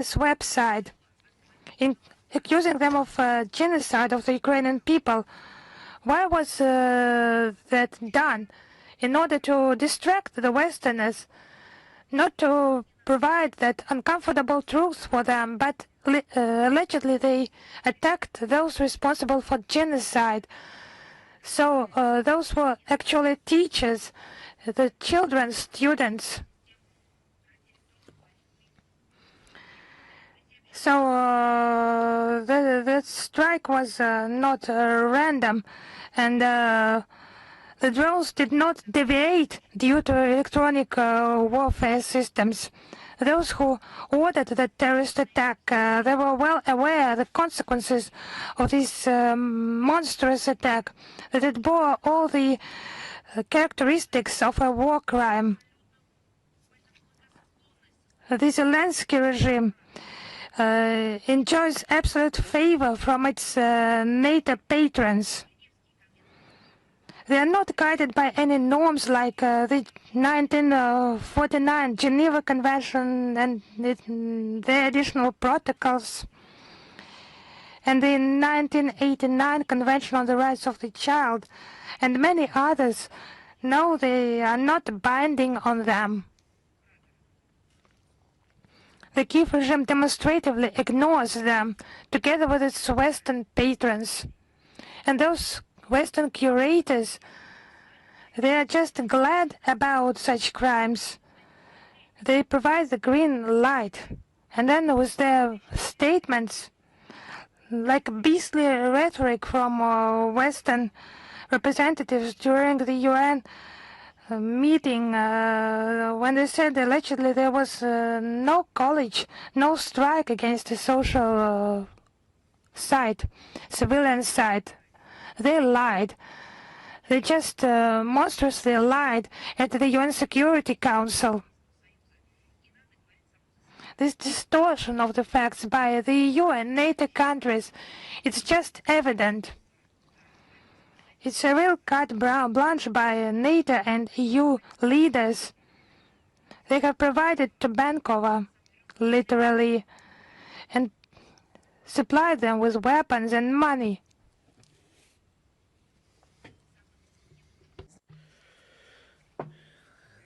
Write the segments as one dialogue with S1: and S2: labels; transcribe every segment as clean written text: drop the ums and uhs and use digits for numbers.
S1: this website, accusing them of genocide of the Ukrainian people. Why was that done? In order to distract the Westerners, not to provide that uncomfortable truth for them, but allegedly they attacked those responsible for genocide. So those were actually teachers, the children, students. So the strike was not random, and the drones did not deviate due to electronic warfare systems. Those who ordered the terrorist attack, they were well aware of the consequences of this monstrous attack, that it bore all the characteristics of a war crime. The Zelensky regime enjoys absolute favor from its NATO patrons. They are not guided by any norms like the 1949 Geneva Convention and the additional protocols, and the 1989 Convention on the Rights of the Child, and many others. No, they are not binding on them. The Kiev regime demonstratively ignores them, together with its Western patrons. And those Western curators, they are just glad about such crimes. They provide the green light. And then with their statements, like beastly rhetoric from Western representatives during the UN meeting, when they said allegedly there was no college, no strike against the social side, civilian side. They lied. They just monstrously lied at the UN Security Council. This distortion of the facts by the EU and NATO countries, it's just evident. It's a real carte blanche by NATO and EU leaders. They have provided to Bankova, literally, and supplied them with weapons and money.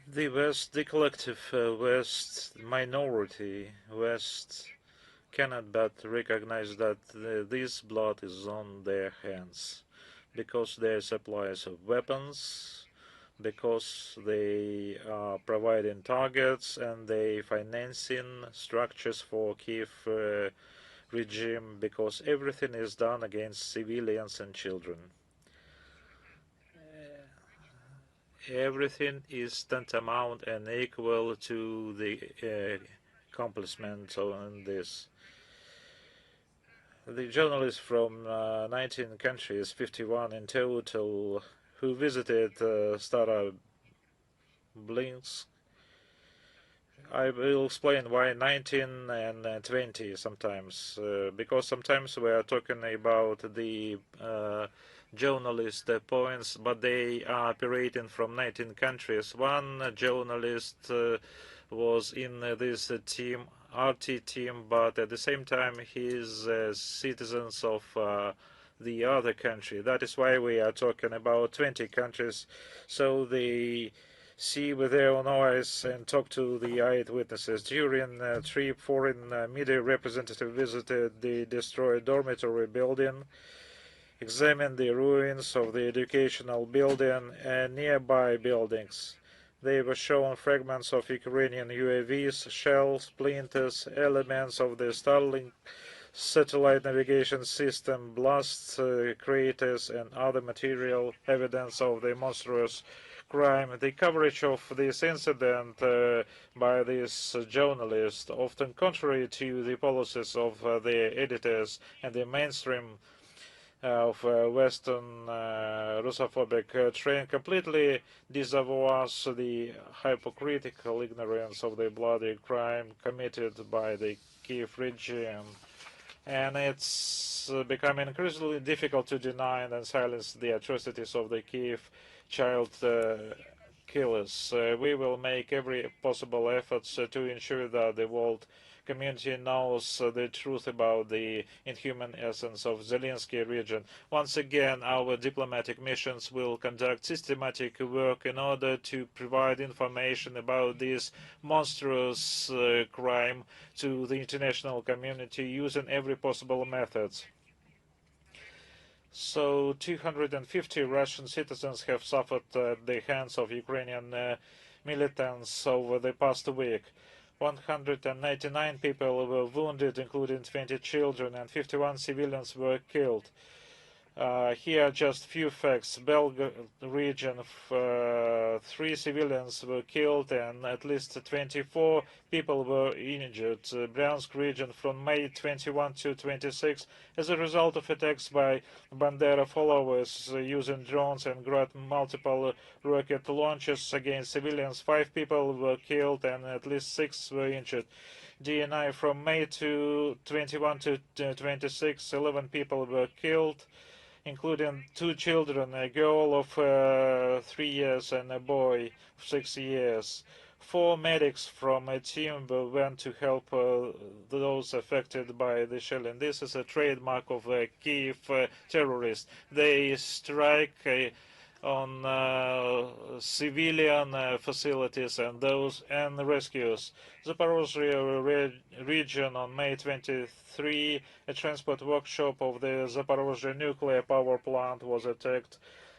S2: The West, the collective West minority, West cannot but recognize that this blood is on their hands, because their supplies of weapons, because they are providing targets and they financing structures for Kiev regime, because everything is done against civilians and children. Everything is tantamount and equal to the accomplishment on this. The journalists from 19 countries, 51 in total, who visited Staroblinsk. I will explain why 19 and 20 sometimes, because sometimes we are talking about the journalist points, but they are operating from 19 countries. One journalist was in this team, RT team, but at the same time he is citizens of the other country. That is why we are talking about 20 countries. So they see with their own eyes and talk to the eyewitnesses. During a trip, foreign media representative visited the destroyed dormitory building, examined the ruins of the educational building and nearby buildings. They were shown fragments of Ukrainian UAVs, shells, splinters, elements of the Starlink satellite navigation system, blast craters, and other material evidence of the monstrous crime. The coverage of this incident by this journalist, often contrary to the policies of the editors and the mainstream of Western Russophobic trend, completely disavows the hypocritical ignorance of the bloody crime committed by the Kiev regime. And it's becoming increasingly difficult to deny and silence the atrocities of the Kiev child killers. We will make every possible effort to ensure that the world community knows the truth about the inhuman essence of Zelensky region. Once again, our diplomatic missions will conduct systematic work in order to provide information about this monstrous crime to the international community using every possible methods. So 250 Russian citizens have suffered at the hands of Ukrainian militants over the past week. 199 people were wounded, including 20 children, and 51 civilians were killed. Here are just few facts. Belgorod region, 3 civilians were killed and at least 24 people were injured. Bryansk region from May 21 to 26 as a result of attacks by Bandera followers using drones and multiple rocket launches against civilians. 5 people were killed and at least 6 were injured. DNI from May 21 to 26, 11 people were killed, including 2 children, a girl of 3 years and a boy of 6 years. 4 medics from a team went to help those affected by the shelling. This is a trademark of Kiev terrorists. They strike on civilian facilities and rescues. Zaporozhye region on May 23, a transport workshop of the Zaporozhye nuclear power plant was attacked.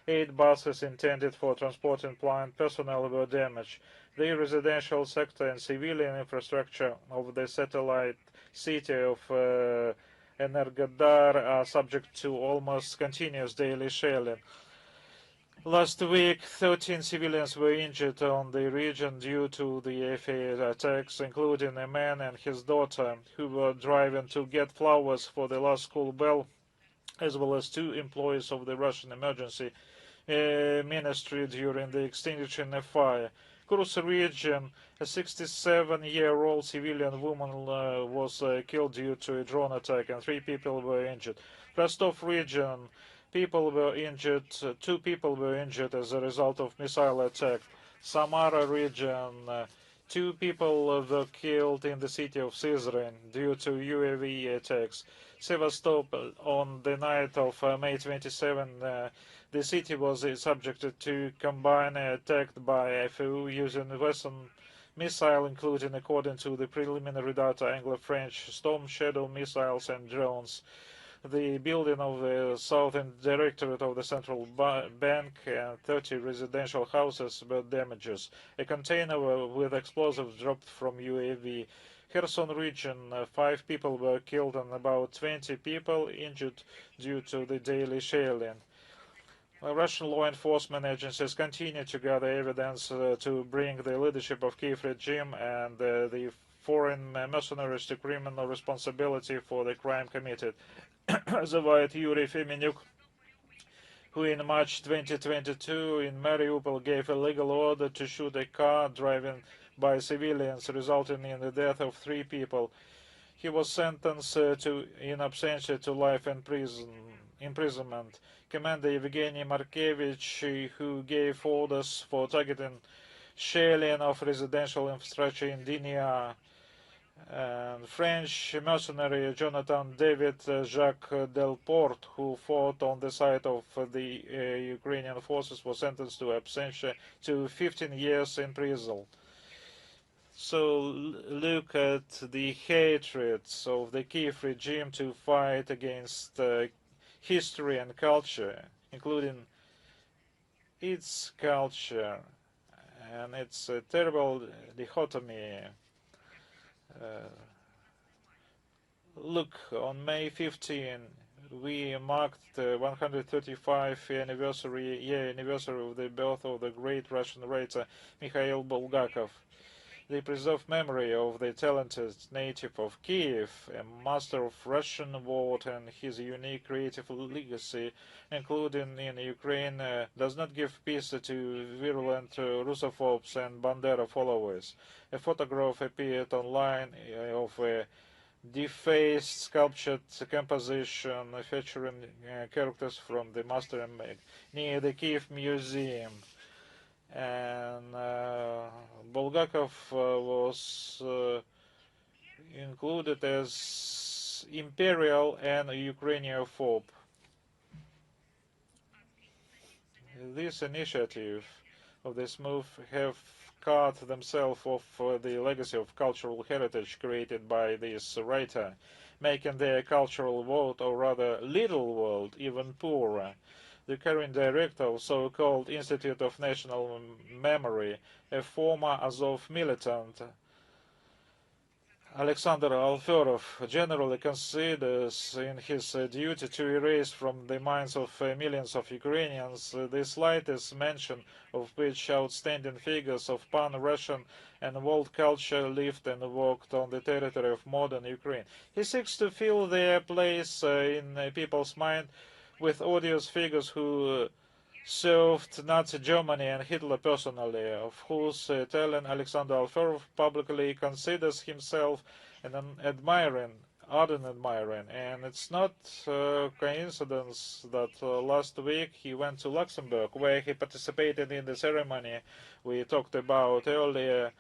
S2: 8 buses intended for transporting plant personnel were damaged. The residential sector and civilian infrastructure of the satellite city of Energodar are subject to almost continuous daily shelling. Last week, 13 civilians were injured on the region due to the FA attacks, including a man and his daughter who were driving to get flowers for the last school bell, as well as 2 employees of the Russian emergency ministry during the extinguishing of fire. Kursk region, a 67-year-old civilian woman was killed due to a drone attack and 3 people were injured. Rostov region, people were injured, 2 people were injured as a result of missile attack. Samara region, 2 people were killed in the city of Sызrань due to UAV attacks. Sevastopol, on the night of May 27, the city was subjected to combined attack by FAU using Western missile, including, according to the preliminary data, Anglo-French Storm Shadow missiles and drones. The building of the Southern Directorate of the Central Bank and 30 residential houses were damaged. A container with explosives dropped from UAV. Kherson region, 5 people were killed and about 20 people injured due to the daily shelling. Russian law enforcement agencies continue to gather evidence to bring the leadership of Kiev regime and the foreign mercenaries to criminal responsibility for the crime committed. The White Yuri Femenyuk, who in March 2022 in Mariupol gave a legal order to shoot a car driven by civilians, resulting in the death of 3 people. He was sentenced in absentia to life imprisonment. Commander Evgeny Markevich, who gave orders for targeting shelling of residential infrastructure in Dinia, and French mercenary Jonathan David Jacques Delport, who fought on the side of the Ukrainian forces, was sentenced to absentia to 15 years in prison. So look at the hatred of the Kiev regime to fight against history and culture, including its culture, and it's a terrible dichotomy. Look, on May 15, we marked the 135th year anniversary of the birth of the great Russian writer Mikhail Bulgakov. The preserved memory of the talented native of Kiev, a master of Russian word, and his unique creative legacy, including in Ukraine, does not give peace to virulent Russophobes and Bandera followers. A photograph appeared online of a defaced sculptured composition featuring characters from the master near the Kiev Museum. And Bulgakov was included as imperial and Ukrainianophobe. This initiative of this move have cut themselves off the legacy of cultural heritage created by this writer, making their cultural world, or rather little world, even poorer. The current director of so-called Institute of National Memory, a former Azov militant, Alexander Alferov, generally considers in his duty to erase from the minds of millions of Ukrainians the slightest mention of which outstanding figures of pan-Russian and world culture lived and worked on the territory of modern Ukraine. He seeks to fill their place in people's mind with odious figures who served Nazi Germany and Hitler personally, of whose telling Alexander Alferov publicly considers himself an ardent admirer. And it's not a coincidence that last week he went to Luxembourg, where he participated in the ceremony we talked about earlier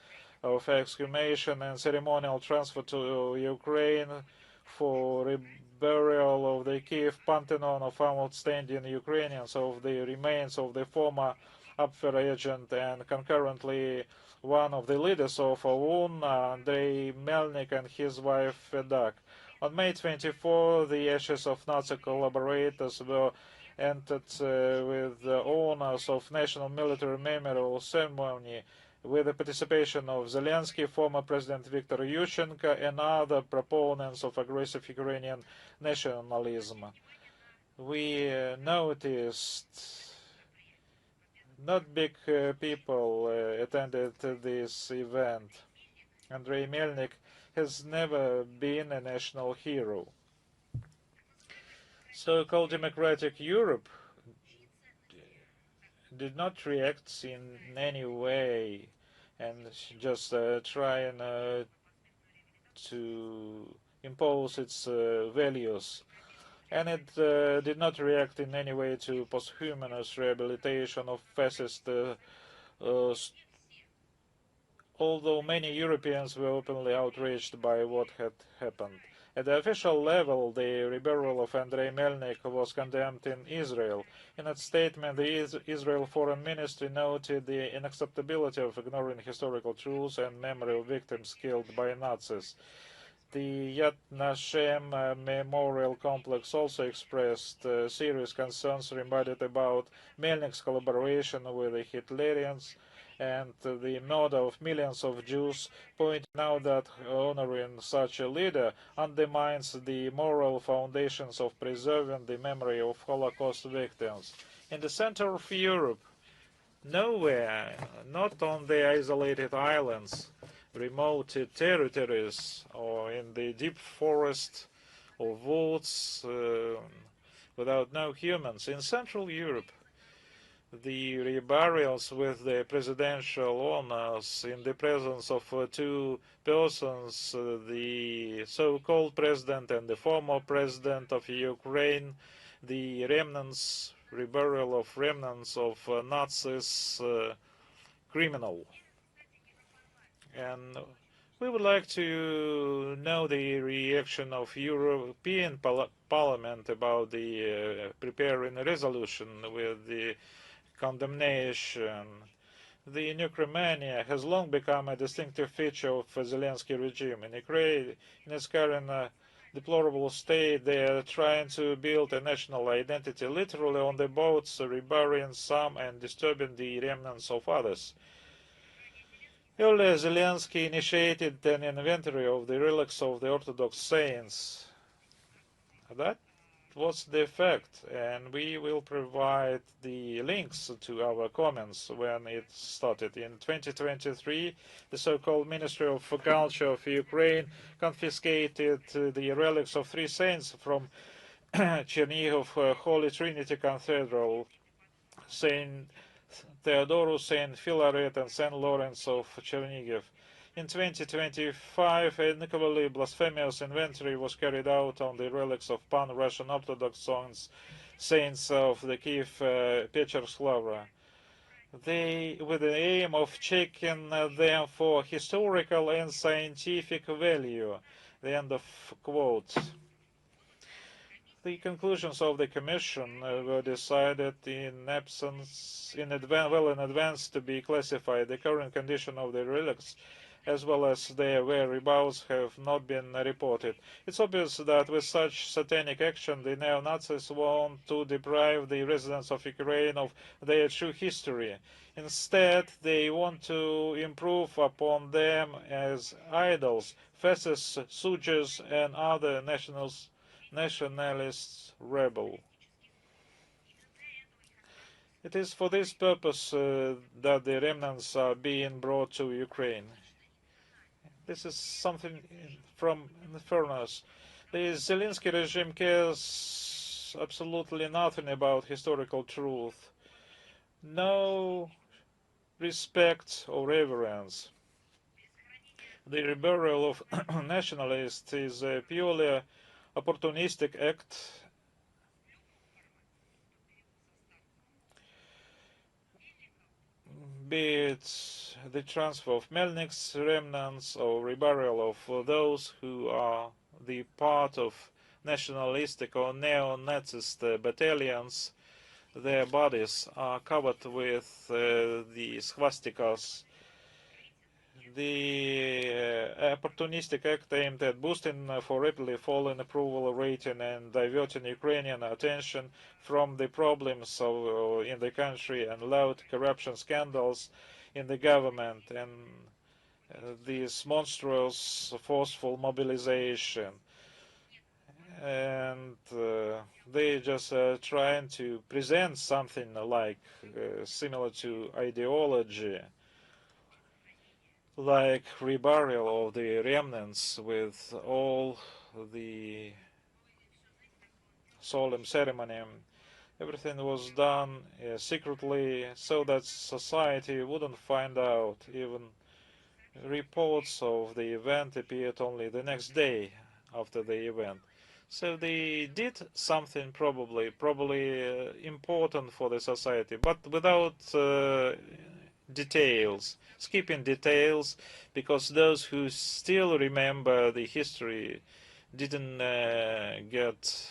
S2: of exhumation and ceremonial transfer to Ukraine for burial of the Kiev Pantheon of outstanding Ukrainians, of the remains of the former Abwehr agent and concurrently one of the leaders of OUN, Andrei Melnik, and his wife Fedak. On May 24, the ashes of Nazi collaborators were entered with the owners of National Military Memorial Ceremony with the participation of Zelensky, former President Viktor Yushchenko, and other proponents of aggressive Ukrainian nationalism. We noticed not big people attended this event. Andrei Melnik has never been a national hero. So-called democratic Europe did not react in any way and just trying to impose its values. And it did not react in any way to posthumous rehabilitation of fascist, although many Europeans were openly outraged by what had happened. At the official level, the rebuttal of Andrei Melnik was condemned in Israel. In its statement, the Israel Foreign Ministry noted the unacceptability of ignoring historical truths and memory of victims killed by Nazis. The Yad Vashem Memorial Complex also expressed serious concerns reminded about Melnik's collaboration with the Hitlerians and the murder of millions of Jews, pointing out that honoring such a leader undermines the moral foundations of preserving the memory of Holocaust victims. In the center of Europe, nowhere, not on the isolated islands, remote territories, or in the deep forest or woods without no humans, in Central Europe, the reburials with the presidential honors in the presence of two persons, the so-called president and the former president of Ukraine, the remnants, reburial of remnants of Nazis, criminal. And we would like to know the reaction of European Parliament about the preparing a resolution with the condemnation. The necromania has long become a distinctive feature of the Zelensky regime. In Ukraine, in its current deplorable state, they are trying to build a national identity, literally on the boats, reburying some and disturbing the remnants of others. Earlier, Zelensky initiated an inventory of the relics of the Orthodox saints. That was the effect, and we will provide the links to our comments when it started. In 2023, the so-called Ministry of Culture of Ukraine confiscated the relics of three saints from Chernihiv Holy Trinity Cathedral, Saint Theodorus, Saint Philaret, and Saint Lawrence of Chernihiv. In 2025, an equally blasphemous inventory was carried out on the relics of pan-Russian Orthodox saints of the Kiev Pecherslava. With the aim of checking them for historical and scientific value. The end of quote. The conclusions of the Commission were decided in advance to be classified. The current condition of the relics, as well as their whereabouts, have not been reported. It's obvious that with such satanic action, the neo-Nazis want to deprive the residents of Ukraine of their true history. Instead, they want to improve upon them as idols, fascists, soldiers, and other nationalists rebel. It is for this purpose that the remnants are being brought to Ukraine. This is something from the furnace. The Zelensky regime cares absolutely nothing about historical truth. No respect or reverence. The reburial of nationalists is a purely opportunistic act, be it the transfer of Melnik's remnants or reburial of those who are the part of nationalistic or neo-Nazist battalions. Their bodies are covered with the swastikas. The opportunistic act aimed at boosting for rapidly falling approval rating and diverting Ukrainian attention from the problems in the country and loud corruption scandals in the government and this monstrous forceful mobilization. And they just trying to present something like similar to ideology, like reburial of the remnants with all the solemn ceremony. Everything was done secretly so that society wouldn't find out. Even reports of the event appeared only the next day after the event. So they did something probably important for the society, but without details, skipping details, because those who still remember the history didn't get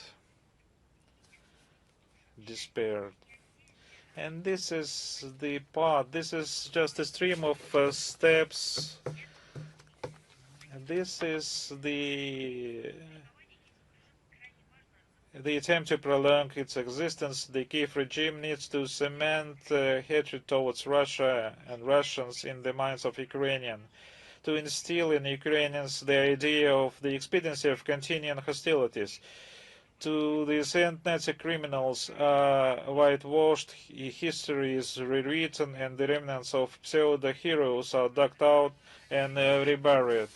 S2: despaired. And this is the part, this is just a stream of steps. This is the attempt to prolong its existence. The Kiev regime needs to cement hatred towards Russia and Russians in the minds of Ukrainians, to instill in Ukrainians the idea of the expediency of continuing hostilities. To these Nazi criminals, whitewashed history is rewritten and the remnants of pseudo-heroes are dug out and reburied.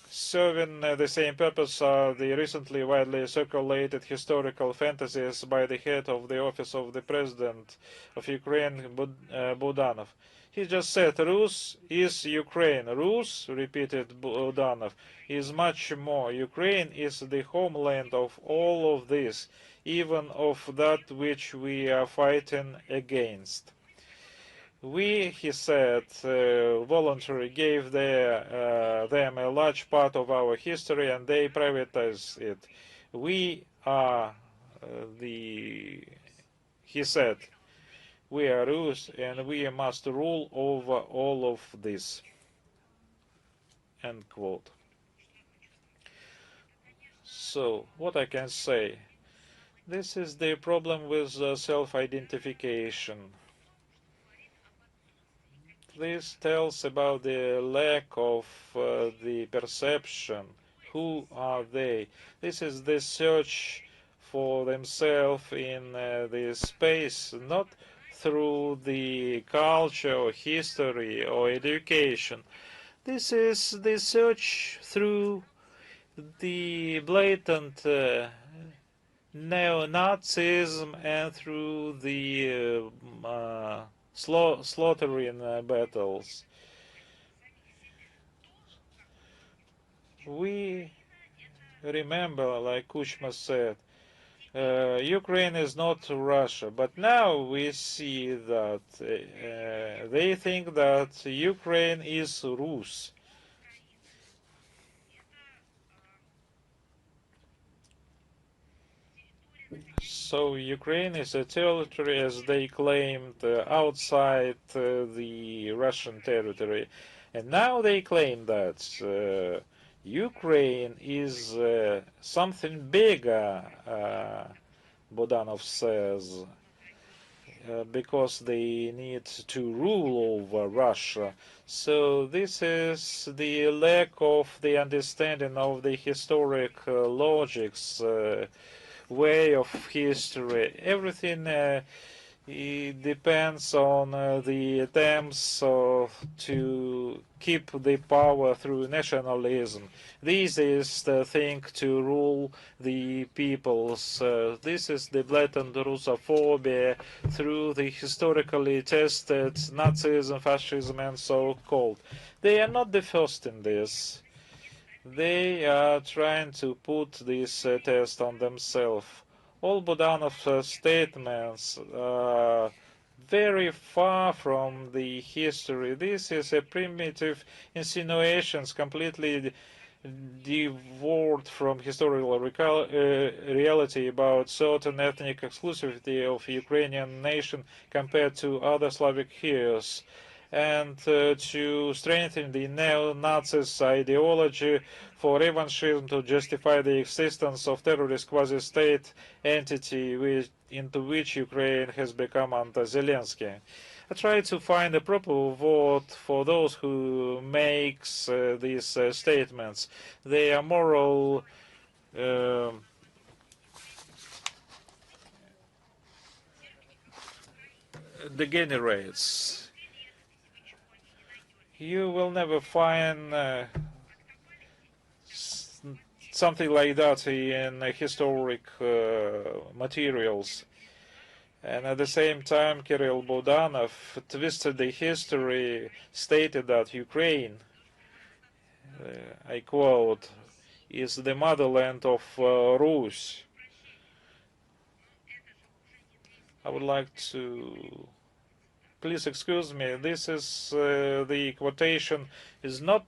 S2: Serving the same purpose are the recently widely circulated historical fantasies by the head of the office of the President of Ukraine, Budanov. He just said, Rus is Ukraine. Rus, repeated Budanov, is much more. Ukraine is the homeland of all of this, even of that which we are fighting against. We, he said, voluntarily gave them a large part of our history and they privatized it. We are he said, we are Rus and we must rule over all of this. End quote. So, what I can say, this is the problem with self-identification. This tells about the lack of the perception. Who are they? This is the search for themselves in the space, not through the culture or history or education. This is the search through the blatant neo-Nazism and through the slaughtering battles. We remember, like Kuchma said, Ukraine is not Russia, but now we see that they think that Ukraine is Rus. So Ukraine is a territory, as they claimed, outside the Russian territory. And now they claim that Ukraine is something bigger, Bodanov says, because they need to rule over Russia. So this is the lack of the understanding of the historic logics, way of history. Everything it depends on the attempts to keep the power through nationalism. This is the thing to rule the peoples. This is the blatant Russophobia through the historically tested Nazism, fascism, and so-called. They are not the first in this. They are trying to put this test on themselves. All Budanov's statements are very far from the history. This is a primitive insinuations completely devoid from historical reality about certain ethnic exclusivity of Ukrainian nation compared to other Slavic heroes, and to strengthen the neo-Nazis ideology for revanchism to justify the existence of terrorist quasi-state entity into which Ukraine has become under Zelensky. I try to find a proper word for those who makes these statements. They are moral degenerates. You will never find something like that in historic materials. And at the same time, Kirill Budanov twisted the history, stated that Ukraine, I quote, is the motherland of Rus. I would like to, please excuse me, this is the quotation is not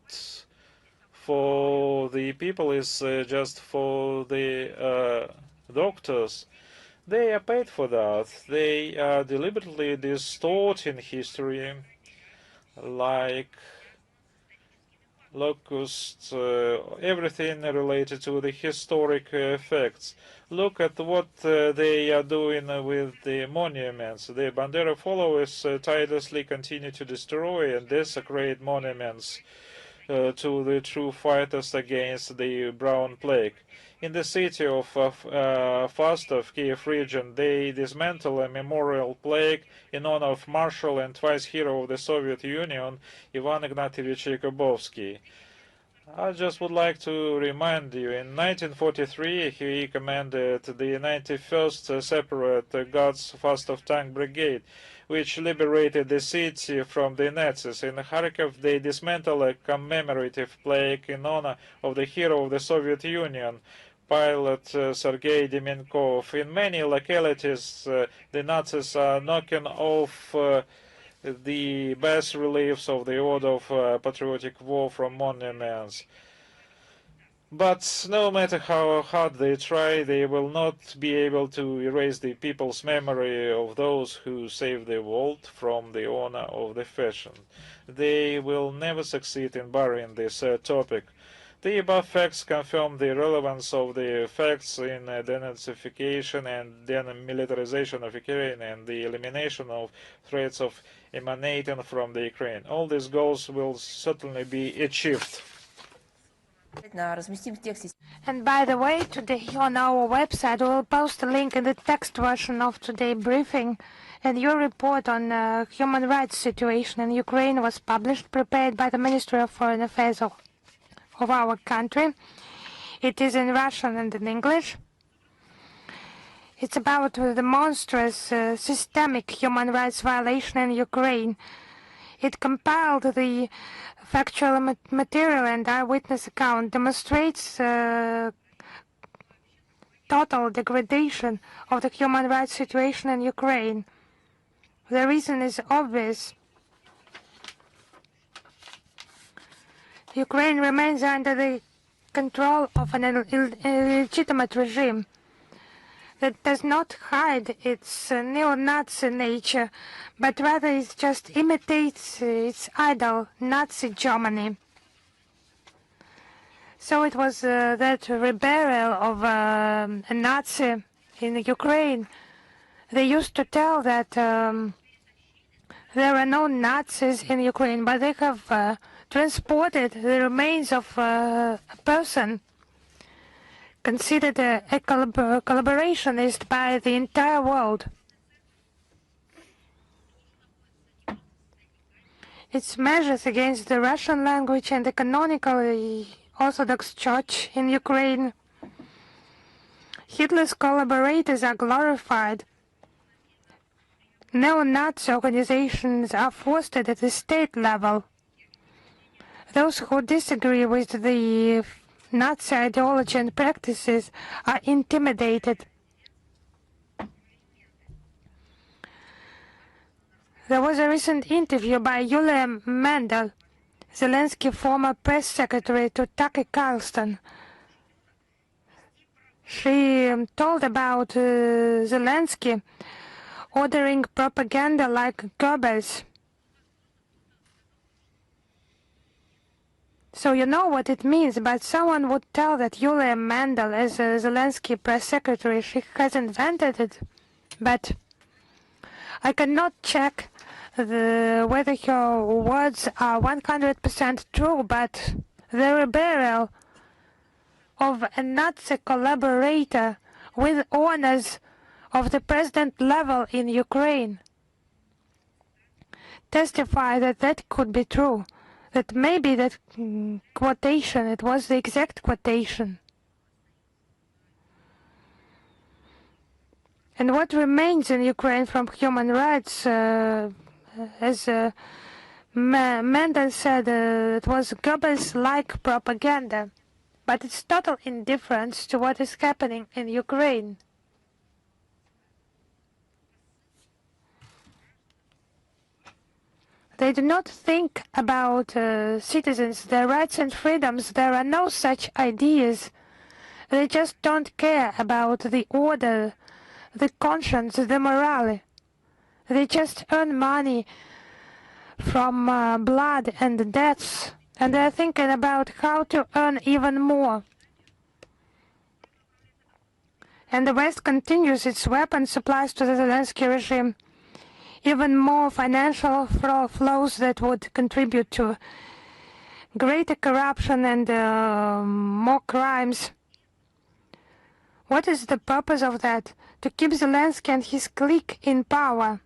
S2: for the people, is just for the doctors. They are paid for that. They are deliberately distorting history, like locusts, everything related to the historic facts. Look at what they are doing with the monuments. The Bandera followers tirelessly continue to destroy and desecrate monuments to the true fighters against the brown plague. In the city of Fastov, Kiev region, they dismantle a memorial plaque in honor of Marshal and twice hero of the Soviet Union, Ivan Ignatievich Yakubovsky. I just would like to remind you, in 1943 he commanded the 91st Separate Guards Fastov Tank Brigade, which liberated the city from the Nazis. In Kharkov, they dismantled a commemorative plaque in honor of the hero of the Soviet Union, pilot Sergei Demenkov. In many localities, the Nazis are knocking off the bas reliefs of the Order of Patriotic War from monuments. But no matter how hard they try, they will not be able to erase the people's memory of those who saved the world from the honor of the fashion. They will never succeed in burying this topic. The above facts confirm the relevance of the facts in denazification and demilitarization of Ukraine and the elimination of threats of emanating from the Ukraine. All these goals will certainly be achieved.
S1: And by the way, today on our website we'll post a link in the text version of today's briefing, and your report on human rights situation in Ukraine was published, prepared by the Ministry of Foreign Affairs of our country. It is in Russian and in English. It's about the monstrous systemic human rights violation in Ukraine. It compiled the factual material and eyewitness account, demonstrates total degradation of the human rights situation in Ukraine. The reason is obvious. Ukraine remains under the control of an illegitimate regime. that does not hide its neo-Nazi nature, but rather it just imitates its idol, Nazi Germany. So it was that rebellion of a Nazi in Ukraine. They used to tell that there are no Nazis in Ukraine, but they have transported the remains of a person considered a collaborationist by the entire world. Its measures against the Russian language and the canonical Orthodox Church in Ukraine. Hitler's collaborators are glorified. Neo-Nazi organizations are fostered at the state level. Those who disagree with the Nazi ideology and practices are intimidated. There was a recent interview by Yulia Mendel, Zelensky's former press secretary, to Tucker Carlson. She told about Zelensky ordering propaganda like Goebbels. So you know what it means, but someone would tell that Yulia Mendel, as a Zelensky press secretary, she has invented it. But I cannot check whether her words are 100% true, but the rebellion of a Nazi collaborator with honors of the president level in Ukraine testify that that could be true, that maybe that quotation, it was the exact quotation. And what remains in Ukraine from human rights, as Mendel said, it was Goebbels-like propaganda, but it's total indifference to what is happening in Ukraine. They do not think about citizens, their rights and freedoms. There are no such ideas. They just don't care about the order, the conscience, the morale. They just earn money from blood and deaths, and they're thinking about how to earn even more. And the West continues its weapon supplies to the Zelensky regime. Even more financial flows that would contribute to greater corruption and more crimes. What is the purpose of that? To keep Zelensky and his clique in power.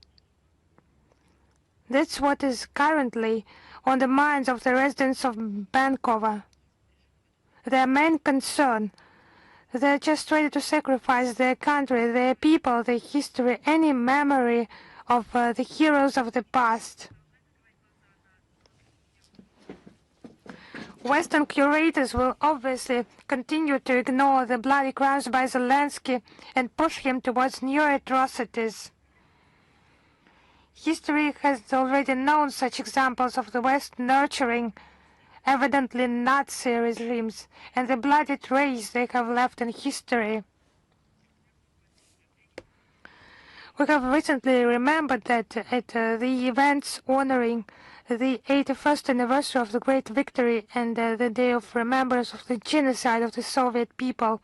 S1: That's what is currently on the minds of the residents of Bankova. Their main concern. They're just ready to sacrifice their country, their people, their history, any memory of the heroes of the past. Western curators will obviously continue to ignore the bloody crimes by Zelensky and push him towards new atrocities. History has already known such examples of the West nurturing evidently Nazi regimes and the bloody trace they have left in history. We have recently remembered that at the events honoring the 81st anniversary of the Great Victory and the Day of Remembrance of the genocide of the Soviet people,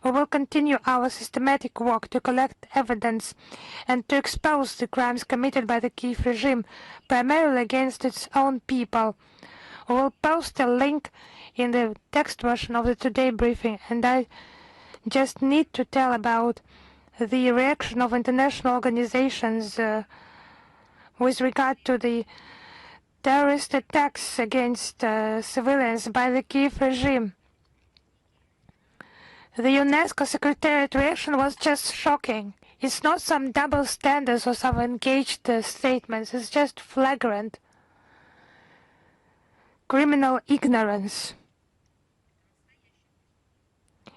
S1: we will continue our systematic work to collect evidence and to expose the crimes committed by the Kiev regime, primarily against its own people. We will post a link in the text version of the Today briefing, and I just need to tell about the reaction of international organizations with regard to the terrorist attacks against civilians by the Kiev regime. The UNESCO Secretariat reaction was just shocking. It's not some double standards or some engaged statements. It's just flagrant criminal ignorance.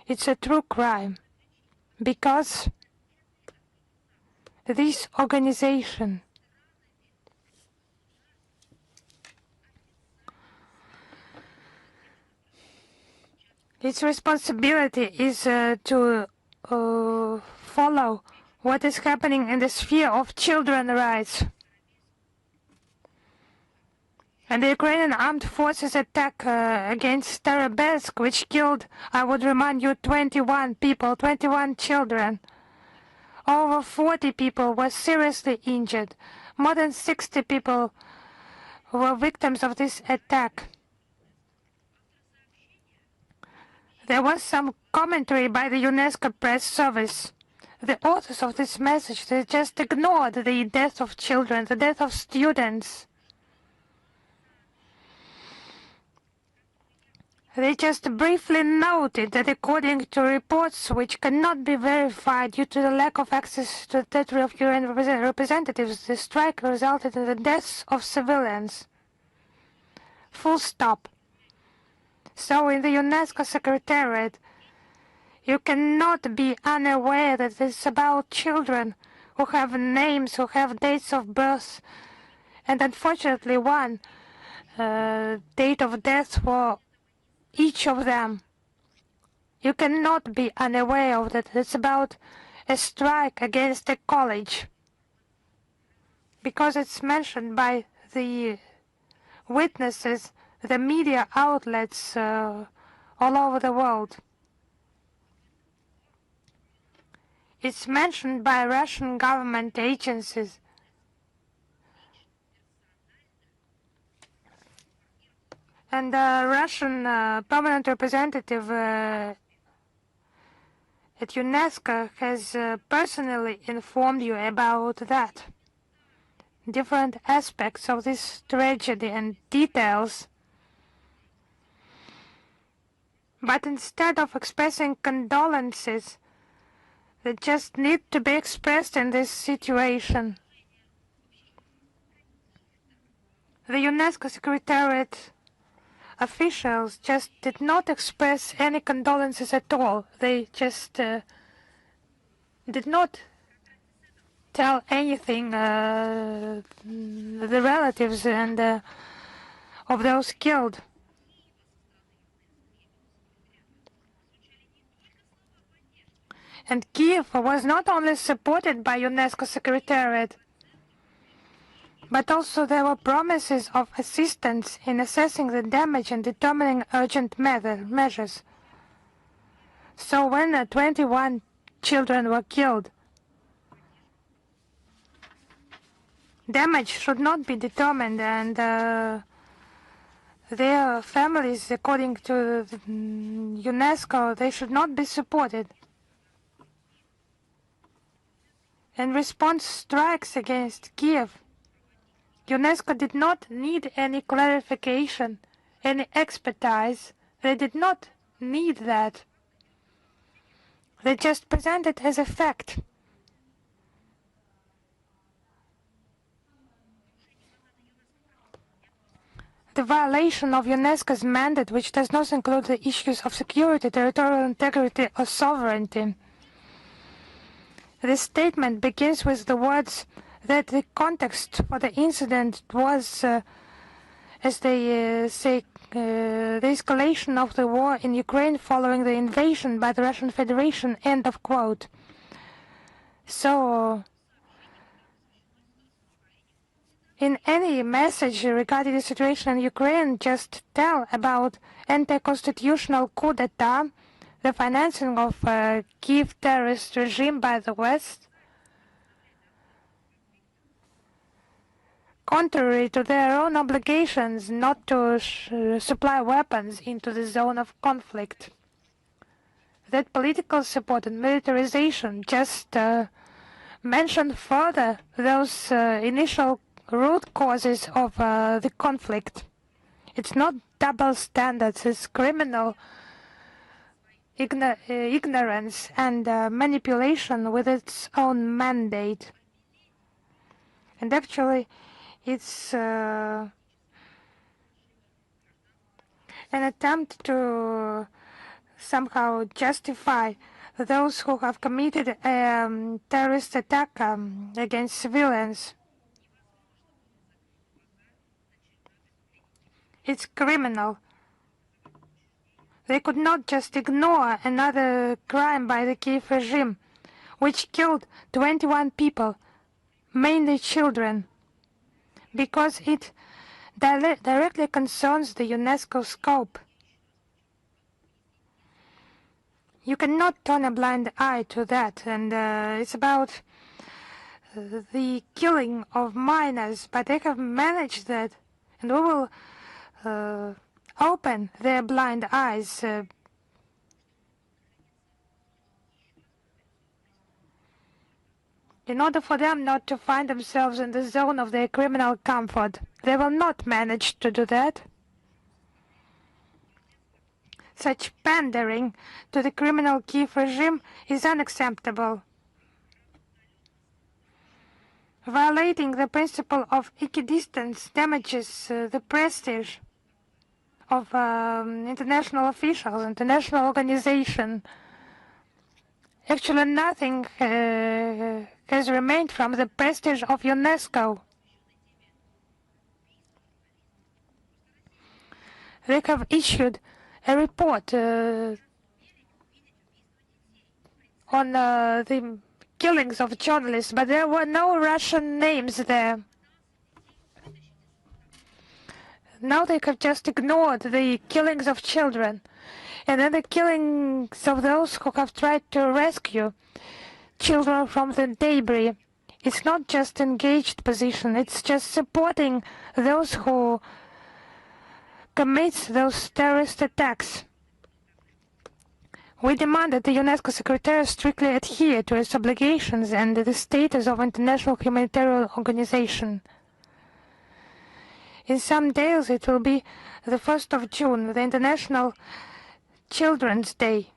S1: It's a true crime because this organization its responsibility is to follow what is happening in the sphere of children's rights. And the Ukrainian armed forces attack against Starobersk, which killed, I would remind you, 21 people, 21 children. Over 40 people were seriously injured. More than 60 people were victims of this attack. There was some commentary by the UNESCO press service. The authors of this message, they just ignored the death of children, the death of students. They just briefly noted that according to reports which cannot be verified due to the lack of access to the territory of UN representatives, the strike resulted in the deaths of civilians. Full stop. So in the UNESCO Secretariat, you cannot be unaware that it's about children who have names, who have dates of birth, and unfortunately one date of death for each of them. You cannot be unaware of that. It's about a strike against a college, because it's mentioned by the witnesses, the media outlets all over the world. It's mentioned by Russian government agencies. And the Russian permanent representative at UNESCO has personally informed you about that. Different aspects of this tragedy and details. But instead of expressing condolences that just need to be expressed in this situation, the UNESCO Secretariat officials just did not express any condolences at all. They just did not tell anything the relatives and of those killed. And Kiev was not only supported by UNESCO Secretariat, but also there were promises of assistance in assessing the damage and determining urgent measures. So when 21 children were killed, damage should not be determined, and their families, according to UNESCO, they should not be supported. In response strikes against Kiev, UNESCO did not need any clarification, any expertise. They did not need that. They just present it as a fact. The violation of UNESCO's mandate, which does not include the issues of security, territorial integrity, or sovereignty. This statement begins with the words that the context for the incident was, as they say, the escalation of the war in Ukraine following the invasion by the Russian Federation, end of quote. So, in any message regarding the situation in Ukraine, just tell about anti-constitutional coup d'etat, the financing of Kiev terrorist regime by the West, contrary to their own obligations not to supply weapons into the zone of conflict. That political support and militarization just mention further those initial root causes of the conflict. It's not double standards, it's criminal ignorance and manipulation with its own mandate. And actually, it's an attempt to somehow justify those who have committed a terrorist attack against civilians. It's criminal. They could not just ignore another crime by the Kiev regime. which killed 21 people, mainly children, because it directly concerns the UNESCO scope. You cannot turn a blind eye to that, and it's about the killing of minors, but they have managed that, and we will open their blind eyes in order for them not to find themselves in the zone of their criminal comfort. They will not manage to do that. Such pandering to the criminal Kiev regime is unacceptable. Violating the principle of equidistance damages the prestige of international officials, international organizations. Actually, nothing has remained from the prestige of UNESCO. They have issued a report on the killings of journalists, but there were no Russian names there. Now they have just ignored the killings of children, and then the killings of those who have tried to rescue children from the debris. It's not just engaged position, it's just supporting those who commit those terrorist attacks. We demand that the UNESCO Secretariat strictly adhere to its obligations and the status of international humanitarian organization. In some days it will be the 1st of June, the International Children's Day.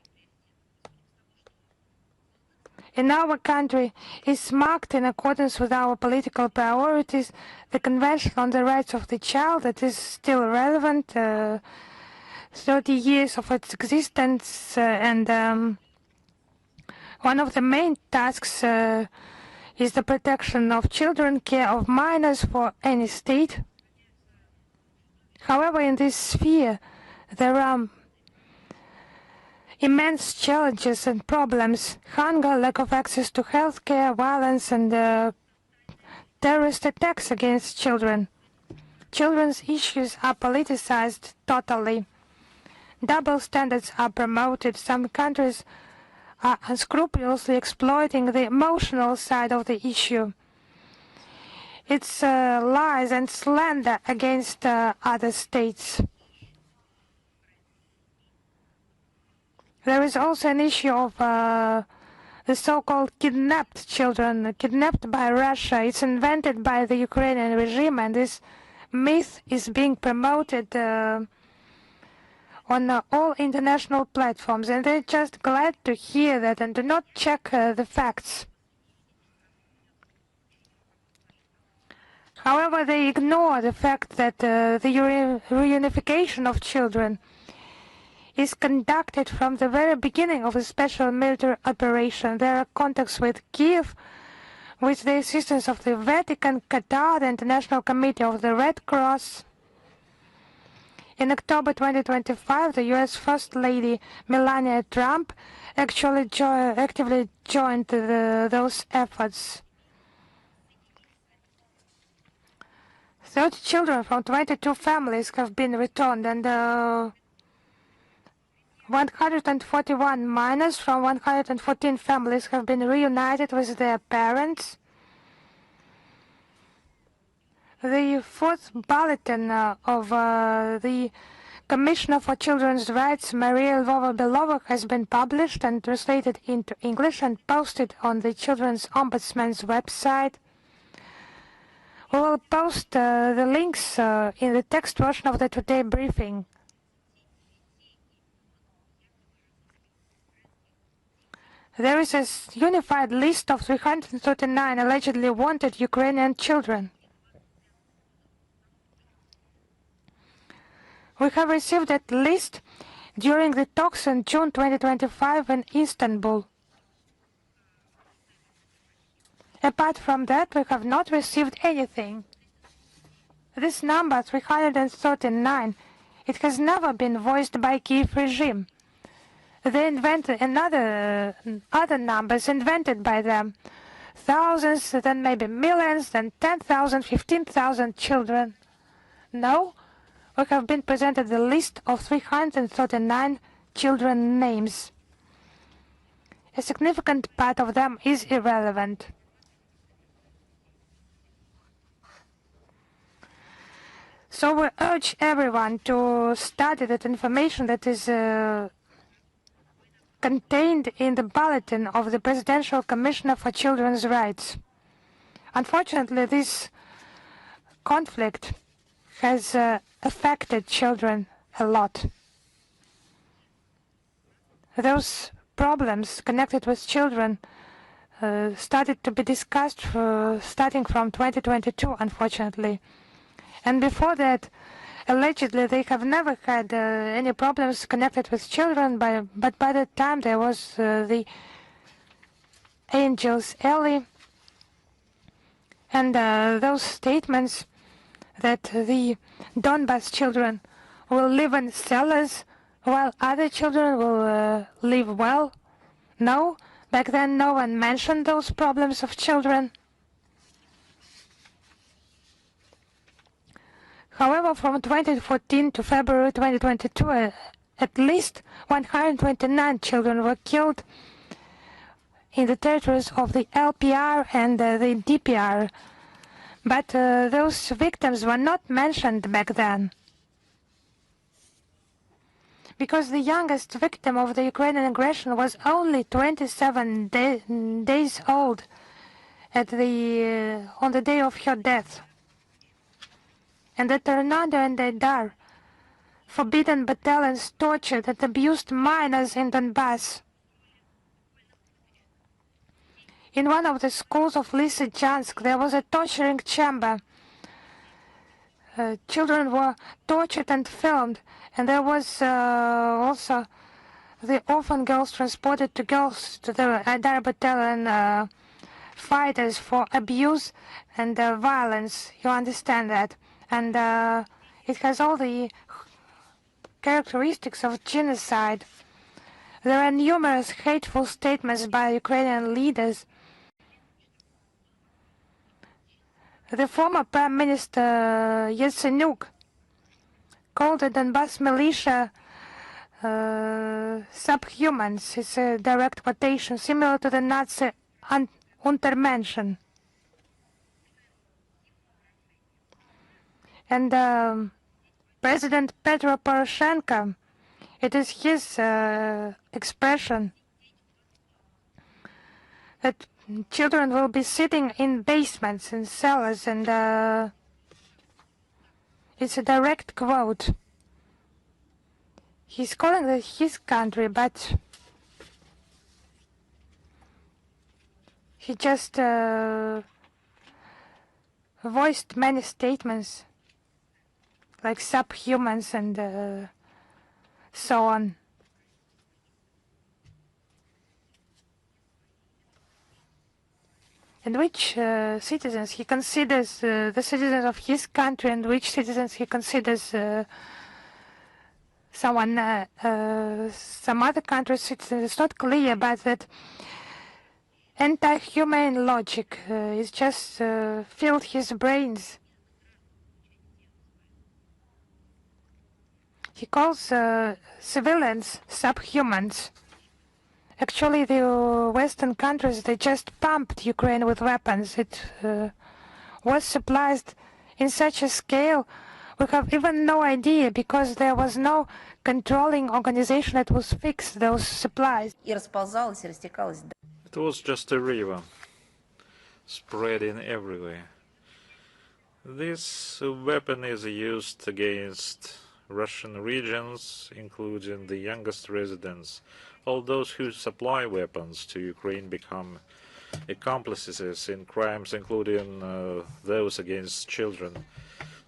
S1: In our country, it's marked in accordance with our political priorities. The Convention on the Rights of the Child, that is still relevant, 30 years of its existence, and one of the main tasks is the protection of children, care of minors for any state. However, in this sphere, there are immense challenges and problems: hunger, lack of access to health care, violence, and terrorist attacks against children. Children's issues are politicized totally. Double standards are promoted. Some countries are unscrupulously exploiting the emotional side of the issue. It's lies and slander against other states. There is also an issue of the so-called kidnapped children, kidnapped by Russia. It's invented by the Ukrainian regime, and this myth is being promoted on all international platforms, and they're just glad to hear that and do not check the facts. However, they ignore the fact that the reunification of children is conducted from the very beginning of a special military operation. There are contacts with Kiev, with the assistance of the Vatican, Qatar, the International Committee of the Red Cross. In October 2025, the U.S. First Lady Melania Trump actually actively joined those efforts. 30 children from 22 families have been returned, and 141 minors from 114 families have been reunited with their parents. The fourth bulletin of the Commissioner for Children's Rights, Maria Zakharova, has been published and translated into English and posted on the Children's Ombudsman's website. We will post the links in the text version of the Today briefing. There is a unified list of 339 allegedly wanted Ukrainian children. We have received that list during the talks in June 2025 in Istanbul. Apart from that, we have not received anything. This number, 339, it has never been voiced by Kiev regime. they invented other numbers invented by them. Thousands, then maybe millions, then 10,000, 15,000 children. No, we have been presented the list of 339 children names. A significant part of them is irrelevant. So we urge everyone to study that information that is contained in the bulletin of the Presidential Commissioner for Children's Rights. Unfortunately, this conflict has affected children a lot. Those problems connected with children started to be discussed starting from 2022, unfortunately. And before that, allegedly, they have never had any problems connected with children, but by the time there was the Angels Alley and those statements that the Donbas children will live in cellars while other children will live well. No, back then no one mentioned those problems of children. However, from 2014 to February 2022, at least 129 children were killed in the territories of the LPR and the DPR. But those victims were not mentioned back then, because the youngest victim of the Ukrainian aggression was only 27 days old on the day of her death. And the Tornado and Aidar forbidden battalions tortured and abused minors in Donbass. In one of the schools of Lysychansk, there was a torturing chamber. Children were tortured and filmed, and there was also the orphan girls transported to the Aidar battalion fighters for abuse and violence. You understand that? And it has all the characteristics of genocide. There are numerous hateful statements by Ukrainian leaders. The former Prime Minister Yatsenyuk called the Donbass militia subhumans. It's a direct quotation, similar to the Nazi Untermenschen. And President Petro Poroshenko, it is his expression that children will be sitting in basements and cellars, and it's a direct quote. He's calling it his country, but he just voiced many statements like subhumans and so on. And which citizens he considers the citizens of his country, and which citizens he considers some other country's citizens. It's not clear, but that anti-humane logic is just filled his brains. He calls civilians subhumans. Actually, the Western countries, they just pumped Ukraine with weapons. It was supplied in such a scale, we have even no idea, because there was no controlling organization that was fixed those supplies.
S2: It was just a river, spreading everywhere. This weapon is used against Russian regions, including the youngest residents. All those who supply weapons to Ukraine become accomplices in crimes, including those against children.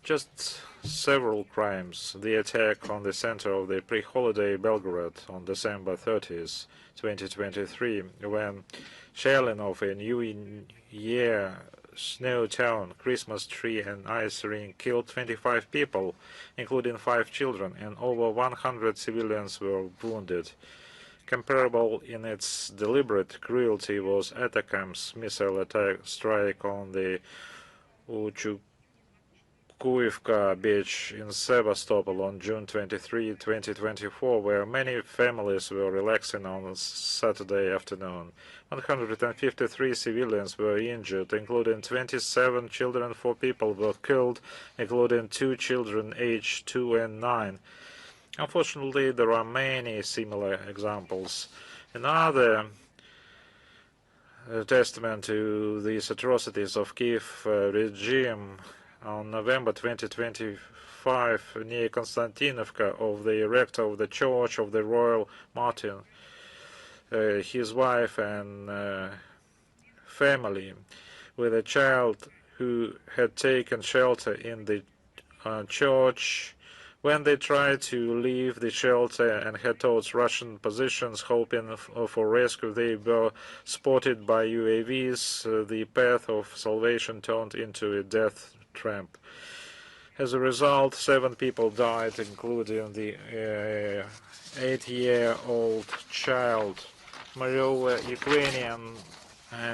S2: Just several crimes. The attack on the center of the pre-holiday Belgorod on December 30th, 2023, when shelling of a New Year snow town, Christmas tree and ice rink killed 25 people, including 5 children, and over 100 civilians were wounded. Comparable in its deliberate cruelty was Atakam's missile attack strike on the Kuivka beach in Sevastopol on June 23, 2024, where many families were relaxing on Saturday afternoon. 153 civilians were injured, including 27 children. 4 people were killed, including 2 children aged 2 and 9. Unfortunately, there are many similar examples. Another testament to these atrocities of Kiev regime on November 2025 near Konstantinovka of the rector of the Church of the Royal Martin, his wife and family, with a child who had taken shelter in the church. When they tried to leave the shelter and head towards Russian positions, hoping for rescue, they were spotted by UAVs. The path of salvation turned into a death trap. As a result, 7 people died, including the 8-year-old child. Moreover, Ukrainian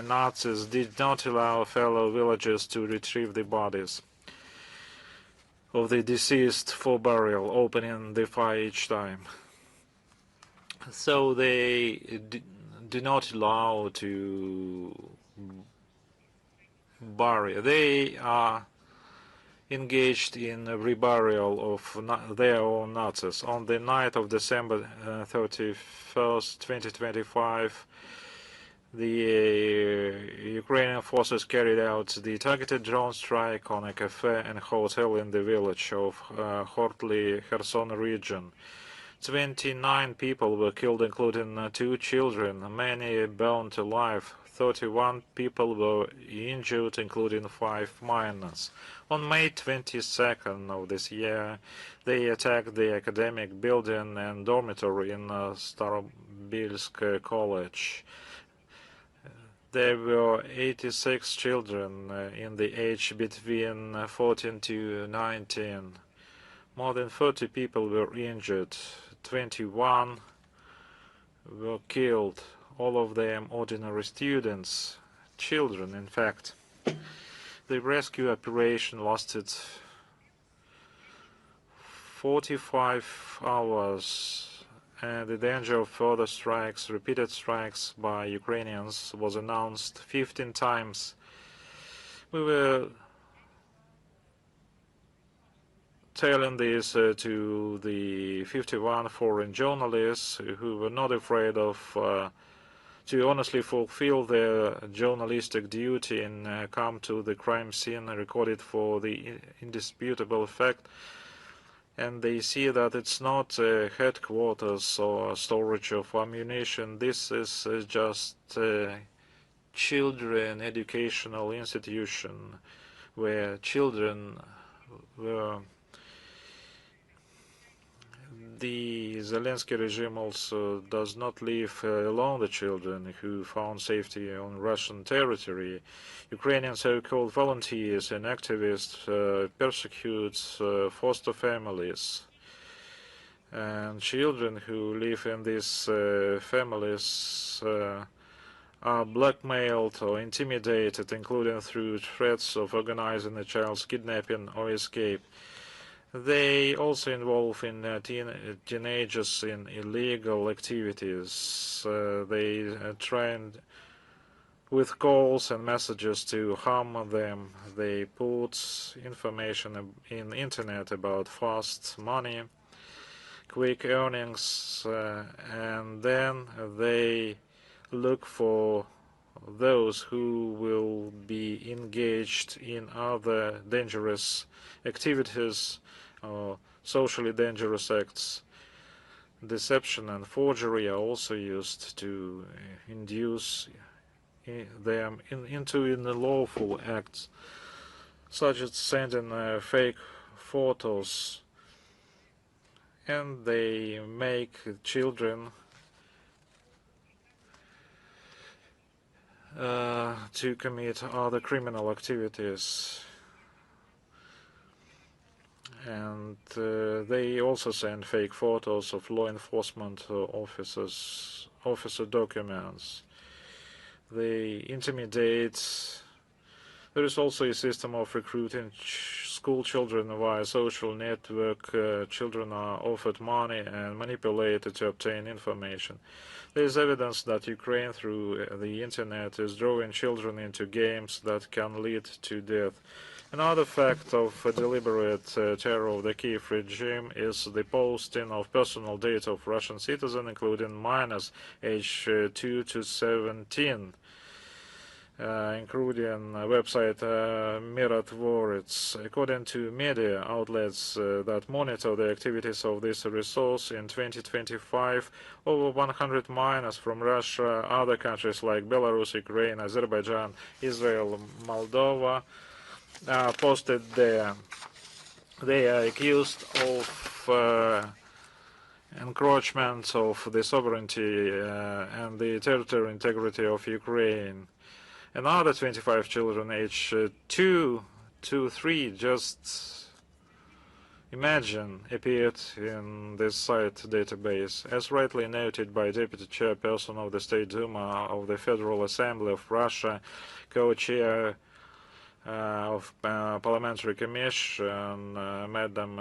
S2: Nazis did not allow fellow villagers to retrieve the bodies of the deceased for burial, opening the fire each time. So they do not allow to bury. They are engaged in a reburial of their own Nazis. On the night of December 31st, 2025, the Ukrainian forces carried out the targeted drone strike on a cafe and hotel in the village of Hortly, Kherson region. 29 people were killed, including 2 children, many burned alive. 31 people were injured, including 5 minors. On May 22nd of this year, they attacked the academic building and dormitory in Starobilsk College. There were 86 children in the age between 14 to 19. More than 30 people were injured. 21 were killed, all of them ordinary students, children in fact. The rescue operation lasted 45 hours, and the danger of further strikes, repeated strikes by Ukrainians, was announced 15 times. We were telling this to the 51 foreign journalists who were not afraid of to honestly fulfill their journalistic duty and come to the crime scene recorded for the indisputable fact. And they see that it's not headquarters or storage of ammunition. This is just a children educational institution where children were. The Zelensky regime also does not leave alone the children who found safety on Russian territory. Ukrainian so-called volunteers and activists persecute foster families. And children who live in these families are blackmailed or intimidated, including through threats of organizing a child's kidnapping or escape. They also involve in teenagers in illegal activities. They trained with calls and messages to harm them. They put information in the internet about fast money, quick earnings, and then they look for those who will be engaged in other dangerous activities or socially dangerous acts. Deception and forgery are also used to induce them into unlawful acts, such as sending fake photos, and they make children to commit other criminal activities. And they also send fake photos of law enforcement officer documents. They intimidate. There is also a system of recruiting school children via social network. Children are offered money and manipulated to obtain information. There is evidence that Ukraine, through the internet, is drawing children into games that can lead to death. Another fact of deliberate terror of the Kiev regime is the posting of personal data of Russian citizens, including minors aged 2 to 17. Including website Mirotvorets. According to media outlets that monitor the activities of this resource, in 2025, over 100 miners from Russia, other countries like Belarus, Ukraine, Azerbaijan, Israel, Moldova posted there. They are accused of encroachment of the sovereignty and the territorial integrity of Ukraine. Another 25 children aged 2 to 3, just imagine, appeared in this site database. As rightly noted by Deputy Chairperson of the State Duma of the Federal Assembly of Russia, co-chair of Parliamentary Commission, Madam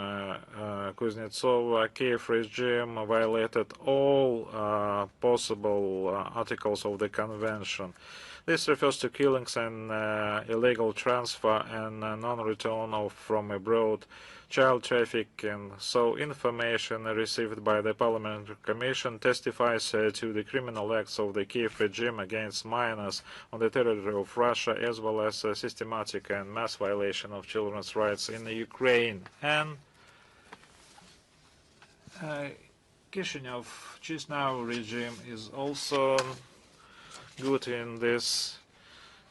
S2: Kuznetsova, Kiev regime violated all possible articles of the convention. This refers to killings and illegal transfer and non-return from abroad, child trafficking. So information received by the Parliamentary Commission testifies to the criminal acts of the Kiev regime against minors on the territory of Russia, as well as systematic and mass violation of children's rights in Ukraine. And Kishinev Chisinau regime is also good in this.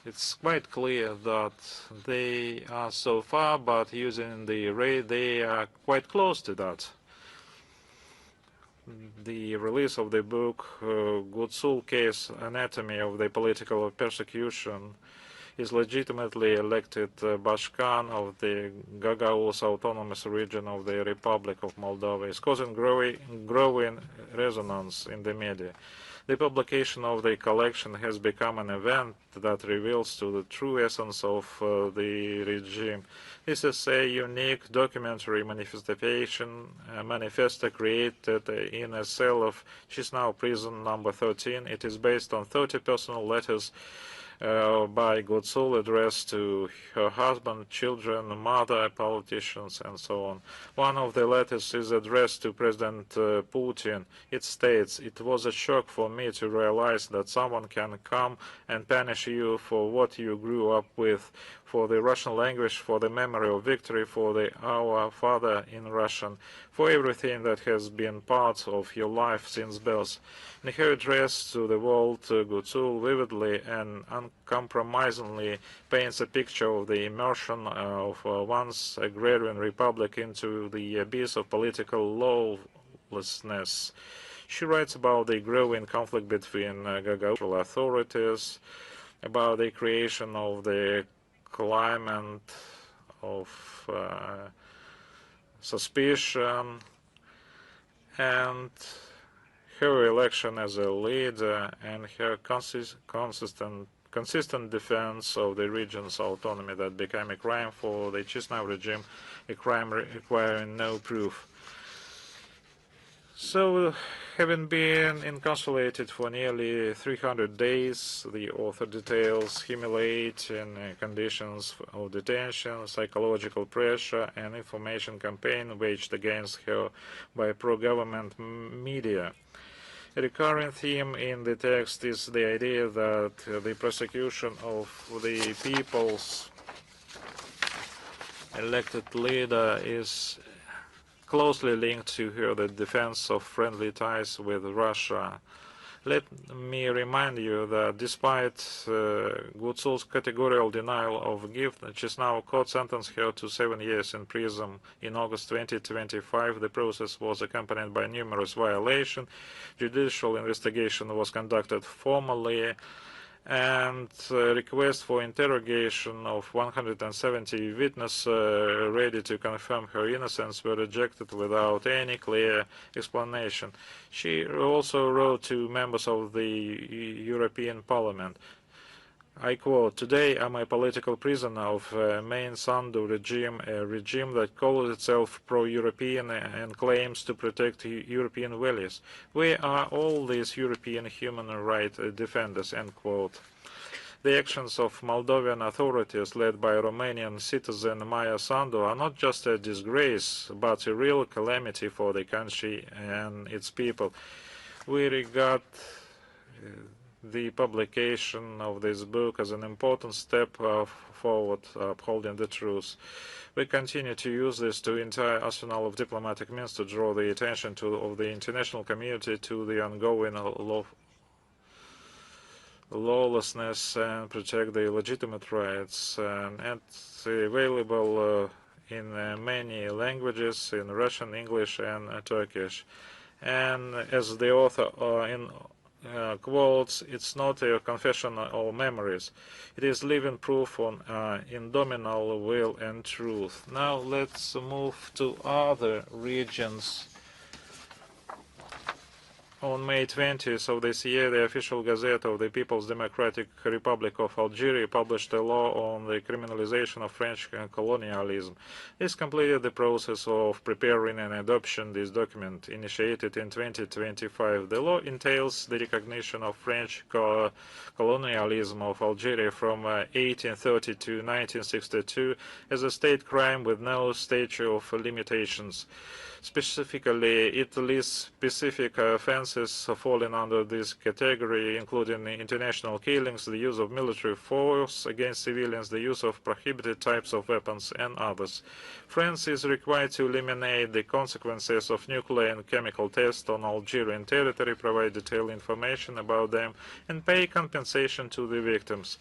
S2: It's quite clear that they are so far, but using the rate, they are quite close to that. The release of the book Gutsul Case, Anatomy of the Political Persecution, is legitimately elected Bashkan of the Gagauz Autonomous Region of the Republic of Moldova, is causing growing resonance in the media. The publication of the collection has become an event that reveals to the true essence of the regime. This is a unique documentary manifesto created in a cell of Chisinau prison number 13. It is based on 30 personal letters by Gutsul addressed to her husband, children, mother, politicians, and so on. One of the letters is addressed to President Putin. It states, "It was a shock for me to realize that someone can come and punish you for what you grew up with, for the Russian language, for the memory of victory, for the Our Father in Russian, for everything that has been part of your life since birth." In her address to the world, Gutsul vividly and uncompromisingly paints a picture of the immersion of once agrarian republic into the abyss of political lawlessness. She writes about the growing conflict between Gagauz authorities, about the creation of the climate of suspicion, and her election as a leader and her consistent defense of the region's autonomy that became a crime for the Chisinau regime, a crime requiring no proof. So, having been incarcerated for nearly 300 days, the author details humiliating conditions of detention, psychological pressure, and information campaign waged against her by pro-government media. A recurring theme in the text is the idea that the prosecution of the people's elected leader is closely linked to the defense of friendly ties with Russia. Let me remind you that despite Gutsul's categorical denial of guilt, Chisinau court sentenced her to 7 years in prison in August 2025. The process was accompanied by numerous violations. Judicial investigation was conducted formally, and request for interrogation of 170 witnesses ready to confirm her innocence were rejected without any clear explanation. She also wrote to members of the European Parliament. I quote, "Today I'm a political prisoner of main Sandu regime, a regime that calls itself pro-European and claims to protect European values. We are all these European human rights defenders," end quote. The actions of Moldovan authorities led by Romanian citizen Maria Sandu are not just a disgrace, but a real calamity for the country and its people. We regard the publication of this book as an important step forward upholding the truth. We continue to use this entire arsenal of diplomatic means to draw the attention of the international community to the ongoing lawlessness and protect the legitimate rights. And it's available in many languages, in Russian, English, and Turkish. And as the author quotes, "It's not a confession or memories. It is living proof on indomitable will and truth." Now let's move to other regions. On May 20th of this year, the official Gazette of the People's Democratic Republic of Algeria published a law on the criminalization of French colonialism. This completed the process of preparing and adoption this document, initiated in 2025. The law entails the recognition of French colonialism of Algeria from 1830 to 1962 as a state crime with no statute of limitations. Specifically, it lists specific offenses falling under this category, including international killings, the use of military force against civilians, the use of prohibited types of weapons, and others. France is required to eliminate the consequences of nuclear and chemical tests on Algerian territory, provide detailed information about them, and pay compensation to the victims.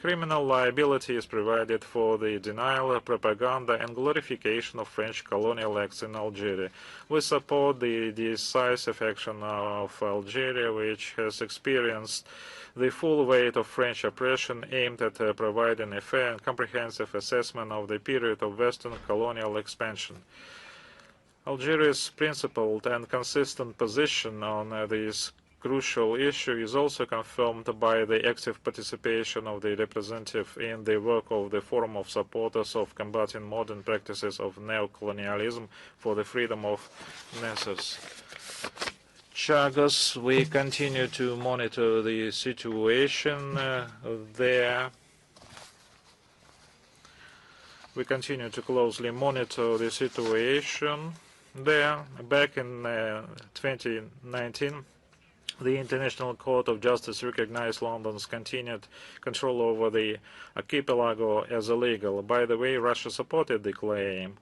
S2: Criminal liability is provided for the denial, propaganda, and glorification of French colonial acts in Algeria. We support the decisive action of Algeria, which has experienced the full weight of French oppression, aimed at providing a fair and comprehensive assessment of the period of Western colonial expansion. Algeria's principled and consistent position on this crucial issue is also confirmed by the active participation of the representative in the work of the Forum of Supporters of Combating Modern Practices of Neocolonialism for the Freedom of Nations. Chagos, we continue to monitor the situation there. We continue to closely monitor the situation there. Back in 2019, the International Court of Justice recognized London's continued control over the archipelago as illegal. By the way, Russia supported the claim,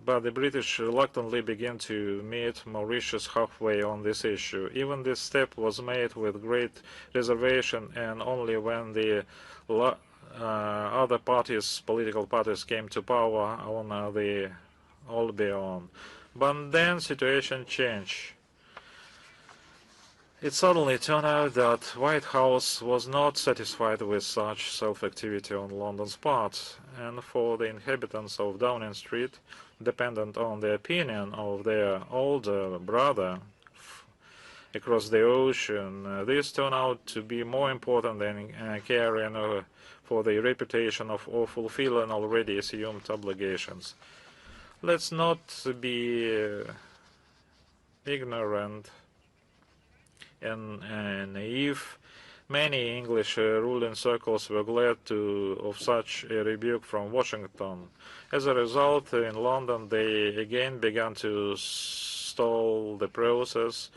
S2: but the British reluctantly began to meet Mauritius halfway on this issue. Even this step was made with great reservation, and only when the other political parties came to power on the Albion. But then situation changed. It suddenly turned out that White House was not satisfied with such self-activity on London's part, and for the inhabitants of Downing Street, dependent on the opinion of their older brother across the ocean, this turned out to be more important than caring for the reputation of or fulfilling already assumed obligations. Let's not be ignorant and naive. Many English ruling circles were glad of such a rebuke from Washington. As a result, in London, they again began to stall the process.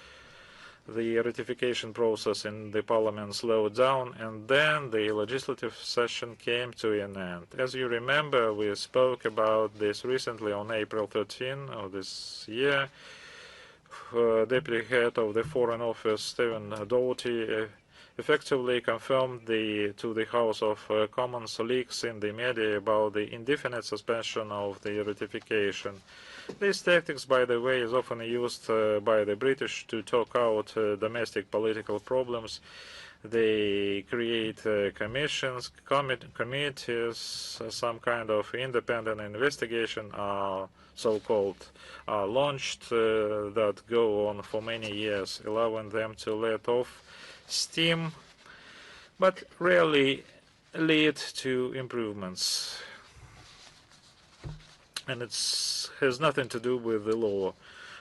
S2: The ratification process in the parliament slowed down, and then the legislative session came to an end. As you remember, we spoke about this recently on April 13 of this year. Deputy head of the Foreign Office, Stephen Doughty, effectively confirmed to the House of Commons leaks in the media about the indefinite suspension of the ratification. These tactics, by the way, is often used by the British to talk out domestic political problems. They create commissions, committees, some kind of independent investigation, so-called, launched that go on for many years, allowing them to let off steam, but rarely lead to improvements. And it has nothing to do with the law.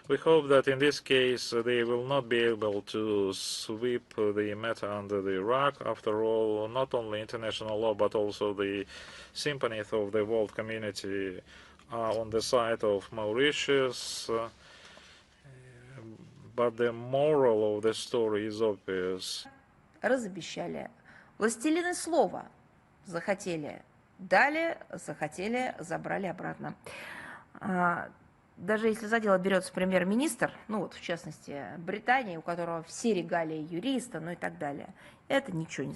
S2: We hope that in this case they will not be able to sweep the matter under the rug. After all, not only international law but also the sympathies of the world community are on the side of Mauritius. But the moral of the story is obvious.
S3: Разобещали. Властелины слова захотели, дали, захотели, забрали обратно. Даже если за дело берется премьер-министр, ну вот в частности Британии, у которого все регалии юриста, ну и так далее, это ничего не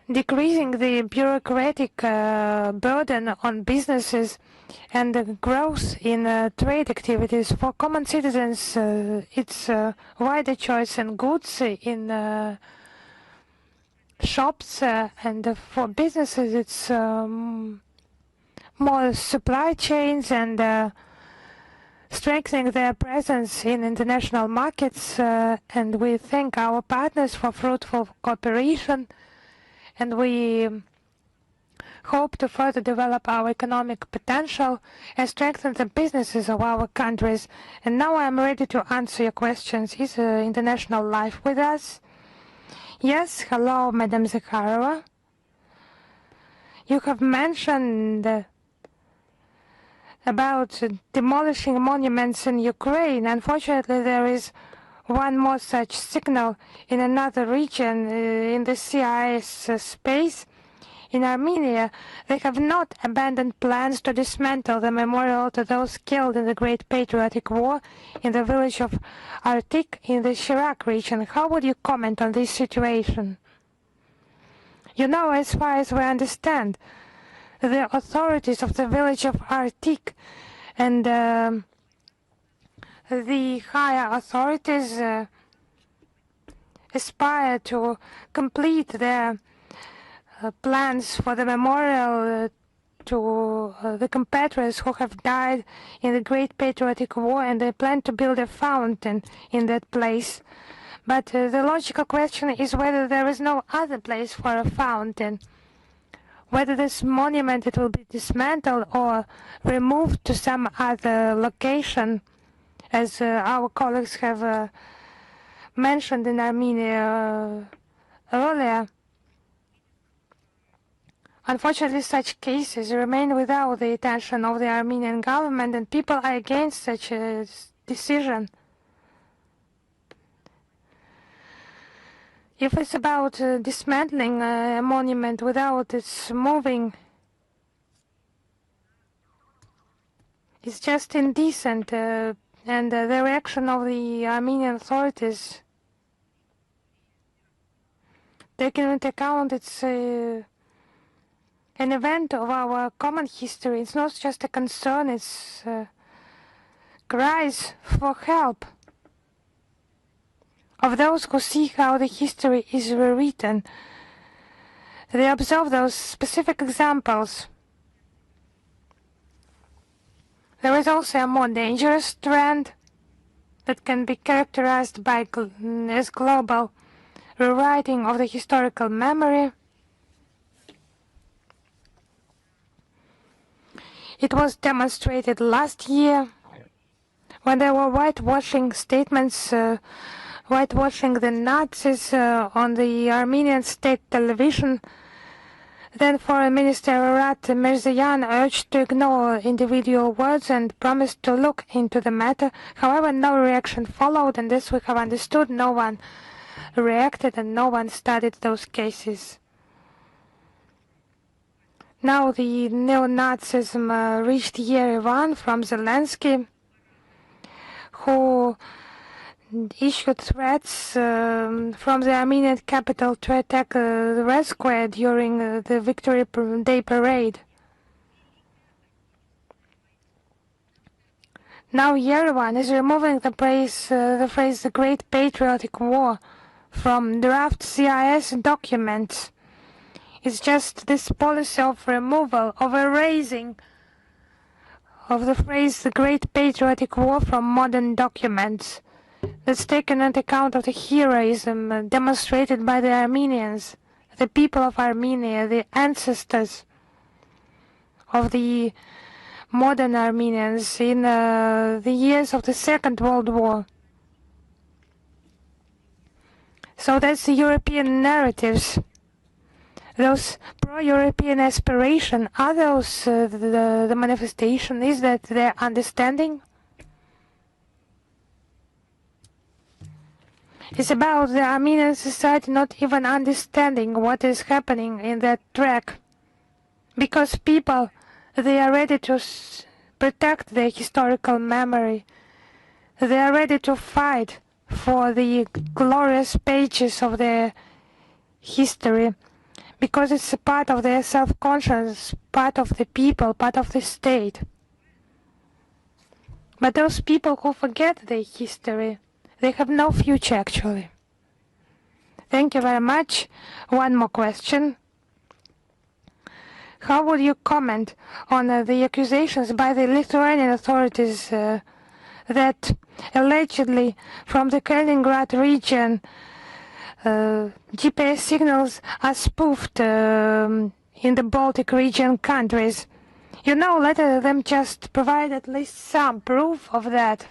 S1: decreasing the bureaucratic burden on businesses and the growth in trade activities. For common citizens, it's wider choice in goods in shops, and for businesses, it's more supply chains and strengthening their presence in international markets. And we thank our partners for fruitful cooperation. And we hope to further develop our economic potential and strengthen the businesses of our countries. And now I'm ready to answer your questions. Is International Life with us? Yes, hello, Madam Zakharova. You have mentioned about demolishing monuments in Ukraine. Unfortunately, there is one more such signal in another region in the CIS space. In Armenia, they have not abandoned plans to dismantle the memorial to those killed in the Great Patriotic War in the village of Artik in the Shirak region. How would you comment on this situation? You know, as far as we understand, the authorities of the village of Artik and the higher authorities aspire to complete their plans for the memorial to the compatriots who have died in the Great Patriotic War, and they plan to build a fountain in that place. But the logical question is whether there is no other place for a fountain, whether this monument it will be dismantled or removed to some other location, as our colleagues have mentioned in Armenia earlier. Unfortunately, such cases remain without the attention of the Armenian government, and people are against such a decision. If it's about dismantling a monument without its moving, it's just indecent, and the reaction of the Armenian authorities, taking into account it's an event of our common history. It's not just a concern, it's cries for help of those who see how the history is rewritten. They observe those specific examples. There is also a more dangerous trend that can be characterized by as global rewriting of the historical memory. It was demonstrated last year when there were whitewashing statements, whitewashing the Nazis on the Armenian state television. Then Foreign Minister Arat Mirzayan urged to ignore individual words and promised to look into the matter. However, no reaction followed, and this we have understood. No one reacted and no one studied those cases. Now the neo-Nazism reached Yerevan from Zelensky, who issued threats from the Armenian capital to attack the Red Square during the Victory Day parade. Now Yerevan is removing the phrase the Great Patriotic War from draft CIS documents. It's just this policy of removal, of erasing of the phrase the Great Patriotic War from modern documents that's taken into account of the heroism demonstrated by the Armenians, the people of Armenia, the ancestors of the modern Armenians in the years of the Second World War. So that's the European narratives. Those pro-European aspiration, are those the manifestation? Is that their understanding? It's about the Armenian society not even understanding what is happening in that track. Because people, they are ready to protect their historical memory. They are ready to fight for the glorious pages of their history because it's a part of their self-conscious, part of the people, part of the state. But those people who forget their history, they have no future actually. Thank you very much. One more question. How would you comment on the accusations by the Lithuanian authorities that allegedly from the Kaliningrad region GPS signals are spoofed in the Baltic region countries? You know, let them just provide at least some proof of that.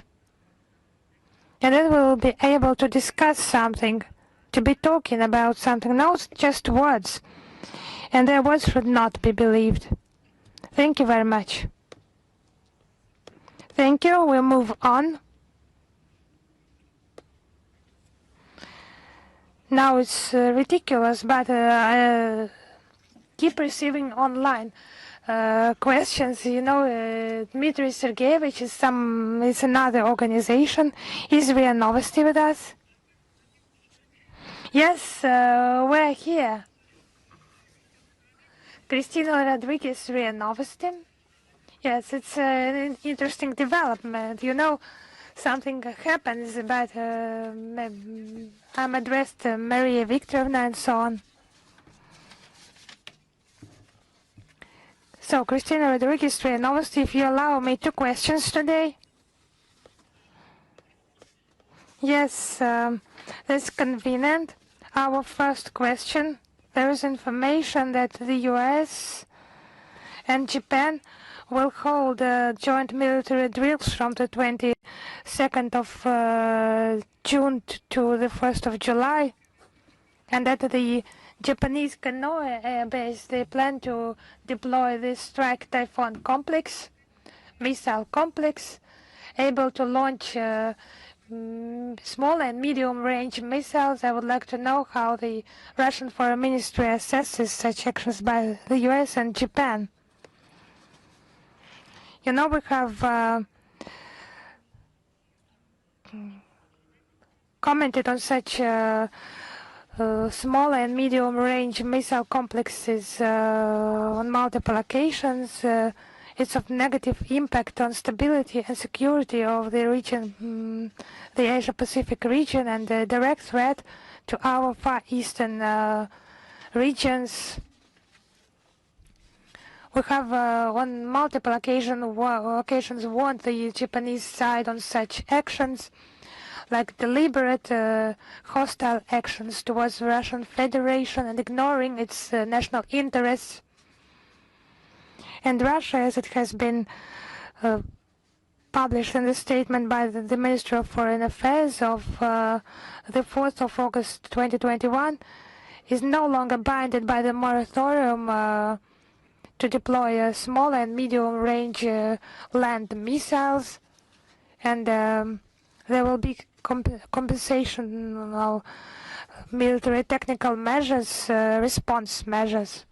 S1: And then we'll be able to discuss something, to be talking about something, not just words. And their words should not be believed. Thank you very much. Thank you. We'll move on. Now it's ridiculous, but I keep receiving online questions. You know, Dmitry Sergeyevich is another organization. Is RIA Novosti with us? Yes, we're here. Kristina Rodriguez, RIA Novosti. Yes, it's an interesting development. You know, something happens, but I'm addressed to Maria Viktorovna and so on. So, Kristina Rodriguez, RIA Novosti, if you allow me 2 questions today. Yes, that's convenient. Our first question, there is information that the US and Japan will hold joint military drills from the 22nd of June to the 1st of July, and that the Japanese Kanoe Air Base, they plan to deploy this strike Typhoon complex, missile complex, able to launch small and medium-range missiles. I would like to know how the Russian Foreign Ministry assesses such actions by the US and Japan. You know, we have commented on such small and medium-range missile complexes on multiple occasions. It's of negative impact on stability and security of the region, the Asia-Pacific region, and a direct threat to our Far Eastern regions. We have on multiple occasions warned the Japanese side on such actions, like deliberate hostile actions towards the Russian Federation and ignoring its national interests. And Russia, as it has been published in the statement by the Ministry of Foreign Affairs of the 4th of August 2021, is no longer bounded by the moratorium to deploy small and medium-range land missiles, and there will be compensational military technical measures, response measures.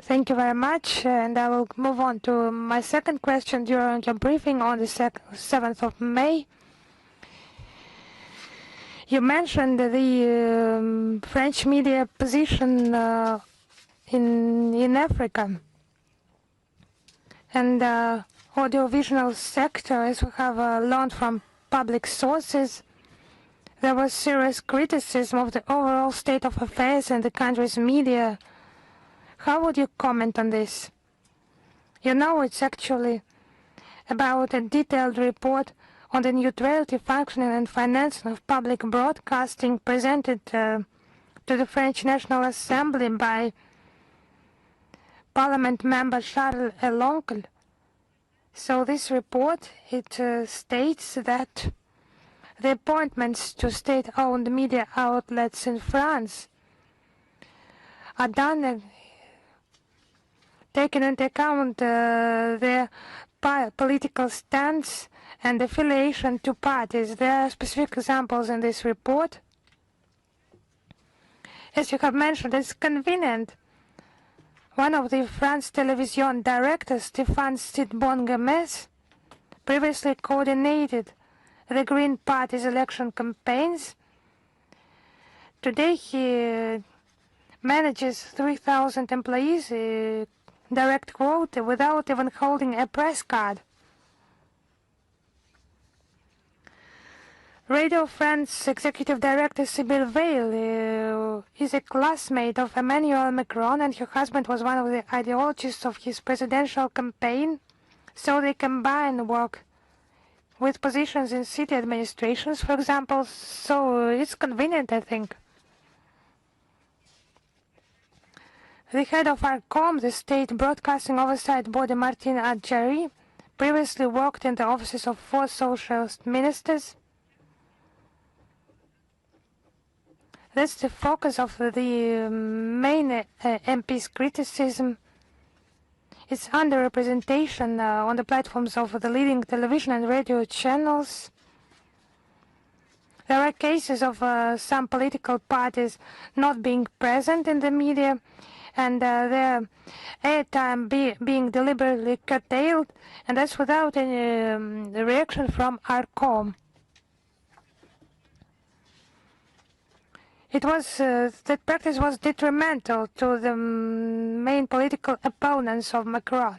S1: Thank you very much, and I will move on to my second question. During your briefing on the 7th of May, you mentioned the French media position in Africa, and audiovisual sector, as we have learned from public sources, there was serious criticism of the overall state of affairs in the country's media. How would you comment on this? You know, it's actually about a detailed report on the neutrality, functioning and financing of public broadcasting presented to the French National Assembly by Parliament member Charles Eloncle. So this report, it states that the appointments to state-owned media outlets in France are done taking into account their political stance and affiliation to parties. There are specific examples in this report. As you have mentioned, it's convenient. One of the France Television directors, Stéphane Sidbon-Gomez, previously coordinated the Green Party's election campaigns. Today he manages 3,000 employees, direct quote, without even holding a press card. Radio France executive director Sibylle Veil is a classmate of Emmanuel Macron, and her husband was one of the ideologists of his presidential campaign. So they combine work with positions in city administrations, for example. So it's convenient, I think. The head of ARCOM, the state broadcasting oversight body, Martine Adjari, previously worked in the offices of 4 socialist ministers. That's the focus of the main MP's criticism. It's underrepresentation on the platforms of the leading television and radio channels. There are cases of some political parties not being present in the media, and their airtime being deliberately curtailed, and that's without any reaction from ARCOM. It was that practice was detrimental to the main political opponents of Macron,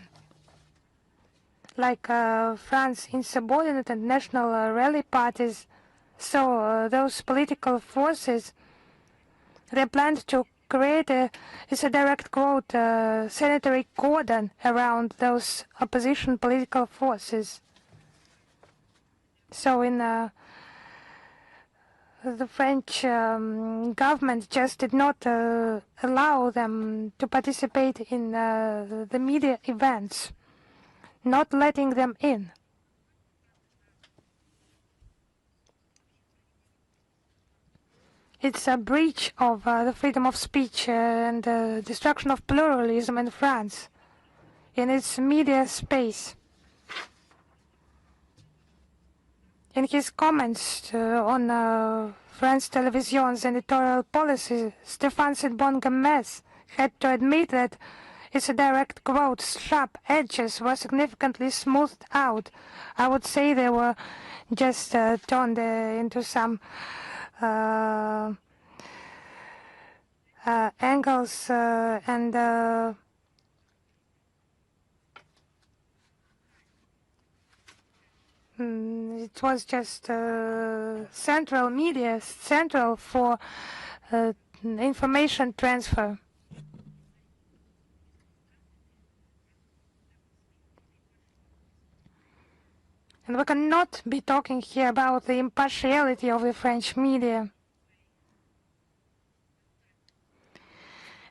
S1: like France insubordinate and national rally parties. So those political forces, they planned to create it's a direct quote, sanitary cordon around those opposition political forces. So in the French government just did not allow them to participate in the media events, not letting them in. It's a breach of the freedom of speech and destruction of pluralism in France, in its media space. In his comments on France Television's editorial policy, Stéphane Sidbon-Gomez had to admit that it's a direct quote, sharp edges were significantly smoothed out. I would say they were just turned into some angles and it was just central media, central for information transfer. And we cannot be talking here about the impartiality of the French media.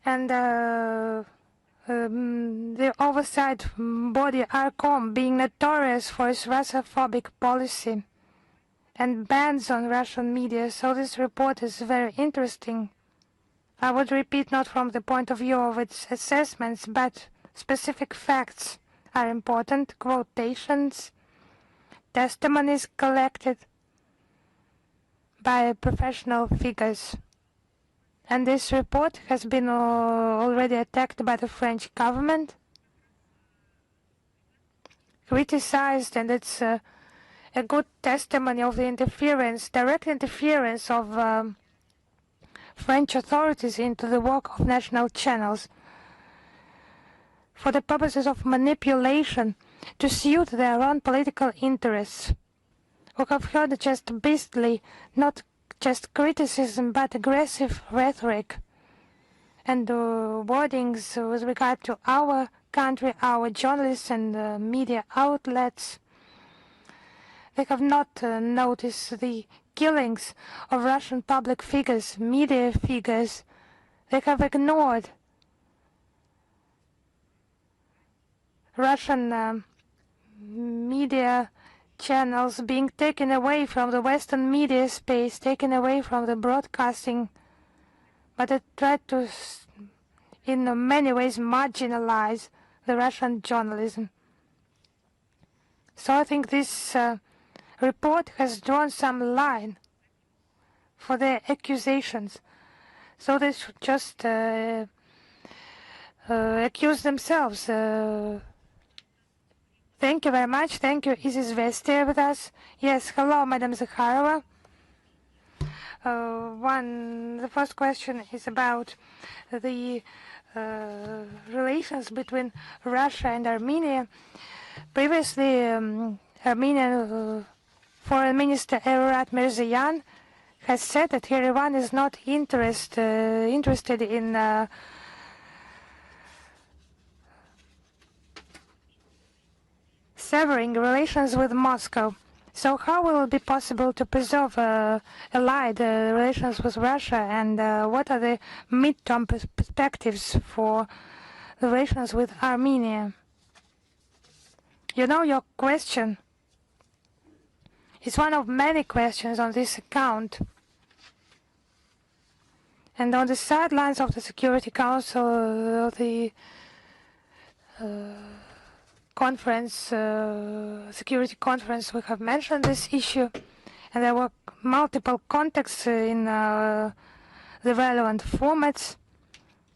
S1: And the oversight body ARCOM being notorious for its Russophobic policy and bans on Russian media. So this report is very interesting. I would repeat, not from the point of view of its assessments, but specific facts are important, quotations, testimonies collected by professional figures. And this report has been already attacked by the French government, criticized, and it's a good testimony of the interference, direct interference of French authorities into the work of national channels for the purposes of manipulation to suit their own political interests. We have heard just beastly, not just criticism, but aggressive rhetoric and wordings with regard to our country, our journalists and media outlets. They have not noticed the killings of Russian public figures, media figures. They have ignored Russian media channels being taken away from the Western media space, taken away from the broadcasting, but they tried to, in many ways, marginalize the Russian journalism. So I think this report has drawn some line for their accusations. So they should just accuse themselves. Thank you very much. Thank you. Isis Vestia with us. Yes, hello, Madam Zakharova. The first question is about the relations between Russia and Armenia. Previously, Armenian Foreign Minister Evrat Mirzayan has said that Yerevan is not interested in severing relations with Moscow. So how will it be possible to preserve allied relations with Russia, and what are the mid-term perspectives for the relations with Armenia? You know, your question is one of many questions on this account. And on the sidelines of the Security Council, the security conference, we have mentioned this issue, and there were multiple contacts in the relevant formats,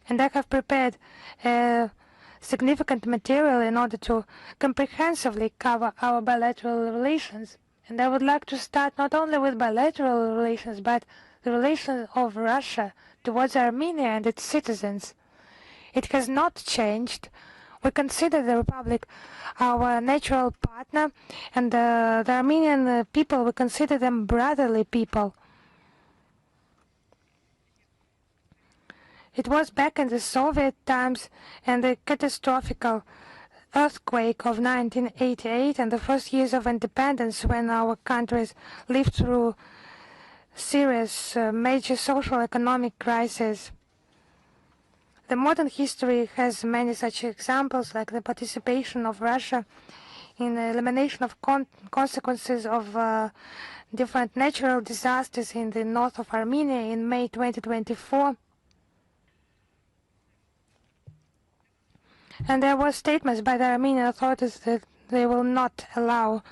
S1: and I have prepared significant material in order to comprehensively cover our bilateral relations. And I would like to start not only with bilateral relations, but the relations of Russia towards Armenia and its citizens. It has not changed. We consider the Republic our natural partner, and the Armenian people, we consider them brotherly people. It was back in the Soviet times and the catastrophic earthquake of 1988 and the first years of independence, when our countries lived through serious major social economic crises. The modern history has many such examples, like the participation of Russia in the elimination of consequences of different natural disasters in the north of Armenia in May 2024. And there were statements by the Armenian authorities that they will not allow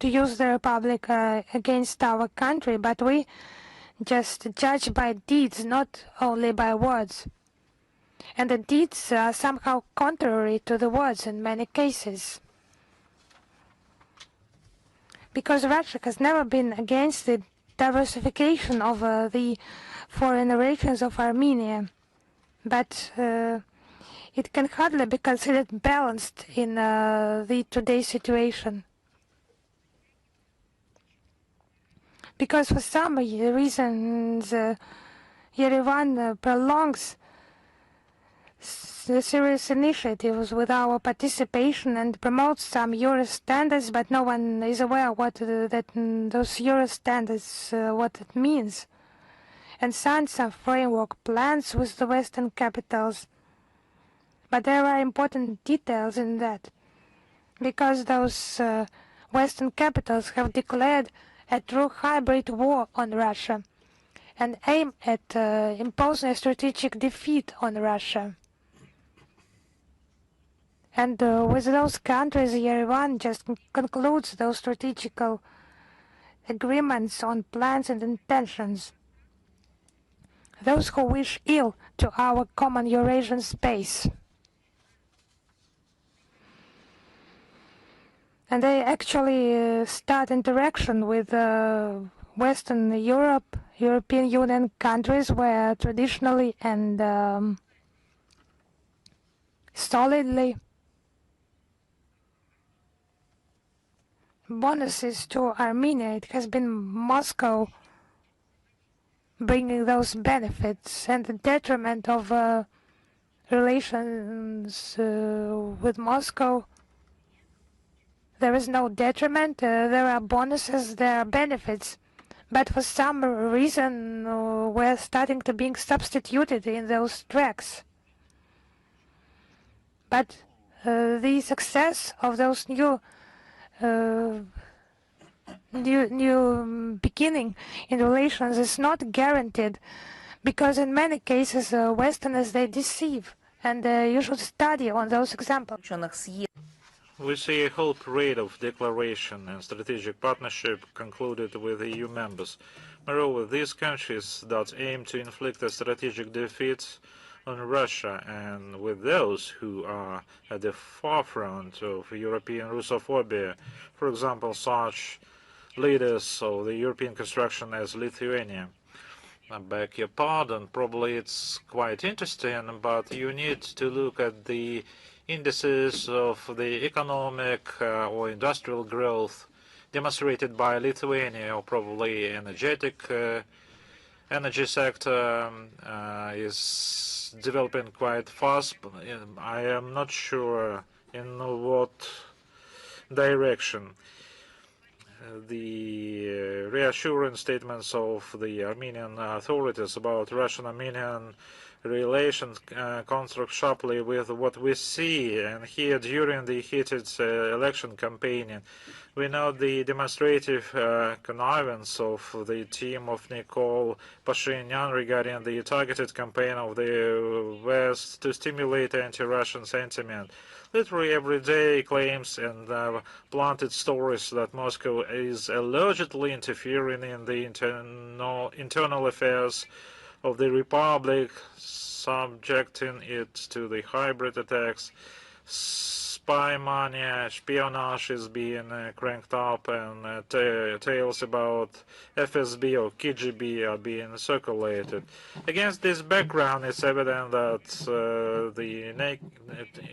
S1: to use the Republic against our country, but we just judge by deeds, not only by words. And the deeds are somehow contrary to the words in many cases. Because Russia has never been against the diversification of the foreign relations of Armenia, but it can hardly be considered balanced in the today's situation. Because for some reasons, Yerevan prolongs the serious initiatives with our participation and promotes some Euro standards, but no one is aware what those Euro standards, what it means, and signs some framework plans with the Western capitals. But there are important details in that, because those Western capitals have declared a true hybrid war on Russia and aim at imposing a strategic defeat on Russia. And with those countries, Yerevan just concludes those strategical agreements on plans and intentions. Those who wish ill to our common Eurasian space. And they actually start interaction with Western Europe, European Union countries, where traditionally and solidly bonuses to Armenia. It has been Moscow bringing those benefits, and the detriment of relations with Moscow. There is no detriment, there are bonuses, there are benefits, but for some reason we're starting to being substituted in those tracks. But the success of those new beginning in relations is not guaranteed, because in many cases Westerners, they deceive, and you should study on those examples.
S2: We see a whole parade of declaration and strategic partnership concluded with EU members. Moreover, these countries that aim to inflict a strategic defeat on Russia, and with those who are at the forefront of European Russophobia, for example, such leaders of the European construction as Lithuania. I beg your pardon, probably it's quite interesting, but you need to look at the indices of the economic or industrial growth demonstrated by Lithuania, or probably energy sector is developing quite fast. I am not sure in what direction. The reassurance statements of the Armenian authorities about Russian-Armenian relations contrast sharply with what we see and hear during the heated election campaign. We know the demonstrative connivance of the team of Nikol Pashinyan regarding the targeted campaign of the West to stimulate anti-Russian sentiment. Literally every day claims and planted stories that Moscow is allegedly interfering in the internal affairs of the Republic, subjecting it to the hybrid attacks. Spy money, espionage is being cranked up, and tales about FSB or KGB are being circulated. Against this background, it's evident that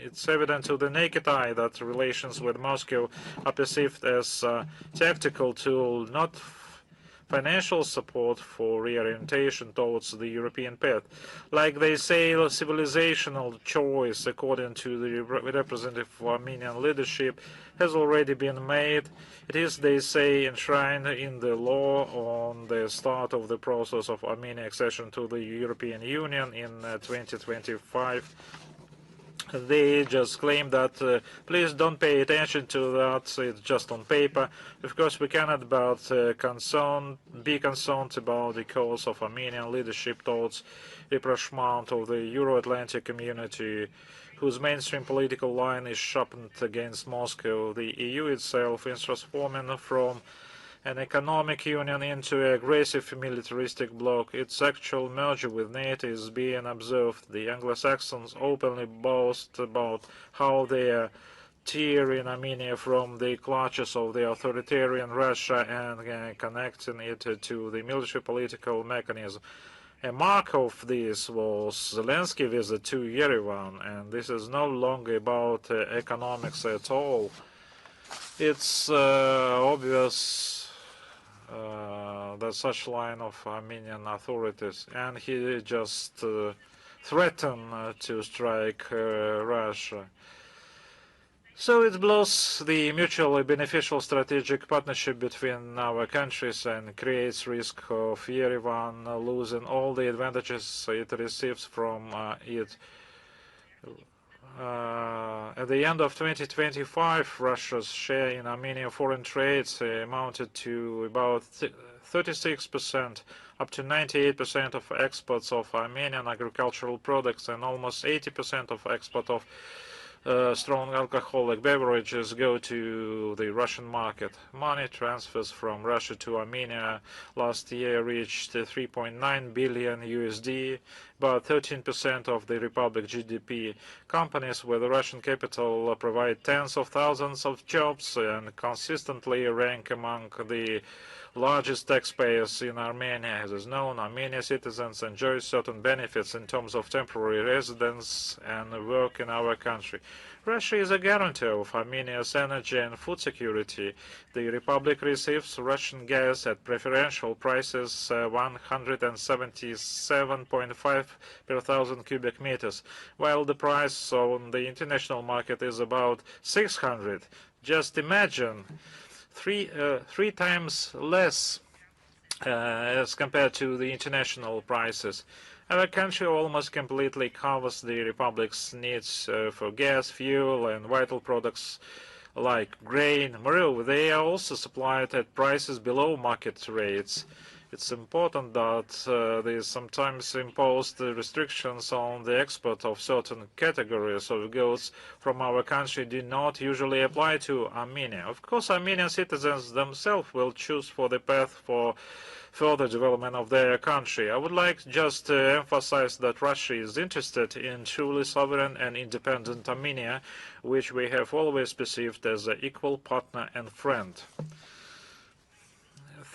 S2: it's evident to the naked eye that relations with Moscow are perceived as a tactical tool, not financial support for reorientation towards the European path. Like they say, a civilizational choice, according to the representative of Armenian leadership, has already been made. It is, they say, enshrined in the law on the start of the process of Armenian accession to the European Union in 2025. They just claim that please don't pay attention to that, it's just on paper. Of course, we cannot but be concerned about the course of Armenian leadership towards rapprochement of the Euro-Atlantic community, whose mainstream political line is sharpened against Moscow. The EU itself is transforming from an economic union into an aggressive militaristic bloc. Its actual merger with NATO is being observed. The Anglo-Saxons openly boast about how they are tearing Armenia from the clutches of the authoritarian Russia and connecting it to the military political mechanism. A mark of this was Zelensky's visit to Yerevan, and this is no longer about economics at all. It's obvious that such line of Armenian authorities, and he just threatened to strike Russia. So it blows the mutually beneficial strategic partnership between our countries and creates risk of Yerevan losing all the advantages it receives from it. At the end of 2025, Russia's share in Armenian foreign trade amounted to about 36%, up to 98% of exports of Armenian agricultural products, and almost 80% of export of strong alcoholic beverages go to the Russian market. Money transfers from Russia to Armenia last year reached 3.9 billion USD, about 13% of the Republic GDP. Companies with Russian capital provide tens of thousands of jobs and consistently rank among the largest taxpayers in Armenia. As is known, Armenian citizens enjoy certain benefits in terms of temporary residence and work in our country. Russia is a guarantor of Armenia's energy and food security. The Republic receives Russian gas at preferential prices 177.5 per thousand cubic meters, while the price on the international market is about 600. Just imagine. Three times less as compared to the international prices. Our country almost completely covers the Republic's needs for gas, fuel, and vital products like grain. Moreover, they are also supplied at prices below market rates. It's important that the sometimes imposed restrictions on the export of certain categories of goods from our country do not usually apply to Armenia. Of course, Armenian citizens themselves will choose for the path for further development of their country. I would like just to emphasize that Russia is interested in truly sovereign and independent Armenia, which we have always perceived as an equal partner and friend.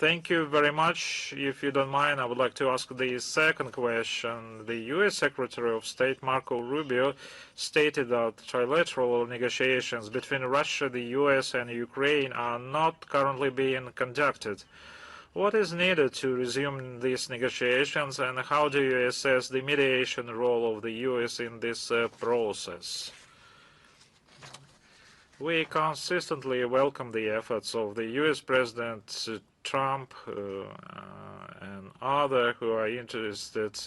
S2: Thank you very much. If you don't mind, I would like to ask the second question. The U.S. Secretary of State Marco Rubio stated that trilateral negotiations between Russia, the U.S. and Ukraine are not currently being conducted. What is needed to resume these negotiations, and how do you assess the mediation role of the U.S. in this process? We consistently welcome the efforts of the U.S. President Trump and others who are interested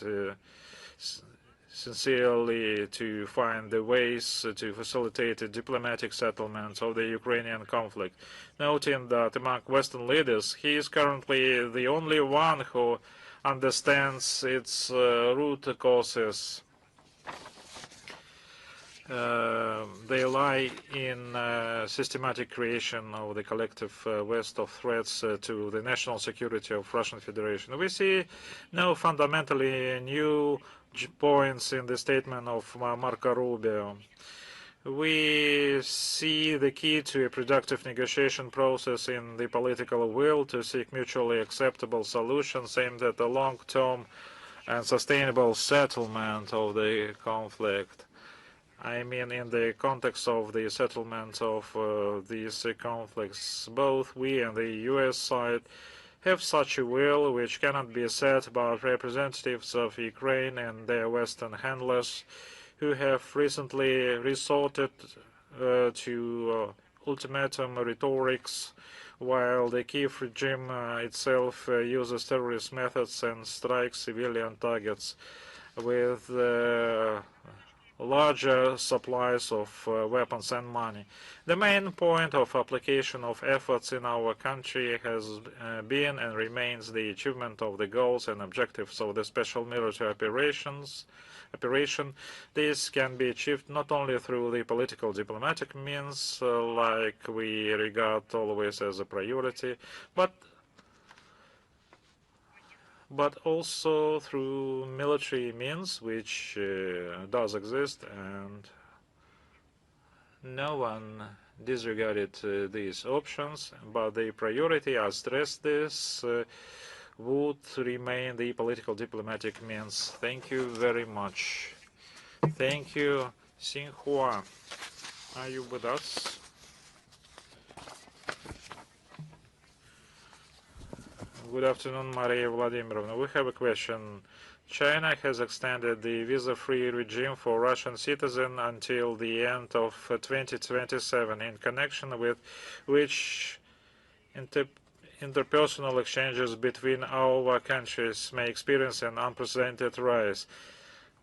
S2: sincerely to find the ways to facilitate a diplomatic settlement of the Ukrainian conflict, noting that among Western leaders, he is currently the only one who understands its root causes. They lie in systematic creation of the collective West of threats to the national security of Russian Federation. We see no fundamentally new points in the statement of Marco Rubio. We see the key to a productive negotiation process in the political will to seek mutually acceptable solutions aimed at a long-term and sustainable settlement of the conflict. I mean, in the context of the settlement of these conflicts, both we and the U.S. side have such a will, which cannot be said about representatives of Ukraine and their Western handlers, who have recently resorted to ultimatum rhetorics, while the Kiev regime itself uses terrorist methods and strikes civilian targets with larger supplies of weapons and money. The main point of application of efforts in our country has been and remains the achievement of the goals and objectives of the special military operation. This can be achieved not only through the political diplomatic means, like we regard always as a priority, but also through military means, which does exist, and no one disregarded these options, but the priority, I stress this, would remain the political diplomatic means. Thank you very much. Thank you. Xinhua, are you with us? Good afternoon, Maria Vladimirovna. We have a question. China has extended the visa-free regime for Russian citizens until the end of 2027, in connection with which interpersonal exchanges between our countries may experience an unprecedented rise.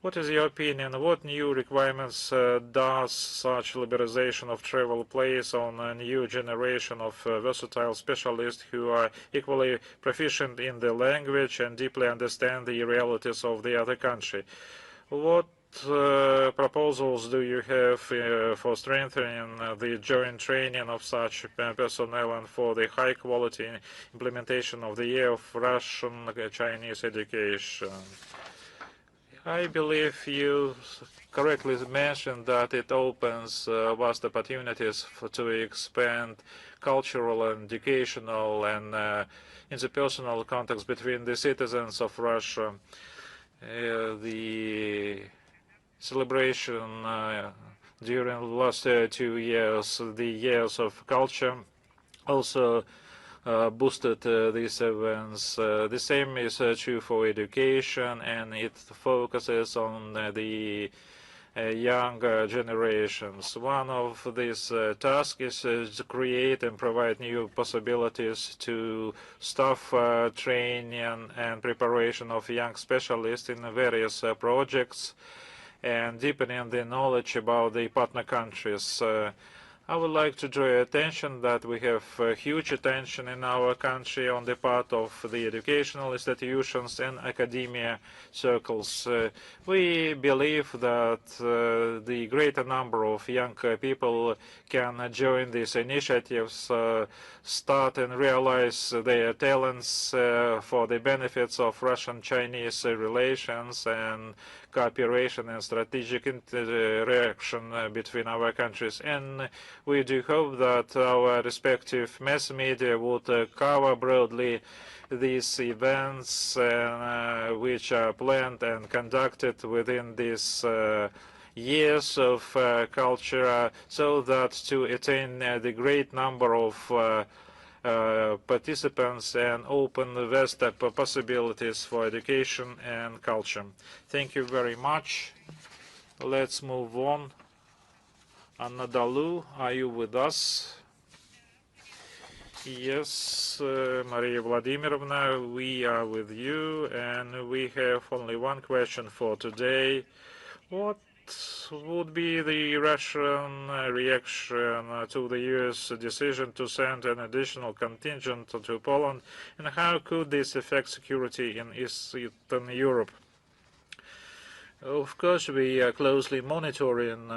S2: What is your opinion? What new requirements does such liberalization of travel place on a new generation of versatile specialists who are equally proficient in the language and deeply understand the realities of the other country? What proposals do you have for strengthening the joint training of such personnel and for the high-quality implementation of the year of Russian-Chinese education? I believe you correctly mentioned that it opens vast opportunities to expand cultural and educational and interpersonal contacts between the citizens of Russia. The celebration during the last 2 years, the years of culture, also boosted these events. The same is true for education, and it focuses on the younger generations. One of these tasks is to create and provide new possibilities to staff training and preparation of young specialists in various projects and deepening the knowledge about the partner countries. I would like to draw your attention that we have huge attention in our country on the part of the educational institutions and academia circles. We believe that the greater number of young people can join these initiatives, start and realize their talents for the benefits of Russian-Chinese relations and cooperation and strategic interaction between our countries. And We do hope that our respective mass media would cover broadly these events which are planned and conducted within these years of culture, so that to attain the great number of participants and open vast possibilities for education and culture. Thank you very much. Let's move on. Anna Dalu, are you with us? Yes, Maria Vladimirovna, we are with you, and we have only one question for today. What would be the Russian reaction to the U.S. decision to send an additional contingent to Poland, and how could this affect security in Eastern Europe? Of course, we are closely monitoring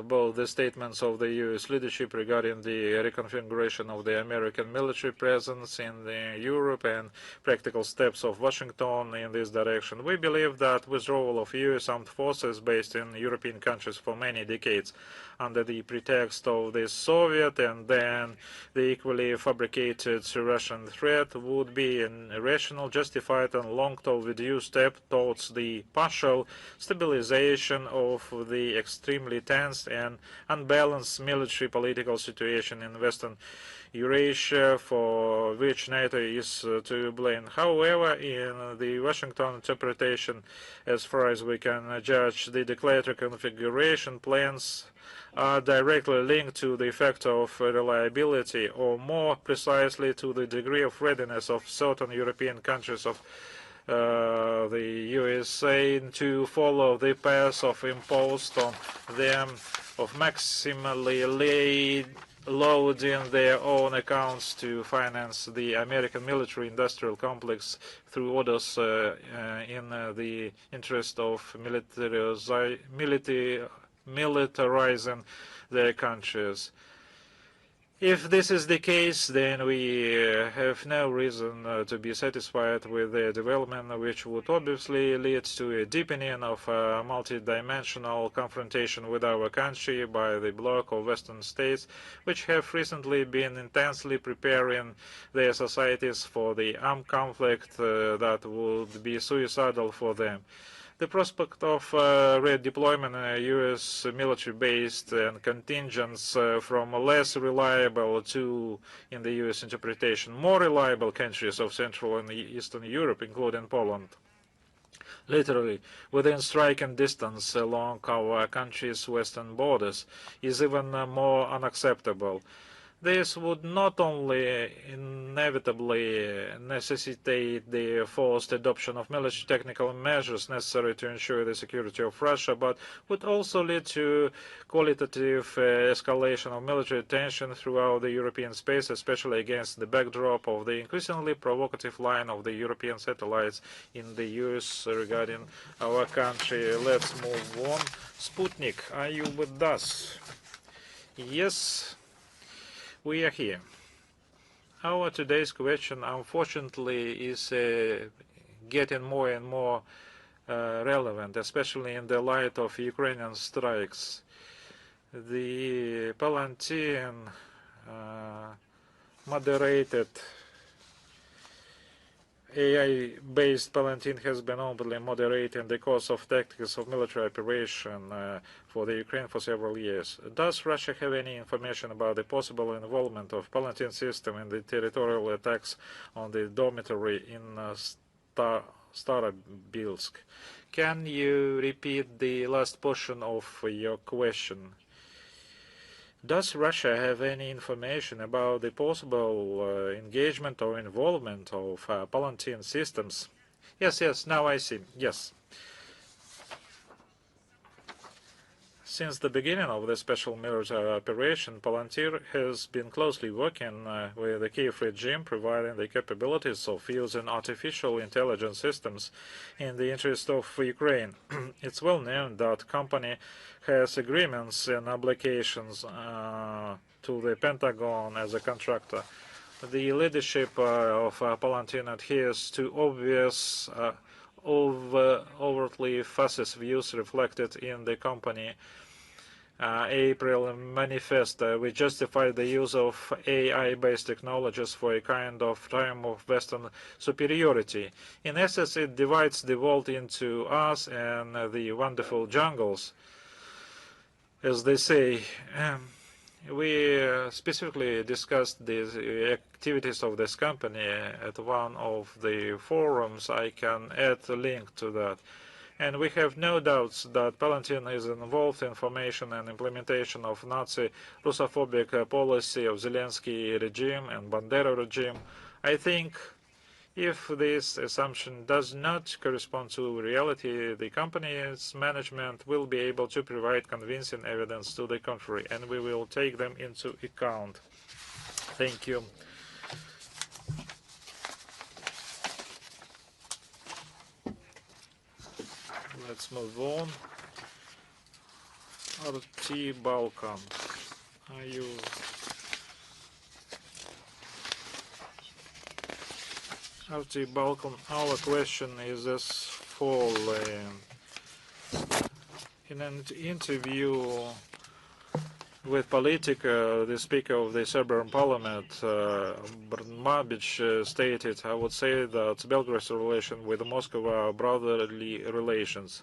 S2: both the statements of the U.S. leadership regarding the reconfiguration of the American military presence in Europe and practical steps of Washington in this direction. We believe that withdrawal of U.S. armed forces based in European countries for many decades under the pretext of the Soviet and then the equally fabricated Russian threat would be an irrational, justified and long overdue step towards the partial stabilization of the extremely tense and unbalanced military political situation in Western Eurasia, for which NATO is to blame. However, in the Washington interpretation, as far as we can judge, the declared reconfiguration plans are directly linked to the factor of reliability, or more precisely to the degree of readiness of certain European countries of the USA to follow the path of imposed on them of maximally loading their own accounts to finance the American military-industrial complex through orders in the interest of militarizing their countries. If this is the case, then we have no reason to be satisfied with the development, which would obviously lead to a deepening of multi-dimensional confrontation with our country by the bloc of Western states, which have recently been intensely preparing their societies for the armed conflict that would be suicidal for them. The prospect of redeployment U.S. military-based and contingents from less reliable to, in the U.S. interpretation, more reliable countries of Central and Eastern Europe, including Poland, literally within striking distance along our country's western borders, is even more unacceptable. This would not only inevitably necessitate the forced adoption of military technical measures necessary to ensure the security of Russia, but would also lead to qualitative escalation of military tension throughout the European space, especially against the backdrop of the increasingly provocative line of the European satellites in the US regarding our country. Let's move on. Sputnik, are you with us? Yes. We are here. Our today's question, unfortunately, is getting more and more relevant, especially in the light of Ukrainian strikes. The Palantir moderated AI-based Palantir has been openly moderating the course of tactics of military operation for the Ukraine for several years. Does Russia have any information about the possible involvement of Palantir system in the territorial attacks on the dormitory in Starobilsk? Can you repeat the last portion of your question? Does Russia have any information about the possible engagement or involvement of Palantir systems? Yes, now I see. Yes. Since the beginning of the special military operation, Palantir has been closely working with the Kiev regime, providing the capabilities of using artificial intelligence systems in the interest of Ukraine. It's well known that the company has agreements and obligations to the Pentagon as a contractor. The leadership of Palantir adheres to obvious, overtly fascist views reflected in the company April manifesto, we justified the use of AI-based technologies for a kind of time of Western superiority. In essence, it divides the world into us and the wonderful jungles, as they say. We specifically discussed the activities of this company at one of the forums. I can add a link to that. And we have no doubts that Palantir is involved in formation and implementation of Nazi Russophobic policy of Zelensky regime and Bandera regime. I think if this assumption does not correspond to reality, the company's management will be able to provide convincing evidence to the contrary, and we will take them into account. Thank you. Let's move on. RT Balkan. Are you... RT Balkan, our question is as following. In an interview with Politica, the Speaker of the Serbian Parliament, Brnabic, stated, I would say that Belgrade's relation with Moscow are brotherly relations.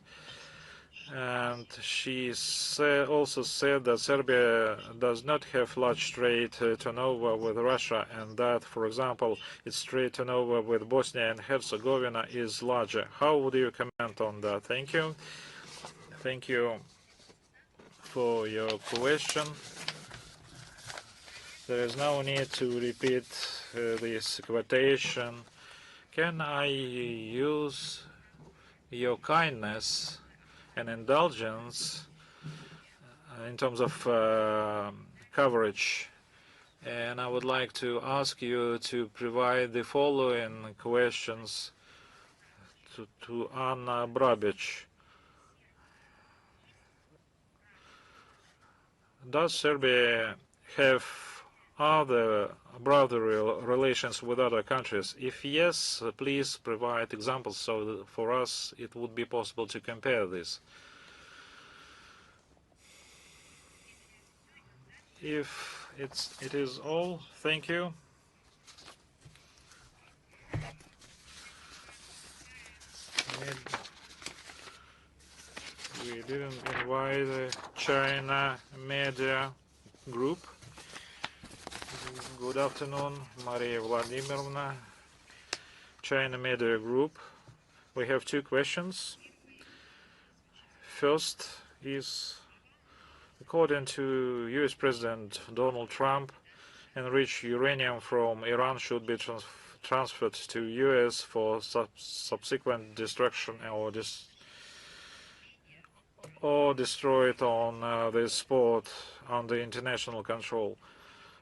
S2: And she also said that Serbia does not have large trade turnover with Russia, and that, for example, its trade turnover with Bosnia and Herzegovina is larger. How would you comment on that? Thank you. Thank you for your question. There is no need to repeat this quotation. Can I use your kindness and indulgence in terms of coverage? And I would like to ask you to provide the following questions to Anna Brabic. Does Serbia have other brotherly relations with other countries? If yes, please provide examples so that for us it would be possible to compare this. If it is all, thank you. We didn't invite the China Media Group. Good afternoon, Maria Vladimirovna, China Media Group. We have two questions. First is, according to US President Donald Trump, enriched uranium from Iran should be transferred to US for subsequent destruction or destroyed on the spot under international control.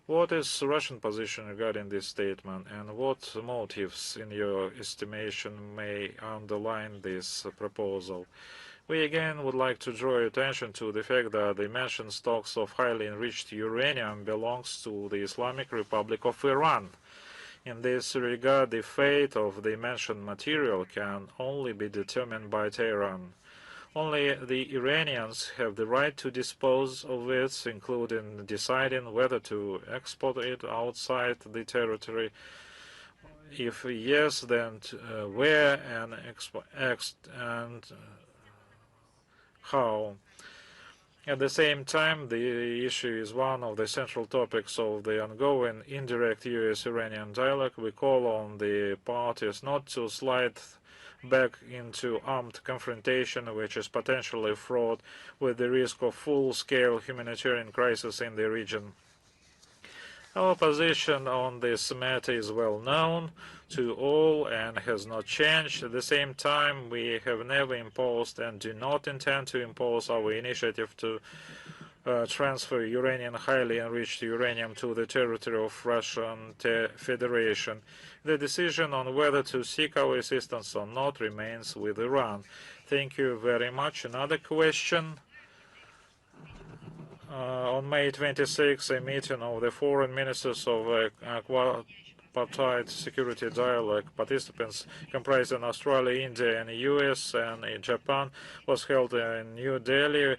S2: What is the Russian position regarding this statement, and what motives, in your estimation, may underline this proposal? We again would like to draw your attention to the fact that the mentioned stocks of highly enriched uranium belongs to the Islamic Republic of Iran. In this regard, the fate of the mentioned material can only be determined by Tehran. Only the Iranians have the right to dispose of it, including deciding whether to export it outside the territory. If yes, then where and how. At the same time, the issue is one of the central topics of the ongoing indirect US-Iranian dialogue. We call on the parties not to slide back into armed confrontation, which is potentially fraught with the risk of full-scale humanitarian crisis in the region. Our position on this matter is well known to all and has not changed. At the same time, we have never imposed and do not intend to impose our initiative to transfer Iranian highly enriched uranium to the territory of Russian Federation. The decision on whether to seek our assistance or not remains with Iran. Thank you very much. Another question. On May 26, a meeting of the foreign ministers of quadripartite security dialogue participants comprising Australia, India, and the US and Japan was held in New Delhi.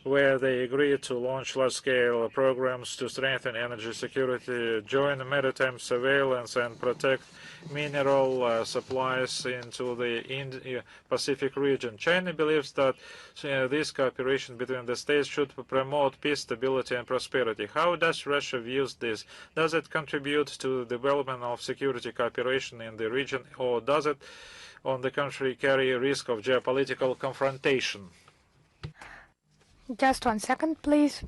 S2: where they agreed to launch large-scale programs to strengthen energy security, join maritime surveillance, and protect mineral supplies into the Indo-Pacific region. China believes that this cooperation between the states should promote peace, stability, and prosperity. How does Russia view this? Does it contribute to the development of security cooperation in the region, or does it, on the contrary, carry a risk of geopolitical confrontation?
S1: Just 1 second, please.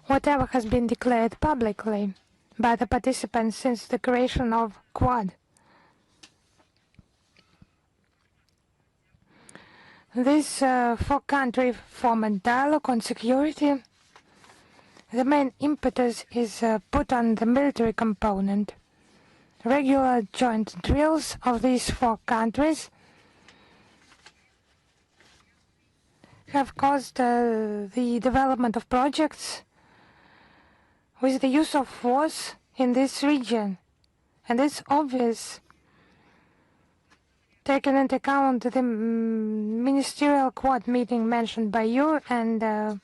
S1: Whatever has been declared publicly by the participants since the creation of Quad, this four-country format dialogue on security, the main impetus is put on the military component. Regular joint drills of these 4 countries have caused the development of projects with the use of force in this region. And it's obvious, taking into account the ministerial Quad meeting mentioned by you and their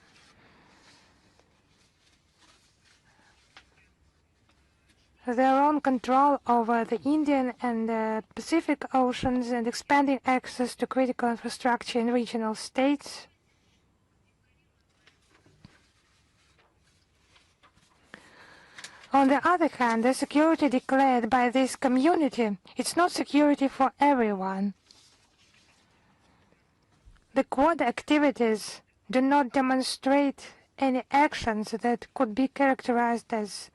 S1: own control over the Indian and Pacific Oceans and expanding access to critical infrastructure in regional states. On the other hand, the security declared by this community, it's not security for everyone. The Quad activities do not demonstrate any actions that could be characterized as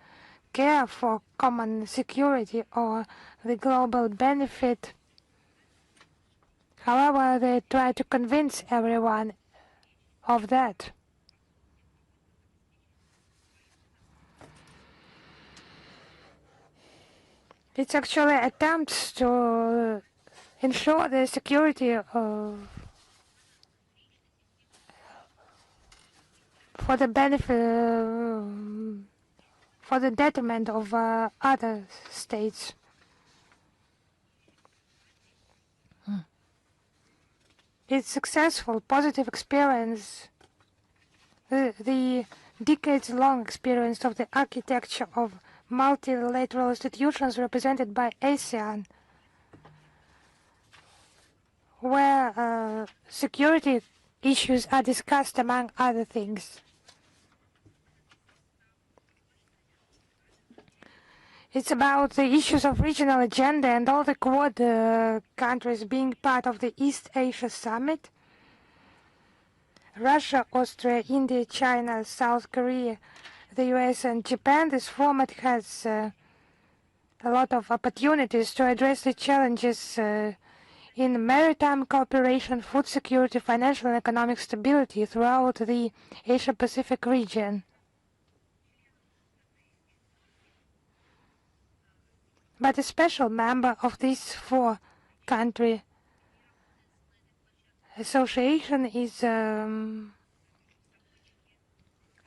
S1: care for common security or the global benefit. However, they try to convince everyone of that. It's actually attempts to ensure the security for the benefit, for the detriment of other states. It's successful, positive experience, the decades-long experience of the architecture of multilateral institutions represented by ASEAN, where security issues are discussed among other things. It's about the issues of regional agenda and all the Quad countries being part of the East Asia Summit. Russia, Austria, India, China, South Korea, the US and Japan. This format has a lot of opportunities to address the challenges in maritime cooperation, food security, financial and economic stability throughout the Asia-Pacific region. But a special member of this 4-country association is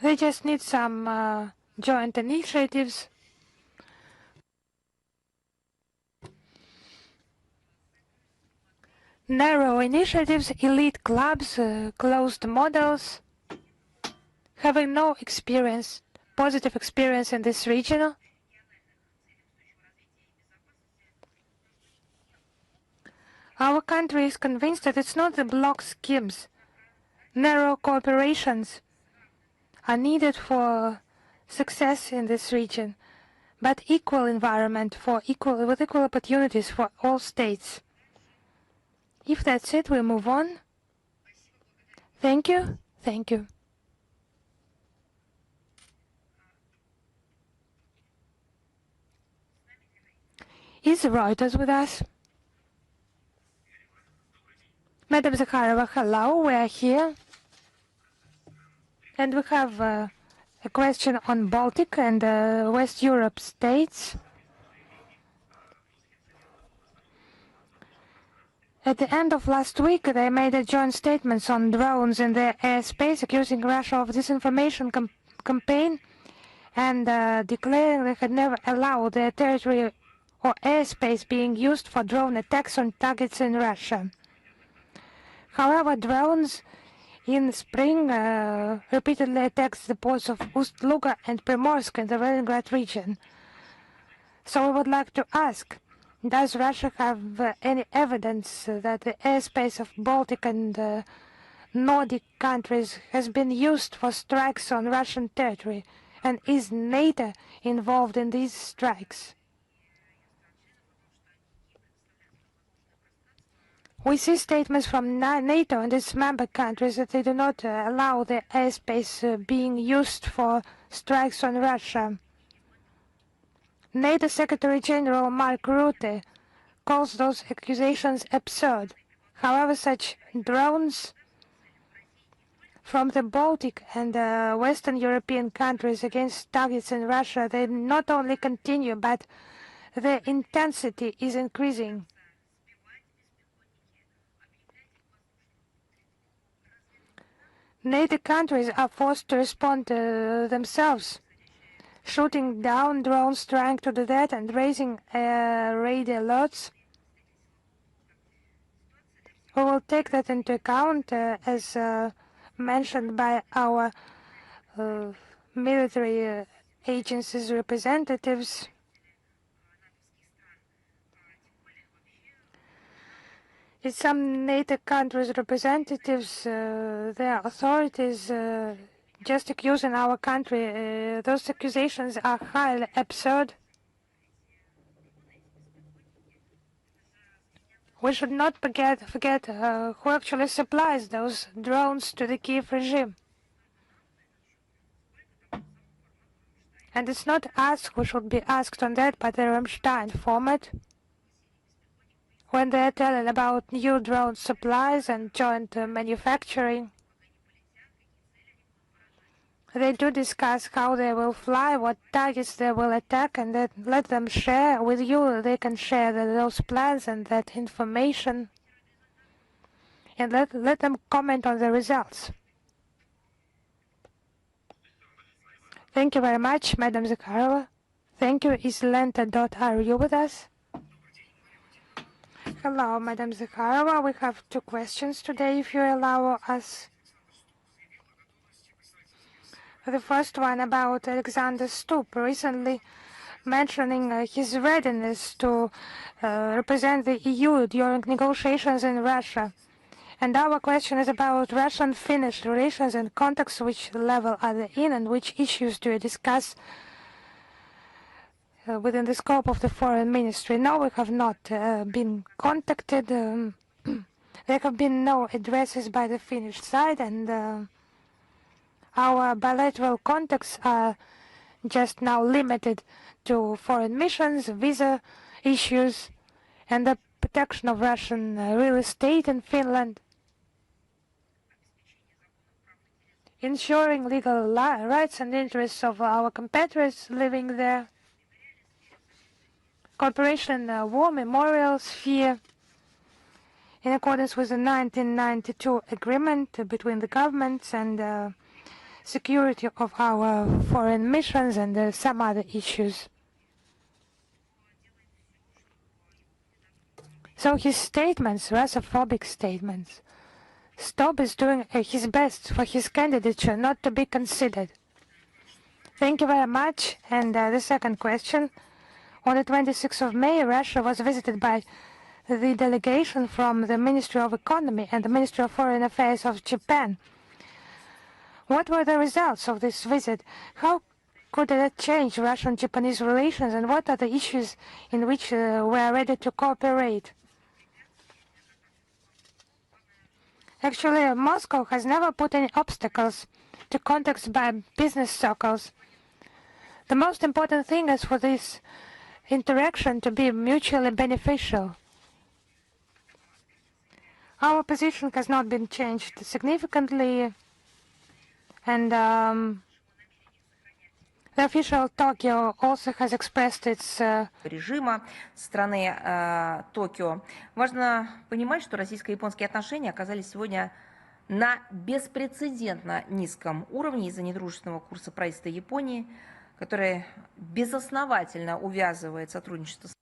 S1: they just need some joint initiatives. Narrow initiatives, elite clubs, closed models, having no experience, positive experience in this region. Our country is convinced that it's not the bloc schemes. Narrow cooperations are needed for success in this region, but equal environment with equal opportunities for all states. If that's it, we move on. Thank you. Thank you. Is Reuters with us? Madam Zakharova, hello, we are here. And we have a question on Baltic and West Europe states. At the end of last week, they made a joint statements on drones in their airspace, accusing Russia of disinformation campaign and declaring they had never allowed their territory or airspace being used for drone attacks on targets in Russia. However, drones in spring repeatedly attacked the ports of Ust-Luga and Primorsk in the Leningrad region. So we would like to ask, does Russia have any evidence that the airspace of Baltic and Nordic countries has been used for strikes on Russian territory? And is NATO involved in these strikes? We see statements from NATO and its member countries that they do not allow the airspace being used for strikes on Russia. NATO Secretary General Mark Rutte calls those accusations absurd. However, such drones from the Baltic and Western European countries against targets in Russia, they not only continue, but their intensity is increasing. NATO countries are forced to respond themselves, shooting down drones trying to do that and raising raid alerts. We will take that into account as mentioned by our military agencies representatives. Some NATO countries' representatives, their authorities, just accusing our country. Those accusations are highly absurd. We should not forget who actually supplies those drones to the Kiev regime. And it's not us who should be asked on that, but the Ramstein format. When they are telling about new drone supplies and joint manufacturing, they do discuss how they will fly, what targets they will attack, and then let them share with you. They can share those plans and that information, and let them comment on the results. Thank you very much, Madam Zakharova. Thank you. Is Lenta.ru with us? Hello, Madam Zakharova. We have two questions today, if you allow us. The first one about Alexander Stubb, recently mentioning his readiness to represent the EU during negotiations in Russia. And our question is about Russian-Finnish relations and contacts. Which level are they in, and which issues do you discuss within the scope of the foreign ministry? No, we have not been contacted. There have been no addresses by the Finnish side, and our bilateral contacts are just now limited to foreign missions, visa issues, and the protection of Russian real estate in Finland, ensuring legal rights and interests of our competitors living there, cooperation in war memorial sphere, in accordance with the 1992 agreement between the governments, and security of our foreign missions, and some other issues. So his statements, Russophobic statements, Stubb is doing his best for his candidature not to be considered. Thank you very much. And the second question. On the 26th of May, Russia was visited by the delegation from the Ministry of Economy and the Ministry of Foreign Affairs of Japan. What were the results of this visit? How could that change Russian-Japanese relations, and what are the issues in which we are ready to cooperate? Actually, Moscow has never put any obstacles to contacts by business circles. The most important thing is for this interaction to be mutually beneficial. Our position has not been changed significantly, and the official Tokyo also has expressed its
S3: режима страны Токио. Важно понимать, что российско-японские отношения оказались сегодня на беспрецедентно низком уровне из-за недружественного курса правительства Японии, которое безосновательно увязывает сотрудничество с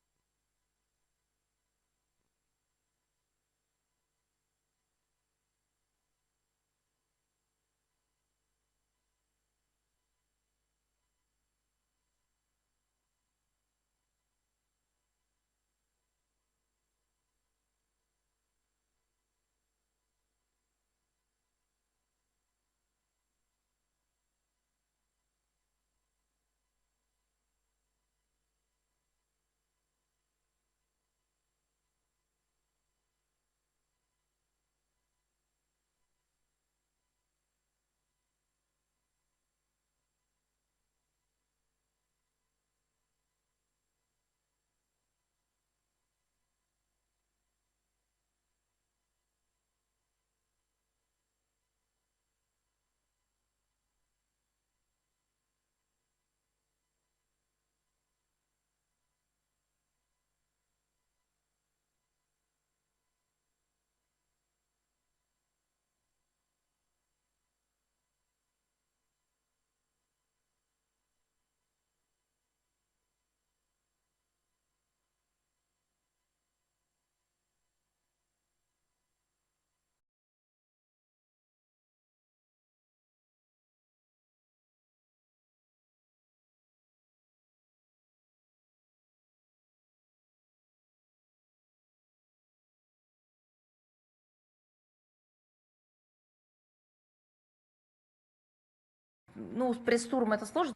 S3: ну, пресс-туром это сложно.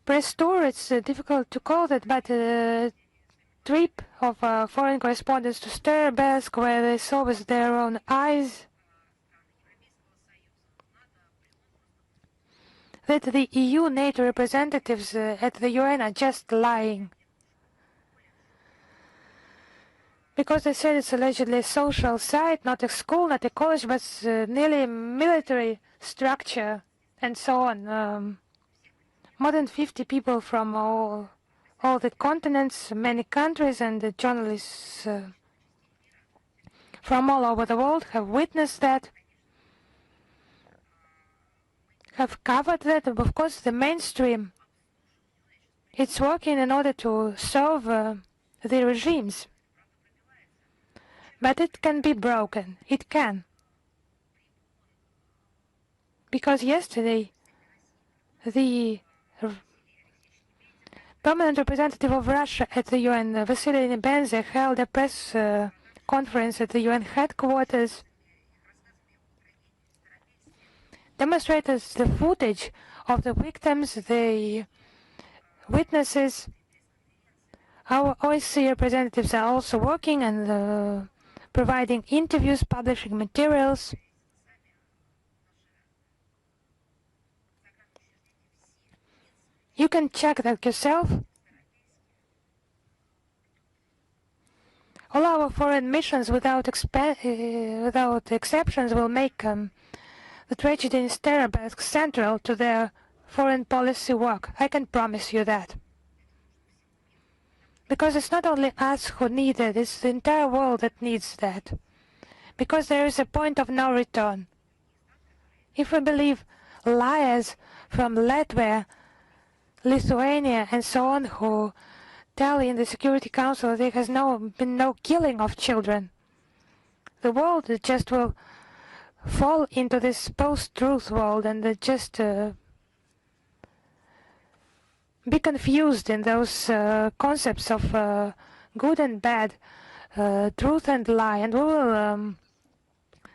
S1: Press tour, it's difficult to call that, but a trip of foreign correspondents to Sterbersk, where they saw with their own eyes that the EU NATO representatives at the UN are just lying. Because they said it's allegedly a social site, not a school, not a college, but nearly a military structure, and so on. More than 50 people from all the continents, many countries, and the journalists from all over the world have witnessed that, have covered that. And of course, the mainstream, it's working in order to serve the regimes. But it can be broken. It can. Because yesterday, the permanent representative of Russia at the UN, Vasily Nebenzy, held a press conference at the UN headquarters, demonstrated the footage of the victims, the witnesses. Our OSCE representatives are also working and providing interviews, publishing materials. You can check that yourself. All our foreign missions, without exceptions, will make the tragedy in Sterbersk central to their foreign policy work. I can promise you that. Because it's not only us who need it, it's the entire world that needs that. Because there is a point of no return. If we believe liars from Latvia, Lithuania, and so on, who tell in the Security Council there has been no killing of children, the world just will fall into this post-truth world and just be confused in those concepts of good and bad, truth and lie, and we will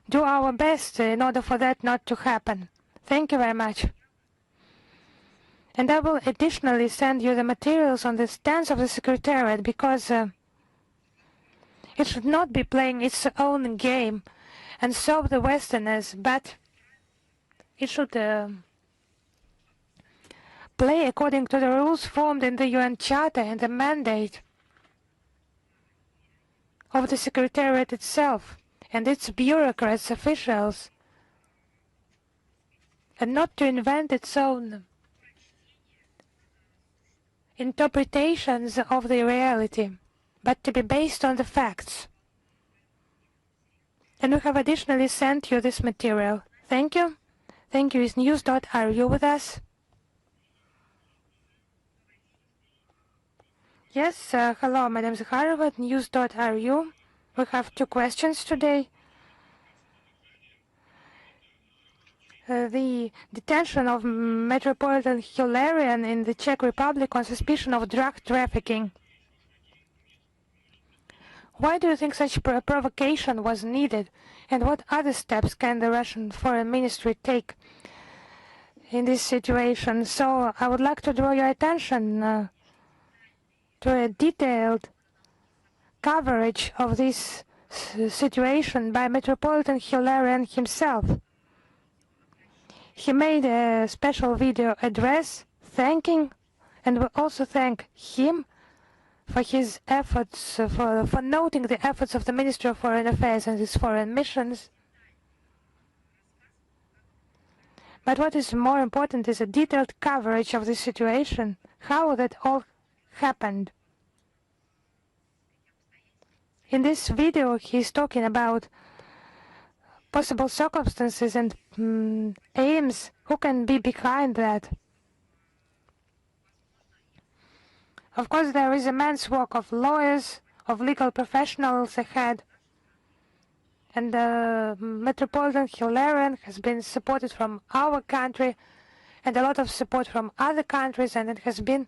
S1: do our best in order for that not to happen. Thank you very much. And I will additionally send you the materials on the stance of the Secretariat, because it should not be playing its own game and serve the Westerners, but it should play according to the rules formed in the UN Charter and the mandate of the Secretariat itself and its bureaucrats, officials, and not to invent its own interpretations of the reality, but to be based on the facts. And we have additionally sent you this material. Thank you. Thank you. Is news.ru with us? Yes, hello, Madam Zakharova at news.ru. We have two questions today. The detention of Metropolitan Hilarion in the Czech Republic on suspicion of drug trafficking. Why do you think such provocation was needed, and what other steps can the Russian Foreign Ministry take in this situation? So I would like to draw your attention to a detailed coverage of this situation by Metropolitan Hilarion himself. He made a special video address thanking, and we also thank him for his efforts, for noting the efforts of the Ministry of Foreign Affairs and his foreign missions. But what is more important is a detailed coverage of the situation, how that all happened. In this video, he's talking about possible circumstances and aims, who can be behind that. Of course, there is immense work of lawyers, of legal professionals ahead, and Metropolitan Hilarion has been supported from our country and a lot of support from other countries, and it has been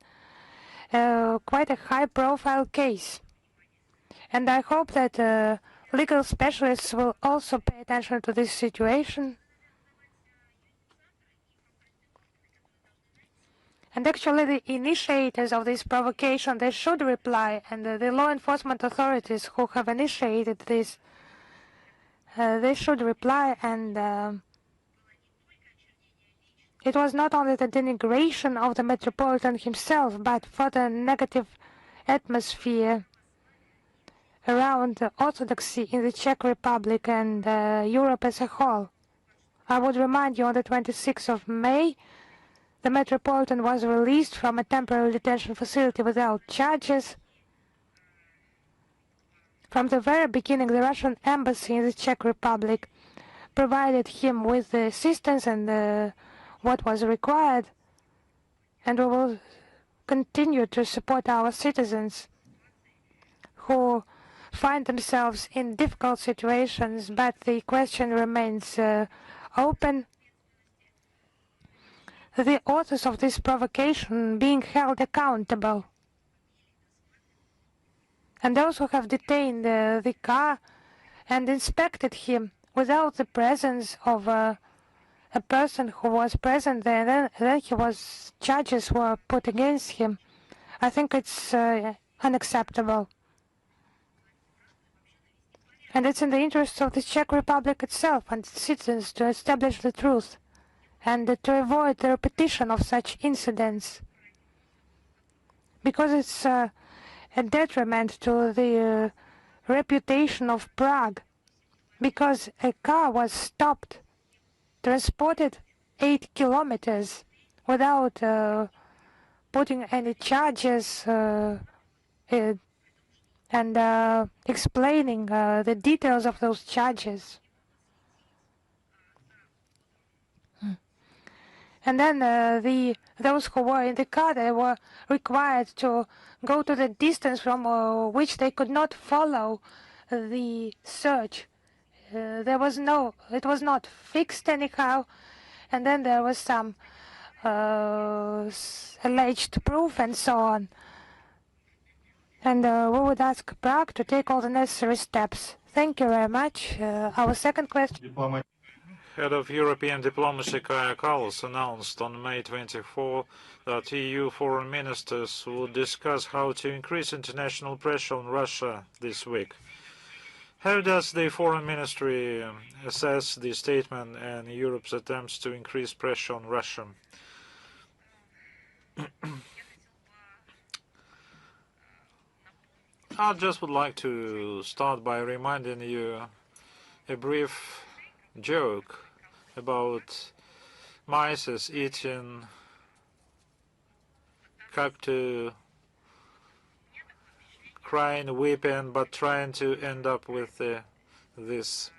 S1: quite a high-profile case. And I hope that legal specialists will also pay attention to this situation. And actually, the initiators of this provocation, they should reply, and the law enforcement authorities who have initiated this, they should reply. And it was not only the denigration of the Metropolitan himself, but for the negative atmosphere around orthodoxy in the Czech Republic and Europe as a whole. I would remind you, on the 26th of May, the Metropolitan was released from a temporary detention facility without charges. From the very beginning, the Russian embassy in the Czech Republic provided him with the assistance and what was required, and we will continue to support our citizens who find themselves in difficult situations, but the question remains open. The authors of this provocation being held accountable, and those who have detained the car and inspected him without the presence of a person who was present there, then charges were put against him. I think it's unacceptable. And it's in the interest of the Czech Republic itself and its citizens to establish the truth and to avoid the repetition of such incidents, because it's a detriment to the reputation of Prague, because a car was stopped, transported 8 kilometers without putting any charges and explaining the details of those charges. And then those who were in the car, they were required to go to the distance from which they could not follow the search. It was not fixed anyhow, and then there was some alleged proof and so on. And we would ask Prague to take all the necessary steps. Thank you very much. Our second question.
S2: Head of European Diplomacy Kaja Kallas announced on May 24 that EU foreign ministers would discuss how to increase international pressure on Russia this week. How does the foreign ministry assess the statement and Europe's attempts to increase pressure on Russia? I just would like to start by reminding you a brief joke about mice eating cactus, crying, weeping, but trying to end up with this.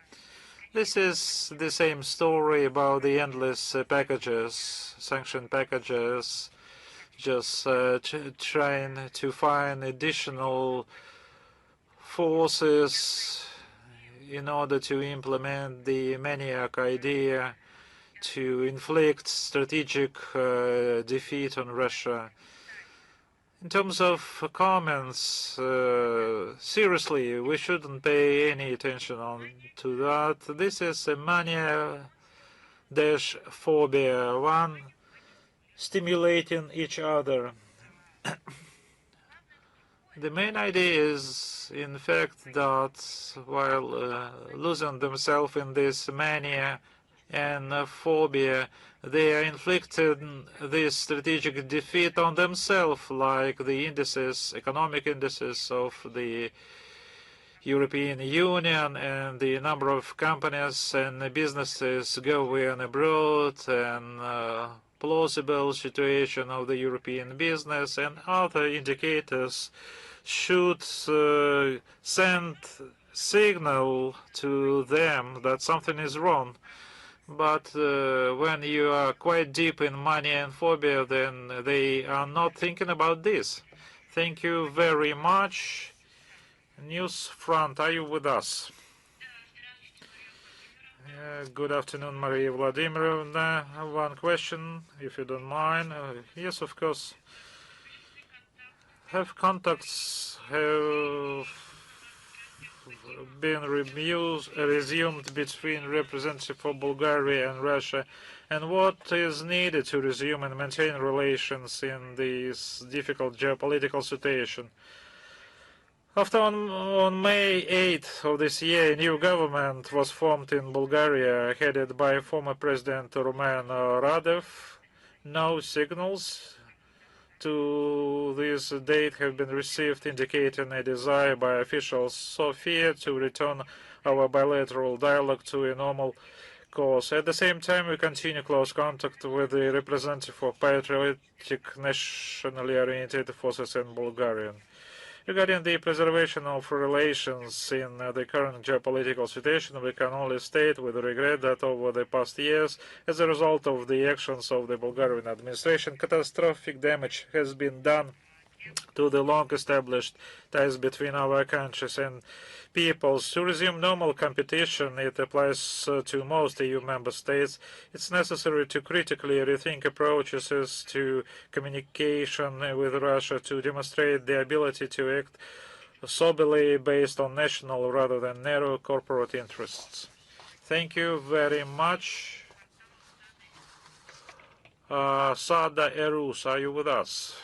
S2: This is the same story about the endless packages, sanction packages, just trying to find additional forces in order to implement the maniac idea to inflict strategic defeat on Russia. In terms of comments, seriously, we shouldn't pay any attention to that. This is a mania-phobia, one stimulating each other. The main idea is, in fact, that while losing themselves in this mania and phobia, they are inflicting this strategic defeat on themselves, like the indices, economic indices of the European Union and the number of companies and businesses going abroad and plausible situation of the European business and other indicators should send signal to them that something is wrong. But when you are quite deep in mania and phobia, then they are not thinking about this. Thank you very much. News Front, are you with us? Good afternoon, Maria Vladimirovna. One question, if you don't mind. Yes, of course. Have been resumed between representatives for Bulgaria and Russia, and what is needed to resume and maintain relations in this difficult geopolitical situation? After on May 8th of this year, a new government was formed in Bulgaria, headed by former President Rumen Radev. No signals to this date have been received indicating a desire by officials Sofia to return our bilateral dialogue to a normal course. At the same time, we continue close contact with the representative of patriotic nationally oriented forces in Bulgaria. Regarding the preservation of relations in the current geopolitical situation, we can only state with regret that over the past years, as a result of the actions of the Bulgarian administration, catastrophic damage has been done to the long-established ties between our countries and peoples. To resume normal competition, it applies to most EU member states. It's necessary to critically rethink approaches to communication with Russia to demonstrate the ability to act soberly based on national rather than narrow corporate interests. Thank you very much. Sada Erus, are you with us?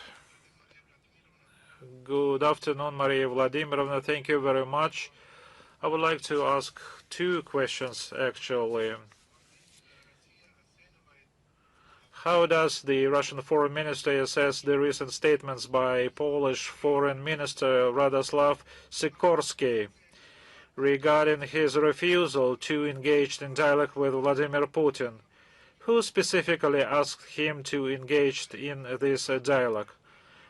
S2: Good afternoon, Maria Vladimirovna. Thank you very much. I would like to ask two questions, actually. How does the Russian Foreign Ministry assess the recent statements by Polish Foreign Minister Radoslav Sikorski regarding his refusal to engage in dialogue with Vladimir Putin? Who specifically asked him to engage in this dialogue?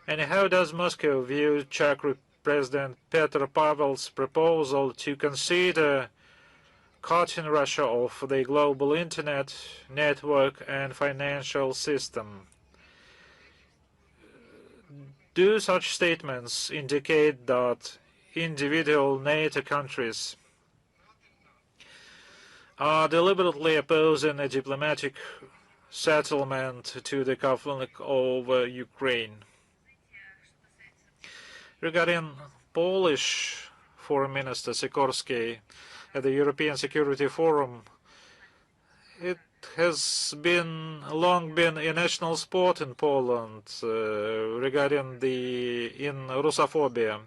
S2: And how does Moscow view Czech President Petr Pavel's proposal to consider cutting Russia off the global internet network and financial system? Do such statements indicate that individual NATO countries are deliberately opposing a diplomatic settlement to the conflict over Ukraine? Regarding Polish Foreign Minister Sikorski at the European Security Forum, it has long been a national sport in Poland regarding in Russophobia.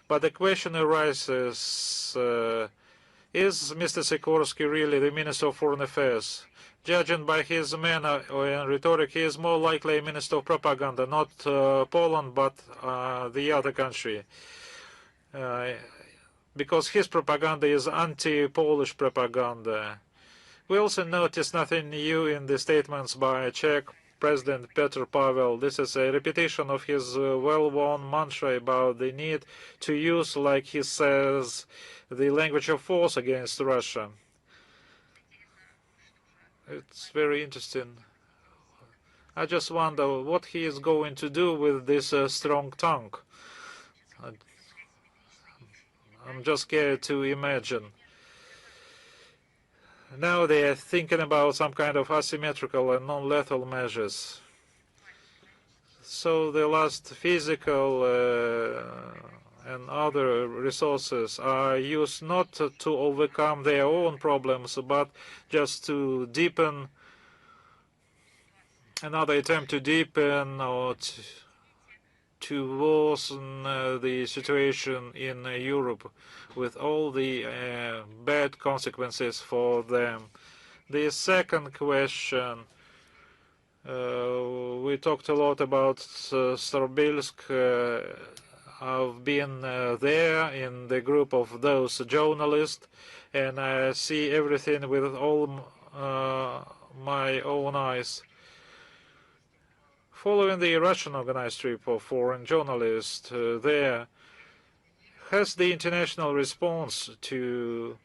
S2: But the question arises, is Mr. Sikorski really the Minister of Foreign Affairs? Judging by his manner and rhetoric, he is more likely a minister of propaganda, not Poland, but the other country. Because his propaganda is anti-Polish propaganda. We also notice nothing new in the statements by Czech President Petr Pavel. This is a repetition of his well-worn mantra about the need to use, like he says, the language of force against Russia. It's very interesting. I just wonder what he is going to do with this strong tongue. I'm just scared to imagine. Now they are thinking about some kind of asymmetrical and non-lethal measures. So the last physical and other resources are used not to overcome their own problems, but just to deepen, another attempt to deepen or to worsen the situation in Europe with all the bad consequences for them. The second question, we talked a lot about Starbilsk. I've been there in the group of those journalists, and I see everything with all my own eyes. Following the Russian organized trip of foreign journalists there, has the international response to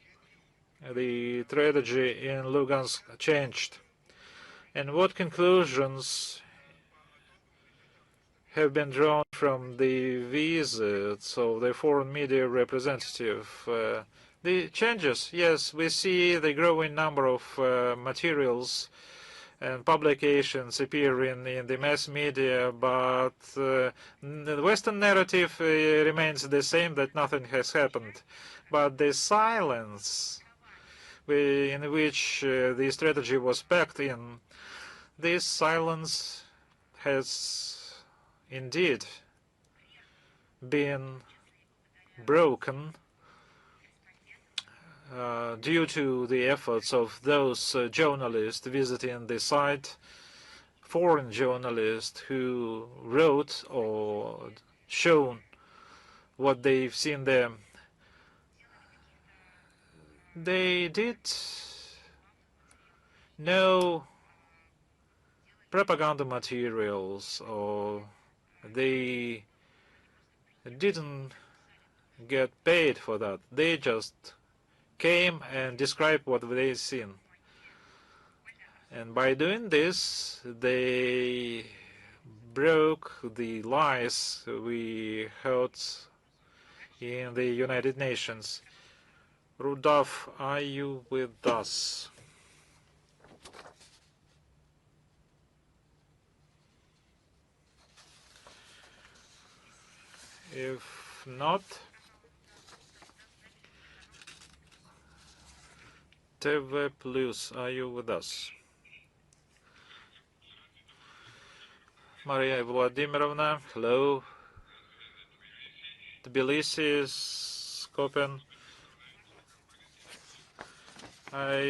S2: the tragedy in Lugansk changed? And what conclusions have been drawn from the visits of the foreign media representative? The changes, yes, we see the growing number of materials and publications appearing in the mass media, but the Western narrative remains the same, that nothing has happened. But the silence in which the strategy was packed in, this silence has indeed been broken due to the efforts of those journalists visiting the site, foreign journalists who wrote or shown what they've seen there. They did no propaganda materials, or they didn't get paid for that. They just came and described what they've seen. And by doing this, they broke the lies we heard in the United Nations. Rudolf, are you with us? If not, TV Plus, are you with us? Maria Vladimirovna, hello. Tbilisi, Skopje. I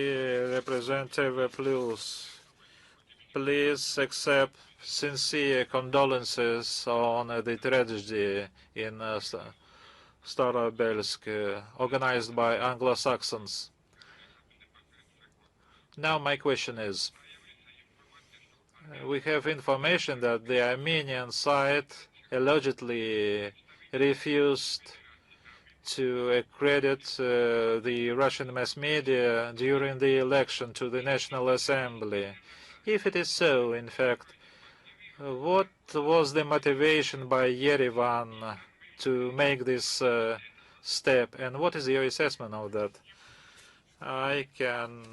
S2: represent TV Plus. Please accept sincere condolences on the tragedy in Starobelsk, organized by Anglo-Saxons. Now my question is, we have information that the Armenian side allegedly refused to accredit the Russian mass media during the election to the National Assembly. If it is so, in fact, what was the motivation by Yerevan to make this step, and what is your assessment of that? I can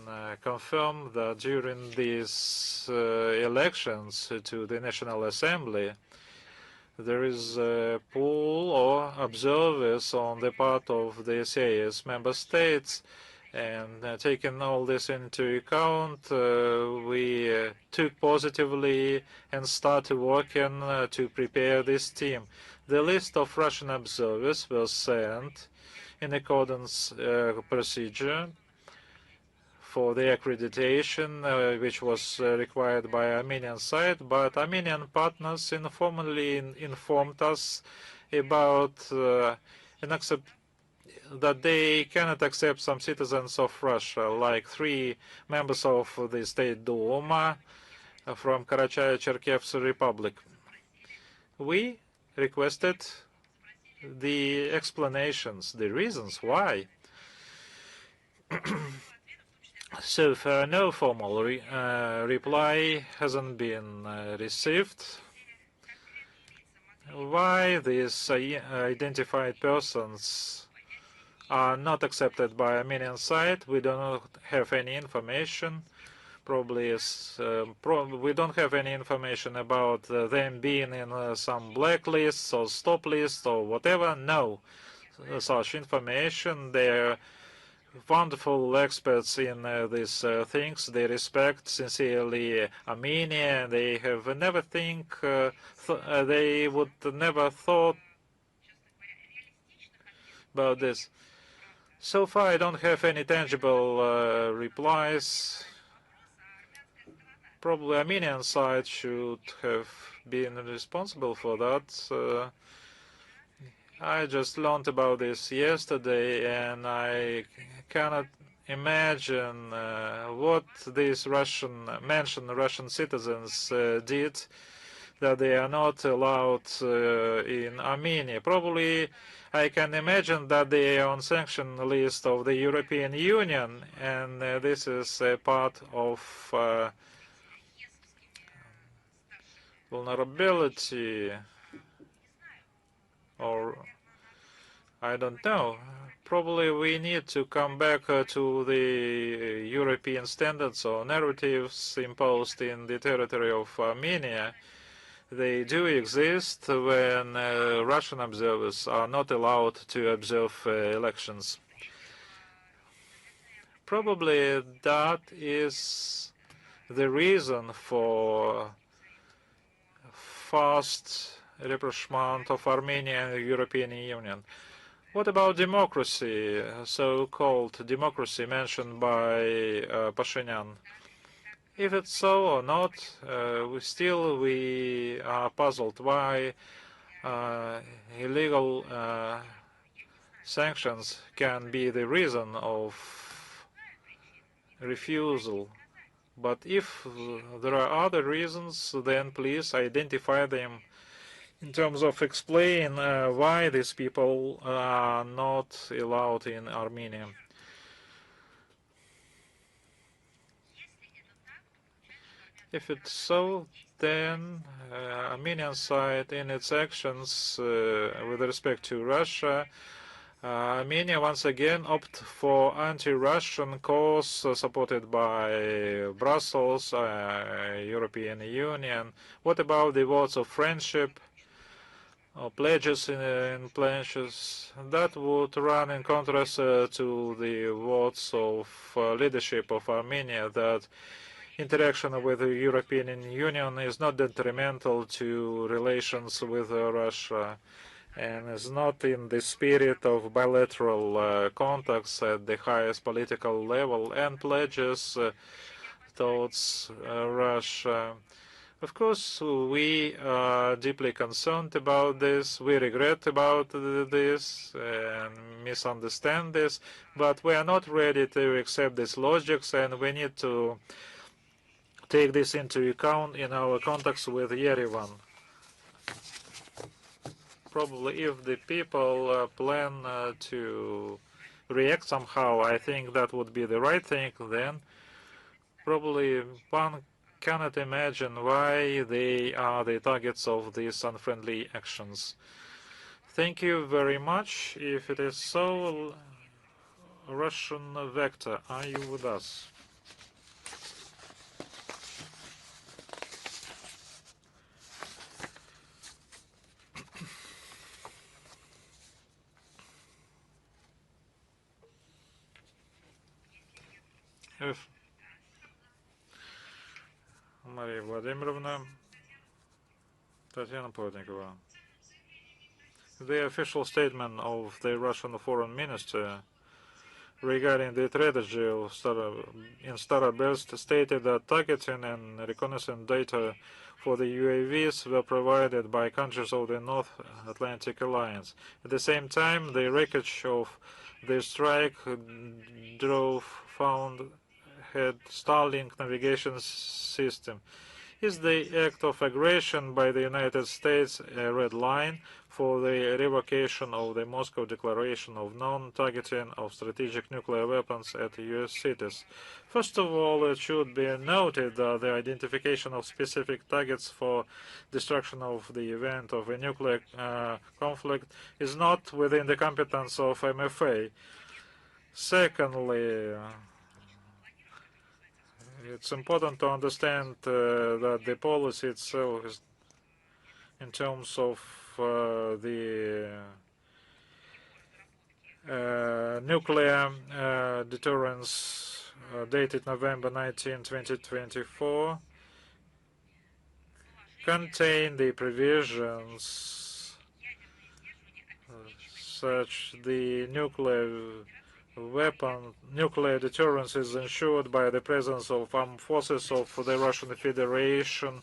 S2: confirm that during these elections to the National Assembly, there is a pool or observers on the part of the CIS member states, and taking all this into account, we took positively and started working to prepare this team. The list of Russian observers was sent in accordance procedure for the accreditation, which was required by Armenian side, but Armenian partners informally informed us about that they cannot accept some citizens of Russia, like 3 members of the State Duma from Karachay-Cherkessk Republic. We requested the explanations, the reasons why. So far, no formal reply hasn't been received. Why these identified persons are not accepted by Armenian side, we do not have any information. Probably we don't have any information about them being in some blacklists or stop lists or whatever. No such information. They're wonderful experts in these things. They respect sincerely Armenia, and they have never they would never thought about this. So far, I don't have any tangible replies. Probably Armenian side should have been responsible for that. I just learned about this yesterday, and I cannot imagine what these mentioned Russian citizens did, that they are not allowed in Armenia. Probably I can imagine that they are on sanction list of the European Union, and this is a part of vulnerability, or I don't know. Probably we need to come back to the European standards or narratives imposed in the territory of Armenia. They do exist when Russian observers are not allowed to observe elections. Probably that is the reason for fast rapprochement of Armenia and the European Union. What about democracy, so-called democracy mentioned by Pashinyan? If it's so or not, we are puzzled why illegal sanctions can be the reason of refusal. But if there are other reasons, then please identify them in terms of explain why these people are not allowed in Armenia. If it's so, then Armenian side in its actions with respect to Russia, Armenia once again opt for anti-Russian cause supported by Brussels, European Union. What about the votes of friendship or pledges in pledges? That would run in contrast to the votes of leadership of Armenia that interaction with the European Union is not detrimental to relations with Russia and is not in the spirit of bilateral contacts at the highest political level and pledges towards Russia. Of course, we are deeply concerned about this. We regret about this and misunderstand this, but we are not ready to accept these logics, and we need to take this into account in our contacts with Yerevan. Probably if the people plan to react somehow, I think that would be the right thing, then probably one cannot imagine why they are the targets of these unfriendly actions. Thank you very much. If it is so, Russian Vector, are you with us? Maria Vladimirovna, Tatiana Plotnikova. The official statement of the Russian foreign minister regarding the strategy of in Starobelsk stated that targeting and reconnaissance data for the UAVs were provided by countries of the North Atlantic Alliance. At the same time, the wreckage of the strike found had Starlink navigation system. Is the act of aggression by the United States a red line for the revocation of the Moscow Declaration of Non-Targeting of Strategic Nuclear Weapons at U.S. cities? First of all, it should be noted that the identification of specific targets for destruction of the event of a nuclear conflict is not within the competence of MFA. Secondly, it's important to understand that the policy itself is in terms of the nuclear deterrence dated November 19, 2024 contain the provisions such the nuclear deterrence is ensured by the presence of armed forces of the Russian Federation,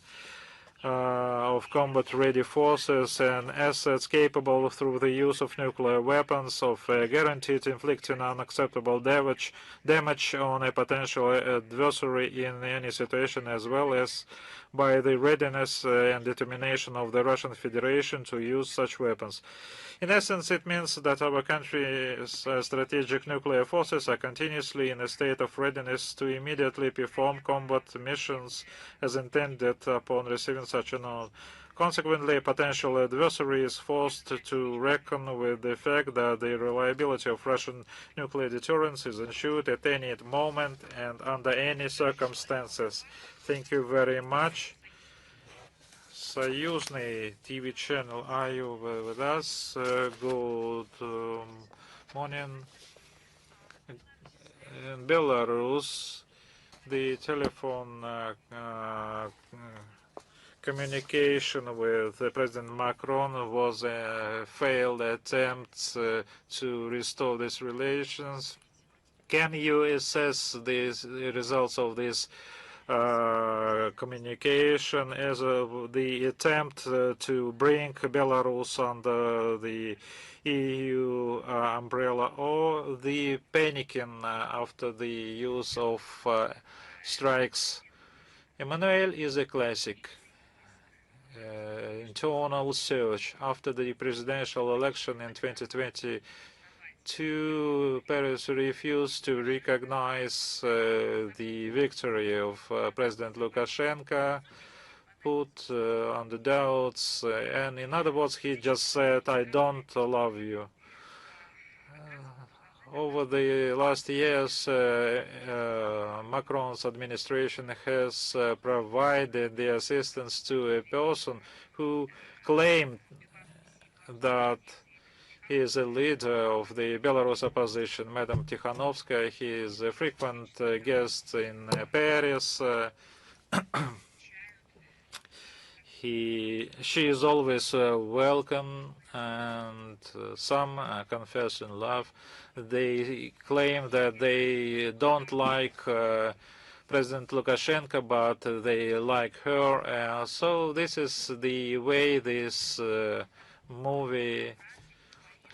S2: of combat-ready forces and assets capable through the use of nuclear weapons of guaranteed inflicting unacceptable damage on a potential adversary in any situation, as well as by the readiness and determination of the Russian Federation to use such weapons. In essence, it means that our country's strategic nuclear forces are continuously in a state of readiness to immediately perform combat missions as intended upon receiving such an order. Consequently, potential adversary is forced to reckon with the fact that the reliability of Russian nuclear deterrence is ensured at any moment and under any circumstances. Thank you very much. Союзный TV channel, are you with us? Good morning. In Belarus, the telephone communication with President Macron was a failed attempt to restore these relations. Can you assess these results of this communication as the attempt to bring Belarus under the EU umbrella, or the panicking after the use of strikes? Emmanuel is a classic. Internal search. After the presidential election in 2022, Paris refused to recognize the victory of President Lukashenko, put under doubts, and in other words, he just said, "I don't love you." Over the last years, Macron's administration has provided the assistance to a person who claimed that he is a leader of the Belarus opposition, Madam Tikhanovskaya. He is a frequent guest in Paris. She is always welcome, and some confess in love. They claim that they don't like President Lukashenko, but they like her. So this is the way this movie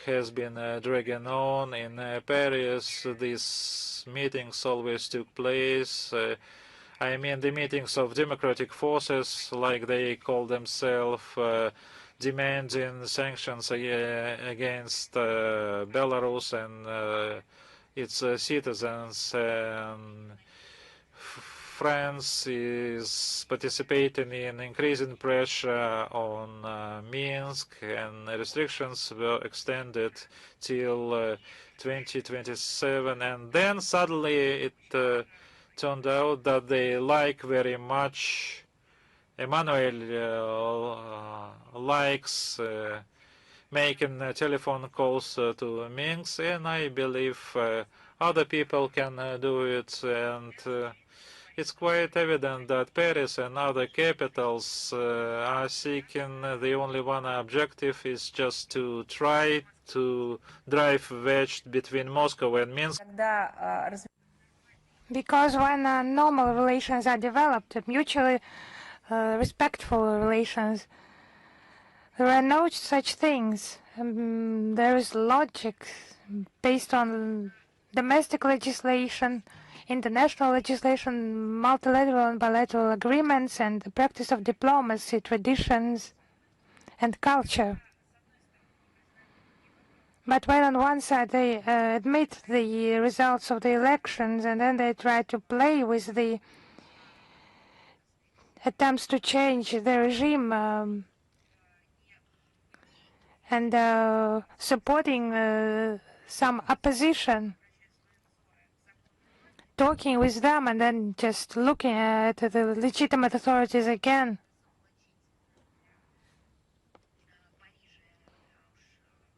S2: has been dragging on in Paris. These meetings always took place. I mean, the meetings of democratic forces, like they call themselves, demanding sanctions against Belarus and its citizens. France is participating in increasing pressure on Minsk, and restrictions were extended till 2027. And then suddenly it turned out that they like very much. Emmanuel likes making telephone calls to Minsk, and I believe other people can do it. And it's quite evident that Paris and other capitals are seeking the only one objective is just to try to drive wedge between Moscow and Minsk.
S1: Because when normal relations are developed, mutually respectful relations, there are no such things. There is logic based on domestic legislation, international legislation, multilateral and bilateral agreements, and the practice of diplomacy, traditions, and culture. But when on one side they admit the results of the elections and then they try to play with the attempts to change the regime and supporting some opposition, talking with them and then just looking at the legitimate authorities again.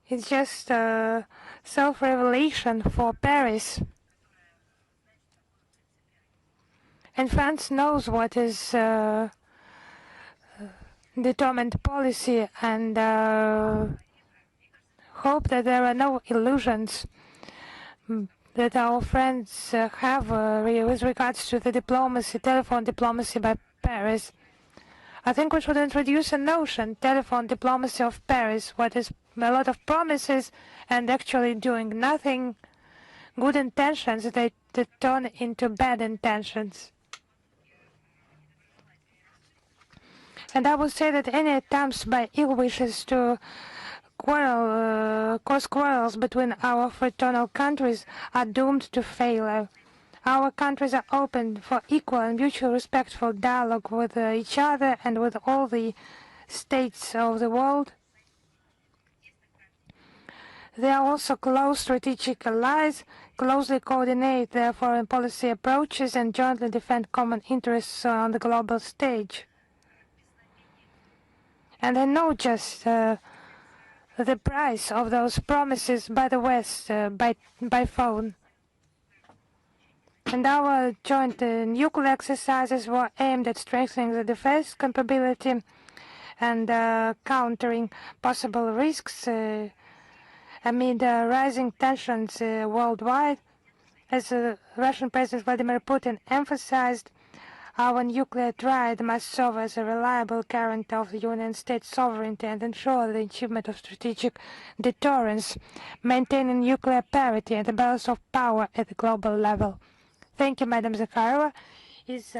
S1: It's just self-revelation for Paris. And France knows what is determined policy, and hope that there are no illusions that our friends have with regards to the diplomacy, telephone diplomacy by Paris. I think we should introduce a notion, telephone diplomacy of Paris, what is a lot of promises and actually doing nothing, good intentions that turn into bad intentions. And I would say that any attempts by ill wishes to cause quarrels between our fraternal countries are doomed to failure. Our countries are open for equal and mutual respectful dialogue with each other and with all the states of the world. They are also close strategic allies, closely coordinate their foreign policy approaches and jointly defend common interests on the global stage. And I know just the price of those promises by the West by phone. And our joint nuclear exercises were aimed at strengthening the defense capability and countering possible risks amid rising tensions worldwide. As Russian President Vladimir Putin emphasized, our nuclear triad must serve as a reliable guarantee of the Union States' sovereignty and ensure the achievement of strategic deterrence, maintaining nuclear parity and the balance of power at the global level. Thank you, Madam Zakharova. Is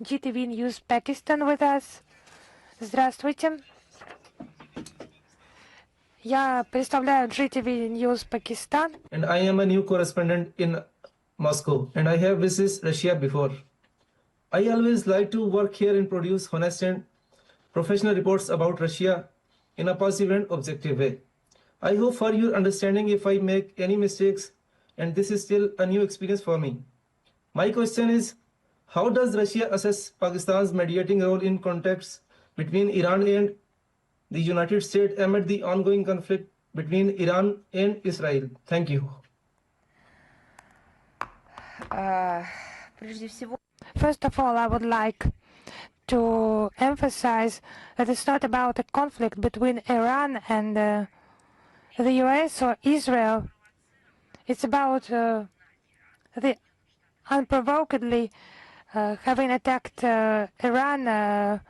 S1: GTV News Pakistan with us? Здравствуйте. Я представляю GTV News Pakistan.
S4: And I am a new correspondent in Moscow, and I have visited Russia before. I always like to work here and produce honest and professional reports about Russia in a positive and objective way. I hope for your understanding if I make any mistakes, and this is still a new experience for me. My question is, how does Russia assess Pakistan's mediating role in contacts between Iran and the United States amid the ongoing conflict between Iran and Israel? Thank you.
S1: First of all, I would like to emphasize that it's not about a conflict between Iran and the US or Israel. It's about the unprovokedly having attacked Iran.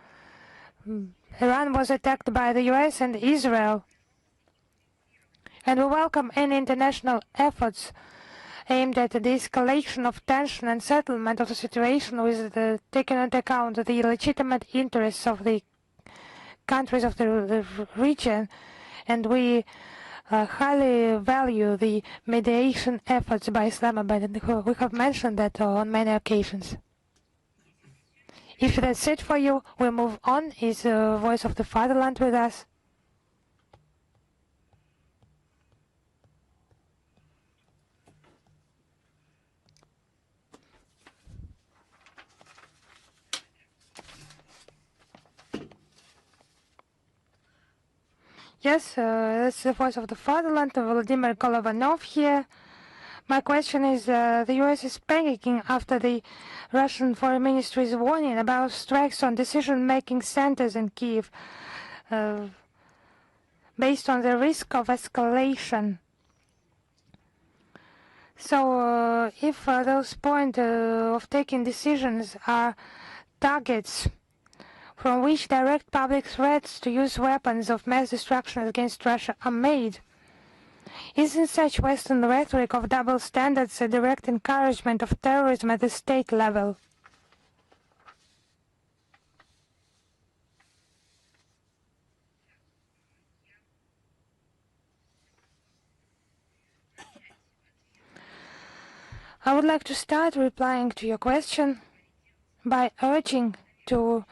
S1: Iran was attacked by the US and Israel. And we welcome any international efforts aimed at the escalation of tension and settlement of the situation with taking into account the legitimate interests of the countries of the region. And we highly value the mediation efforts by Islamabad, and we have mentioned that on many occasions. If that's it for you, we move on. Is the Voice of the Fatherland with us? Yes, that's the Voice of the Fatherland, Vladimir Golovanov here. My question is, the US is panicking after the Russian Foreign Ministry's warning about strikes on decision-making centers in Kyiv based on the risk of escalation. So if those points of taking decisions are targets from which direct public threats to use weapons of mass destruction against Russia are made, isn't such Western rhetoric of double standards a direct encouragement of terrorism at the state level? I would like to start replying to your question by urging to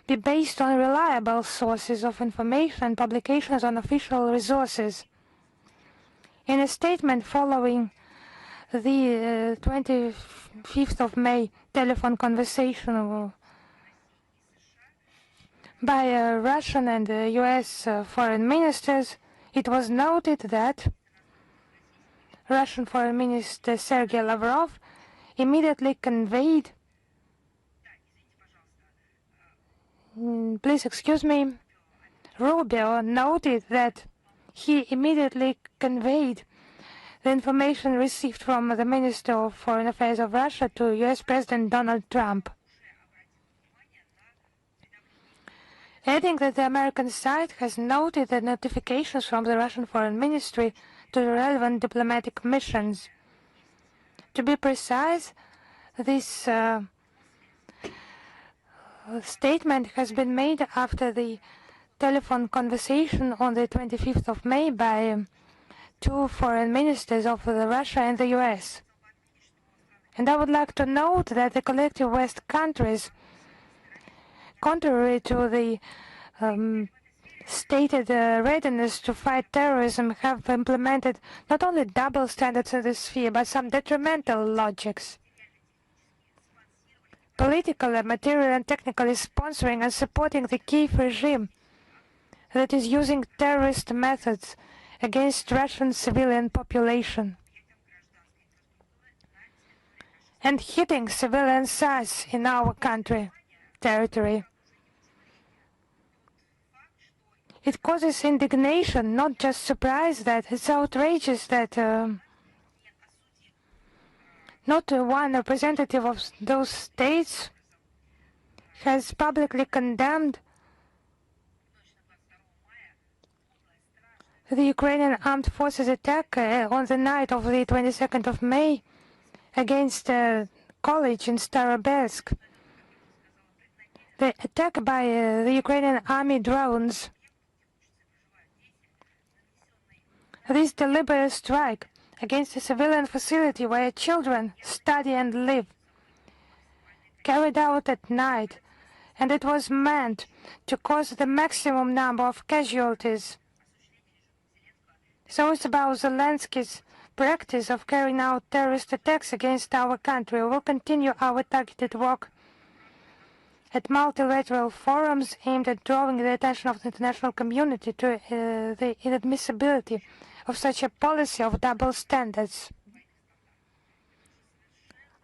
S1: be based on reliable sources of information and publications on official resources. In a statement following the 25th of May telephone conversation by Russian and US foreign ministers, it was noted that Russian Foreign Minister Sergei Lavrov immediately conveyed, please excuse me, Rubio noted that he immediately conveyed the information received from the Minister of Foreign Affairs of Russia to US President Donald Trump, adding that the American side has noted the notifications from the Russian Foreign Ministry to the relevant diplomatic missions. To be precise, this statement has been made after the telephone conversation on the 25th of May by two foreign ministers of Russia and the US. And I would like to note that the collective West countries, contrary to the stated readiness to fight terrorism have implemented not only double standards in this sphere, but some detrimental logics. Politically, material and technically sponsoring and supporting the Kiev regime that is using terrorist methods against Russian civilian population and hitting civilian sites in our country, territory. It causes indignation, not just surprise, that it's outrageous that not one representative of those states has publicly condemned the Ukrainian armed forces attack on the night of the 22nd of May against a college in Starobelsk. The attack by the Ukrainian army drones. This deliberate strike against a civilian facility where children study and live, carried out at night, and it was meant to cause the maximum number of casualties. So it's about Zelensky's practice of carrying out terrorist attacks against our country. We will continue our targeted work at multilateral forums aimed at drawing the attention of the international community to the inadmissibility of such a policy of double standards.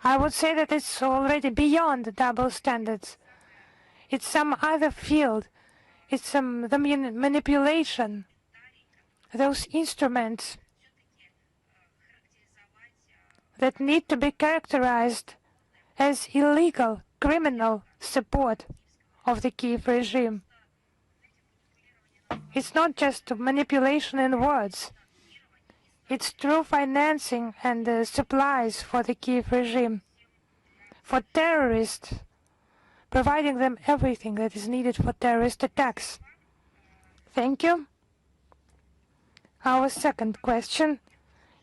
S1: I would say that it's already beyond the double standards. It's some other field. It's the manipulation. Those instruments that need to be characterized as illegal, criminal support of the Kiev regime. It's not just manipulation in words. It's true financing and supplies for the Kiev regime, for terrorists, providing them everything that is needed for terrorist attacks. Thank you. Our second question.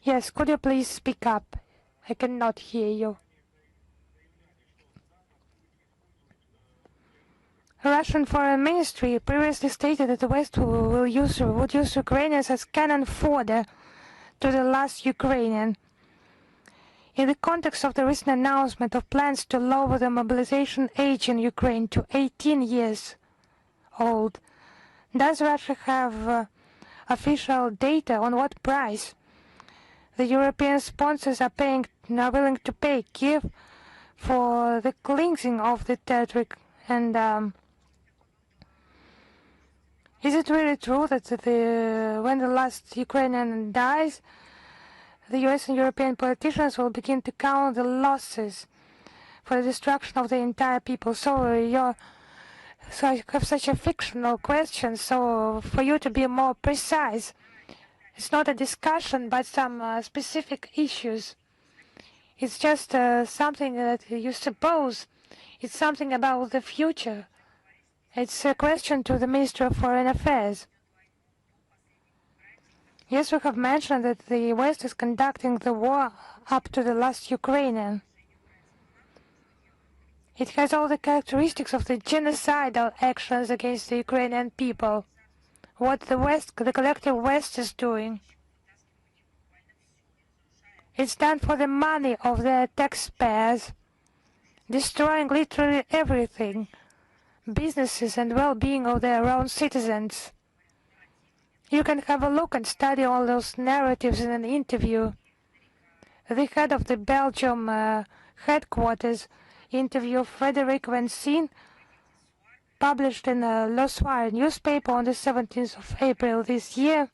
S1: Yes, could you please speak up? I cannot hear you. Russian Foreign Ministry previously stated that the West would use Ukrainians as cannon fodder to the last Ukrainian. In the context of the recent announcement of plans to lower the mobilization age in Ukraine to 18 years old, does Russia have official data on what price the European sponsors are willing to pay Kiev for the cleansing of the territory? And is it really true that when the last Ukrainian dies, the US and European politicians will begin to count the losses for the destruction of the entire people? So I have such a fictional question. So for you to be more precise, it's not a discussion, but some specific issues. It's just something that you suppose. It's something about the future. It's a question to the Minister of Foreign Affairs. Yes, we have mentioned that the West is conducting the war up to the last Ukrainian. It has all the characteristics of the genocidal actions against the Ukrainian people. What the West, the collective West, is doing. It's done for the money of their taxpayers, destroying literally everything, businesses and well-being of their own citizens. You can have a look and study all those narratives in an interview. The head of the Belgium headquarters interview Frederic Vincent, published in Le Soir newspaper on the 17th of April this year.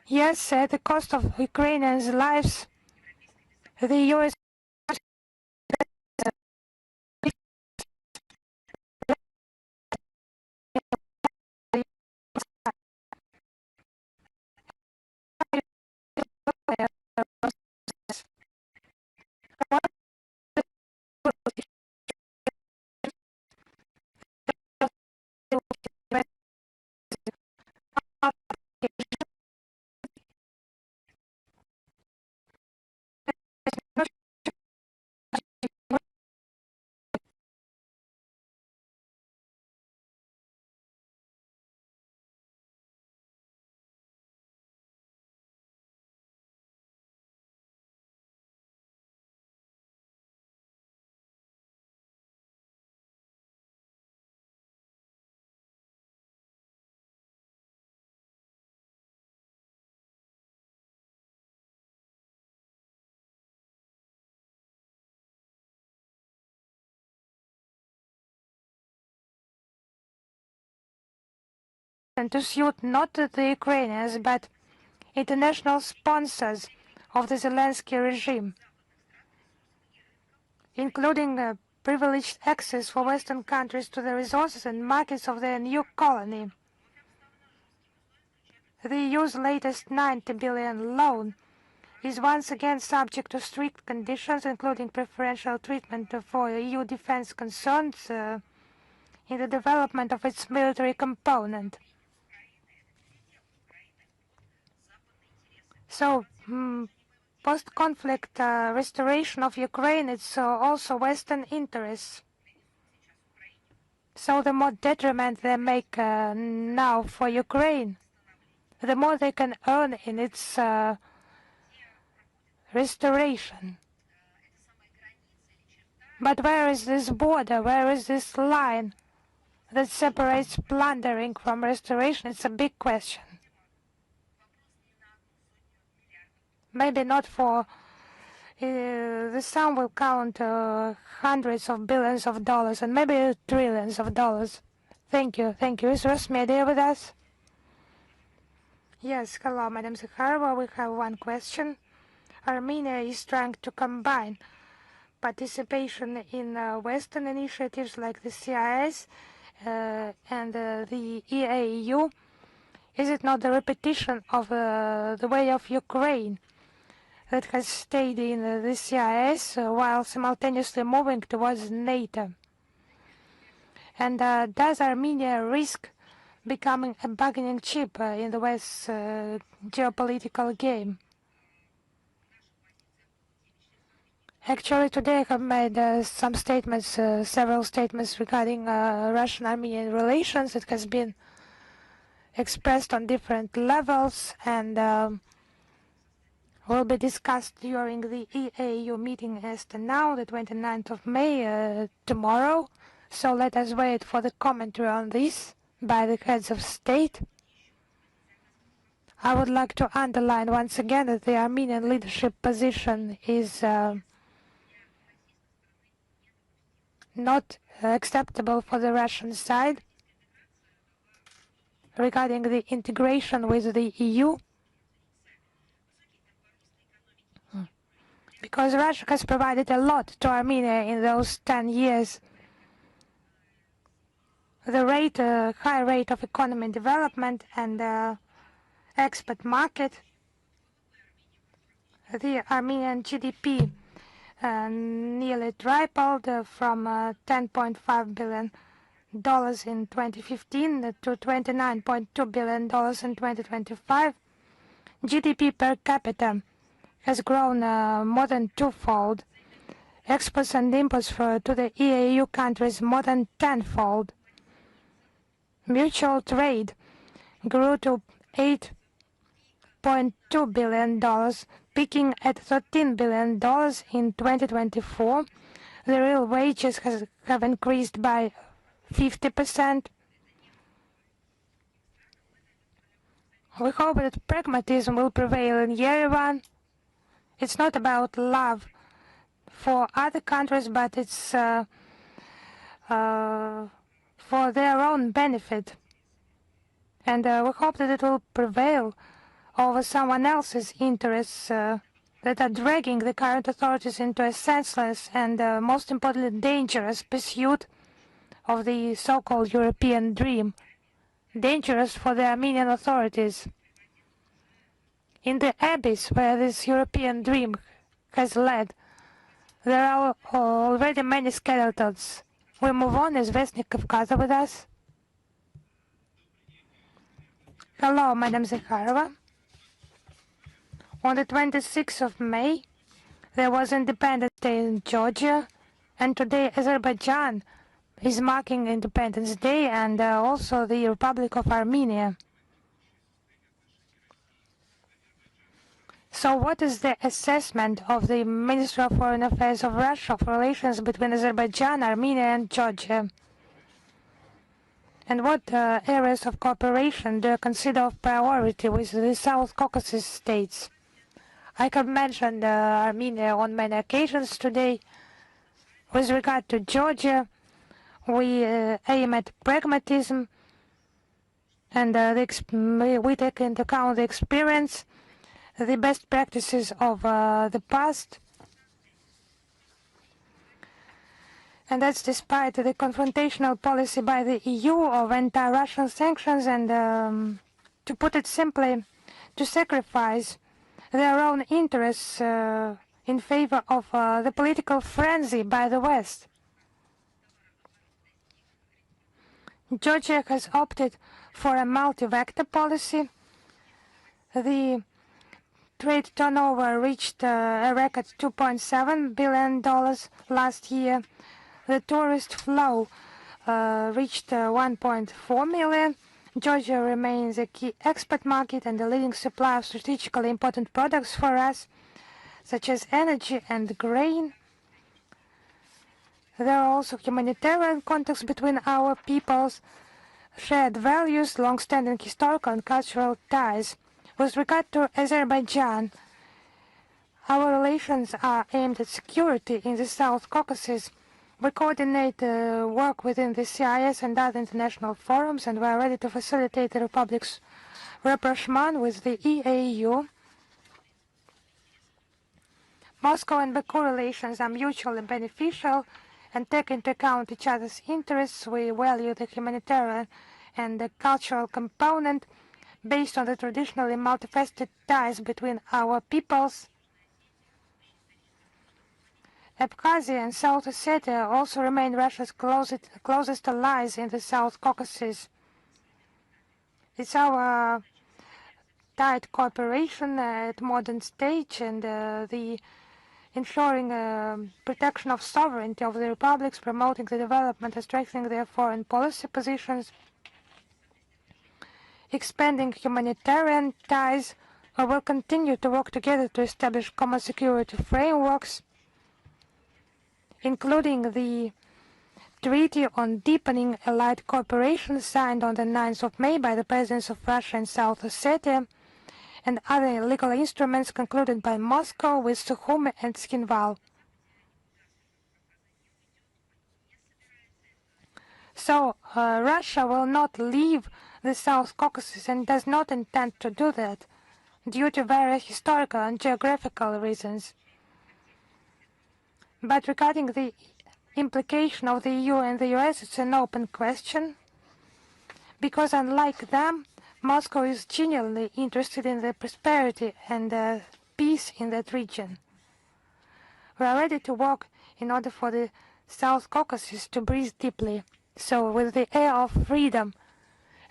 S1: Yes, at the cost of Ukrainians' lives, the US and to suit not the Ukrainians but international sponsors of the Zelensky regime, including privileged access for Western countries to the resources and markets of their new colony. The EU's latest 90 billion loan is once again subject to strict conditions, including preferential treatment for EU defense concerns in the development of its military component. So, post-conflict restoration of Ukraine, it's also Western interests. So the more detriment they make now for Ukraine, the more they can earn in its restoration. But where is this border? Where is this line that separates plundering from restoration? It's a big question. Maybe not for the sum will count hundreds of billions of dollars and maybe trillions of dollars. Thank you. Thank you. Is Rosmedia with us? Yes. Hello, Madam Zakharova. We have one question. Armenia is trying to combine participation in Western initiatives like the CIS and the EAU. Is it not the repetition of the way of Ukraine that has stayed in the CIS while simultaneously moving towards NATO? And does Armenia risk becoming a bargaining chip in the West's geopolitical game? Actually, today I have made some statements, several statements regarding Russian-Armenian relations. It has been expressed on different levels and will be discussed during the EAU meeting as to now, the 29th of May, tomorrow. So let us wait for the commentary on this by the heads of state. I would like to underline once again that the Armenian leadership position is not acceptable for the Russian side regarding the integration with the EU, because Russia has provided a lot to Armenia in those 10 years. The high rate of economic development and export market, the Armenian GDP nearly tripled from $10.5 billion in 2015 to $29.2 billion in 2025. GDP per capita has grown more than twofold. Exports and imports to the EAU countries more than tenfold. Mutual trade grew to $8.2 billion, peaking at $13 billion in 2024. The real wages have increased by 50%. We hope that pragmatism will prevail in Yerevan. It's not about love for other countries, but it's for their own benefit. And we hope that it will prevail over someone else's interests that are dragging the current authorities into a senseless and, most importantly, dangerous pursuit of the so-called European dream, dangerous for the Armenian authorities. In the abyss where this European dream has led, there are already many skeletons. We move on. Is Vestnik Kavkaza with us? Hello, Madam Zakharova. On the 26th of May, there was Independence Day in Georgia, and today Azerbaijan is marking Independence Day and also the Republic of Armenia. So what is the assessment of the Ministry of Foreign Affairs of Russia of relations between Azerbaijan, Armenia and Georgia? And what areas of cooperation do you consider of priority with the South Caucasus states? I have mentioned Armenia on many occasions today. With regard to Georgia, we aim at pragmatism And we take into account the experience, the best practices of the past. And that's despite the confrontational policy by the EU of anti-Russian sanctions and, to put it simply, to sacrifice their own interests in favor of the political frenzy by the West. Georgia has opted for a multi-vector policy. The trade turnover reached a record $2.7 billion last year. The tourist flow reached 1.4 million. Georgia remains a key export market and a leading supplier of strategically important products for us, such as energy and grain. There are also humanitarian contacts between our peoples, shared values, long-standing historical and cultural ties. With regard to Azerbaijan, our relations are aimed at security in the South Caucasus. We coordinate work within the CIS and other international forums, and we are ready to facilitate the Republic's rapprochement with the EAU. Moscow and Baku relations are mutually beneficial and take into account each other's interests. We value the humanitarian and the cultural component based on the traditionally multifaceted ties between our peoples. Abkhazia and South Ossetia also remain Russia's closest allies in the South Caucasus. It's our tight cooperation at modern stage and the ensuring protection of sovereignty of the republics, promoting the development and strengthening their foreign policy positions, expanding humanitarian ties. We will continue to work together to establish common security frameworks, including the Treaty on Deepening Allied Cooperation signed on the 9th of May by the Presidents of Russia and South Ossetia, and other legal instruments concluded by Moscow with Sukhumi and Tskhinval. So Russia will not leave the South Caucasus and does not intend to do that due to various historical and geographical reasons. But regarding the implication of the EU and the US, it's an open question, because unlike them, Moscow is genuinely interested in the prosperity and peace in that region. We are ready to work in order for the South Caucasus to breathe deeply, so with the air of freedom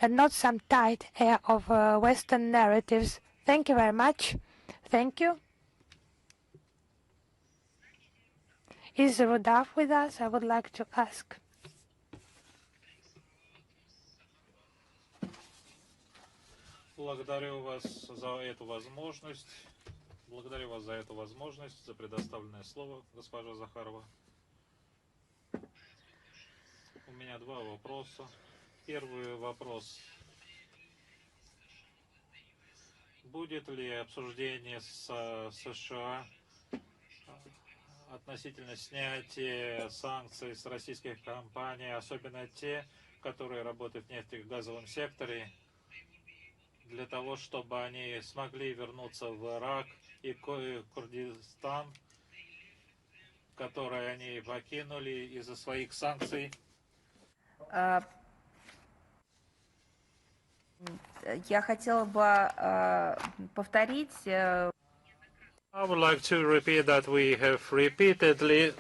S1: and not some tight air of Western narratives. Thank you very much. Thank you. Is Rudolf with us? I would like to ask.
S2: Благодарю вас за эту возможность. Благодарю вас за эту возможность, за предоставленное слово, госпожа Захарова. У меня два вопроса. Первый вопрос. Будет ли обсуждение с США относительно снятия санкций с российских компаний, особенно те, которые работают в нефтегазовом секторе, для того, чтобы они смогли вернуться в Ирак и Курдистан, которые они покинули из-за своих санкций?
S3: Я хотела бы повторить.
S2: I would like to repeat that we have repeatedly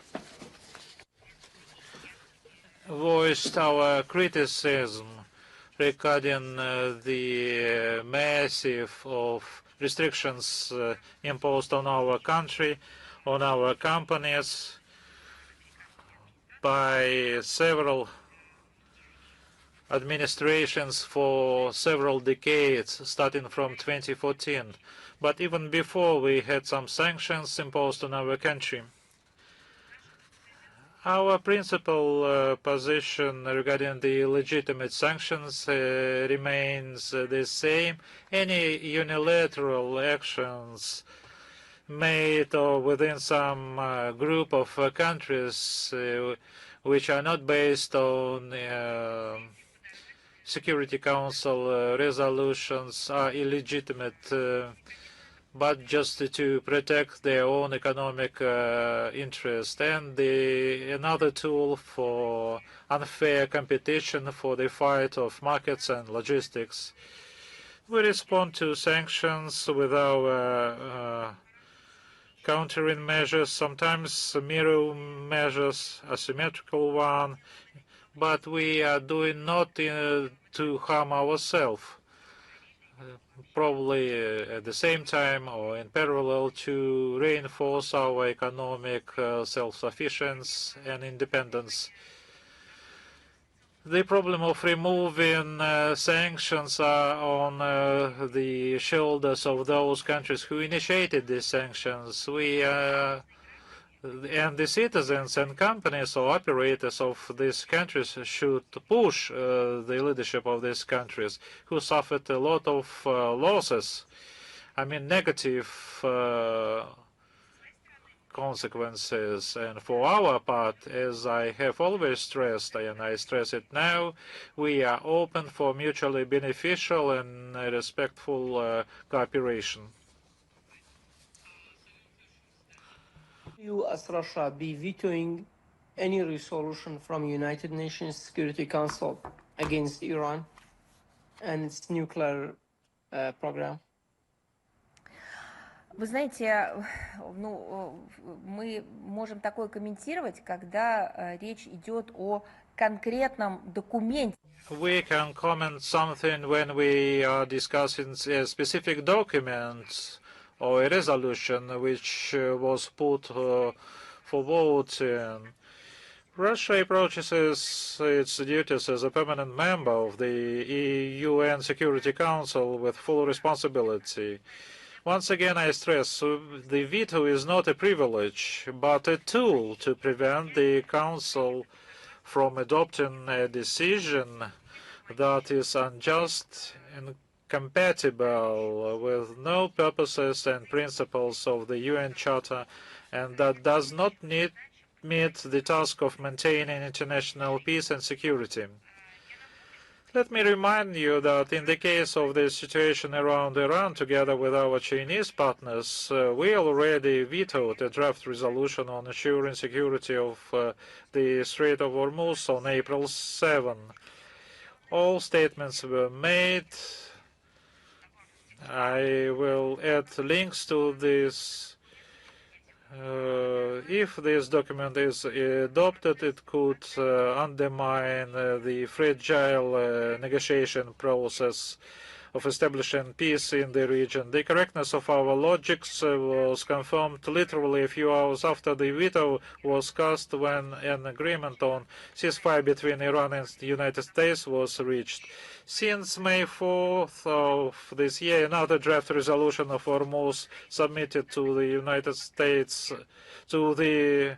S2: voiced our criticism regarding the massive of restrictions imposed on our country, on our companies by several administrations for several decades, starting from 2014. But even before, we had some sanctions imposed on our country. Our principal position regarding the legitimate sanctions remains the same. Any unilateral actions made or within some group of countries which are not based on Security Council resolutions are illegitimate, but just to protect their own economic interest, and another tool for unfair competition for the fight of markets and logistics. We respond to sanctions with our countering measures, sometimes mirror measures, asymmetrical one, but we are doing not to harm ourselves. Probably at the same time or in parallel to reinforce our economic self-sufficiency and independence. The problem of removing sanctions are on the shoulders of those countries who initiated these sanctions. And the citizens and companies or operators of these countries should push the leadership of these countries who suffered a lot of losses. I mean, negative consequences. And for our part, as I have always stressed, and I stress it now, we are open for mutually beneficial and respectful cooperation.
S5: You, as Russia, be vetoing any resolution from United Nations Security Council against Iran and its nuclear program?
S3: Вы знаете, ну, мы можем такое комментировать, когда речь идет о конкретном документе.
S2: We can comment something when we are discussing a specific document or a resolution which was put for voting. Russia approaches its duties as a permanent member of the UN Security Council with full responsibility. Once again, I stress, the veto is not a privilege, but a tool to prevent the Council from adopting a decision that is unjust and compatible with no purposes and principles of the UN Charter, and that does not meet the task of maintaining international peace and security. Let me remind you that in the case of the situation around Iran, together with our Chinese partners, we already vetoed a draft resolution on ensuring security of the Strait of Hormuz on April 7. All statements were made. I will add links to this. If this document is adopted, it could undermine the fragile negotiation process of establishing peace in the region. The correctness of our logics was confirmed literally a few hours after the veto was cast, when an agreement on ceasefire between Iran and the United States was reached. Since May 4th of this year, another draft resolution of Hormuz submitted to the United States, to the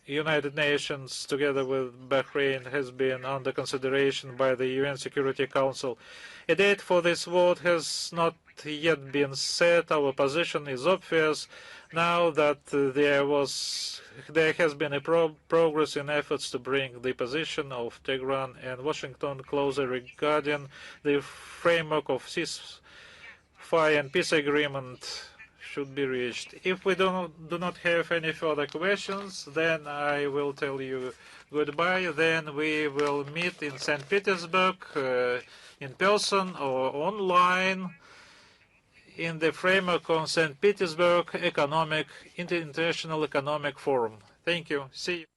S2: United Nations, together with Bahrain, has been under consideration by the UN Security Council. A date for this vote has not yet been set. Our position is obvious now that there has been a progress in efforts to bring the position of Tehran and Washington closer regarding the framework of ceasefire and peace agreement should be reached. If we do not have any further questions, then I will tell you goodbye. Then we will meet in St. Petersburg in person or online in the framework of St. Petersburg International Economic Forum. Thank you. See you.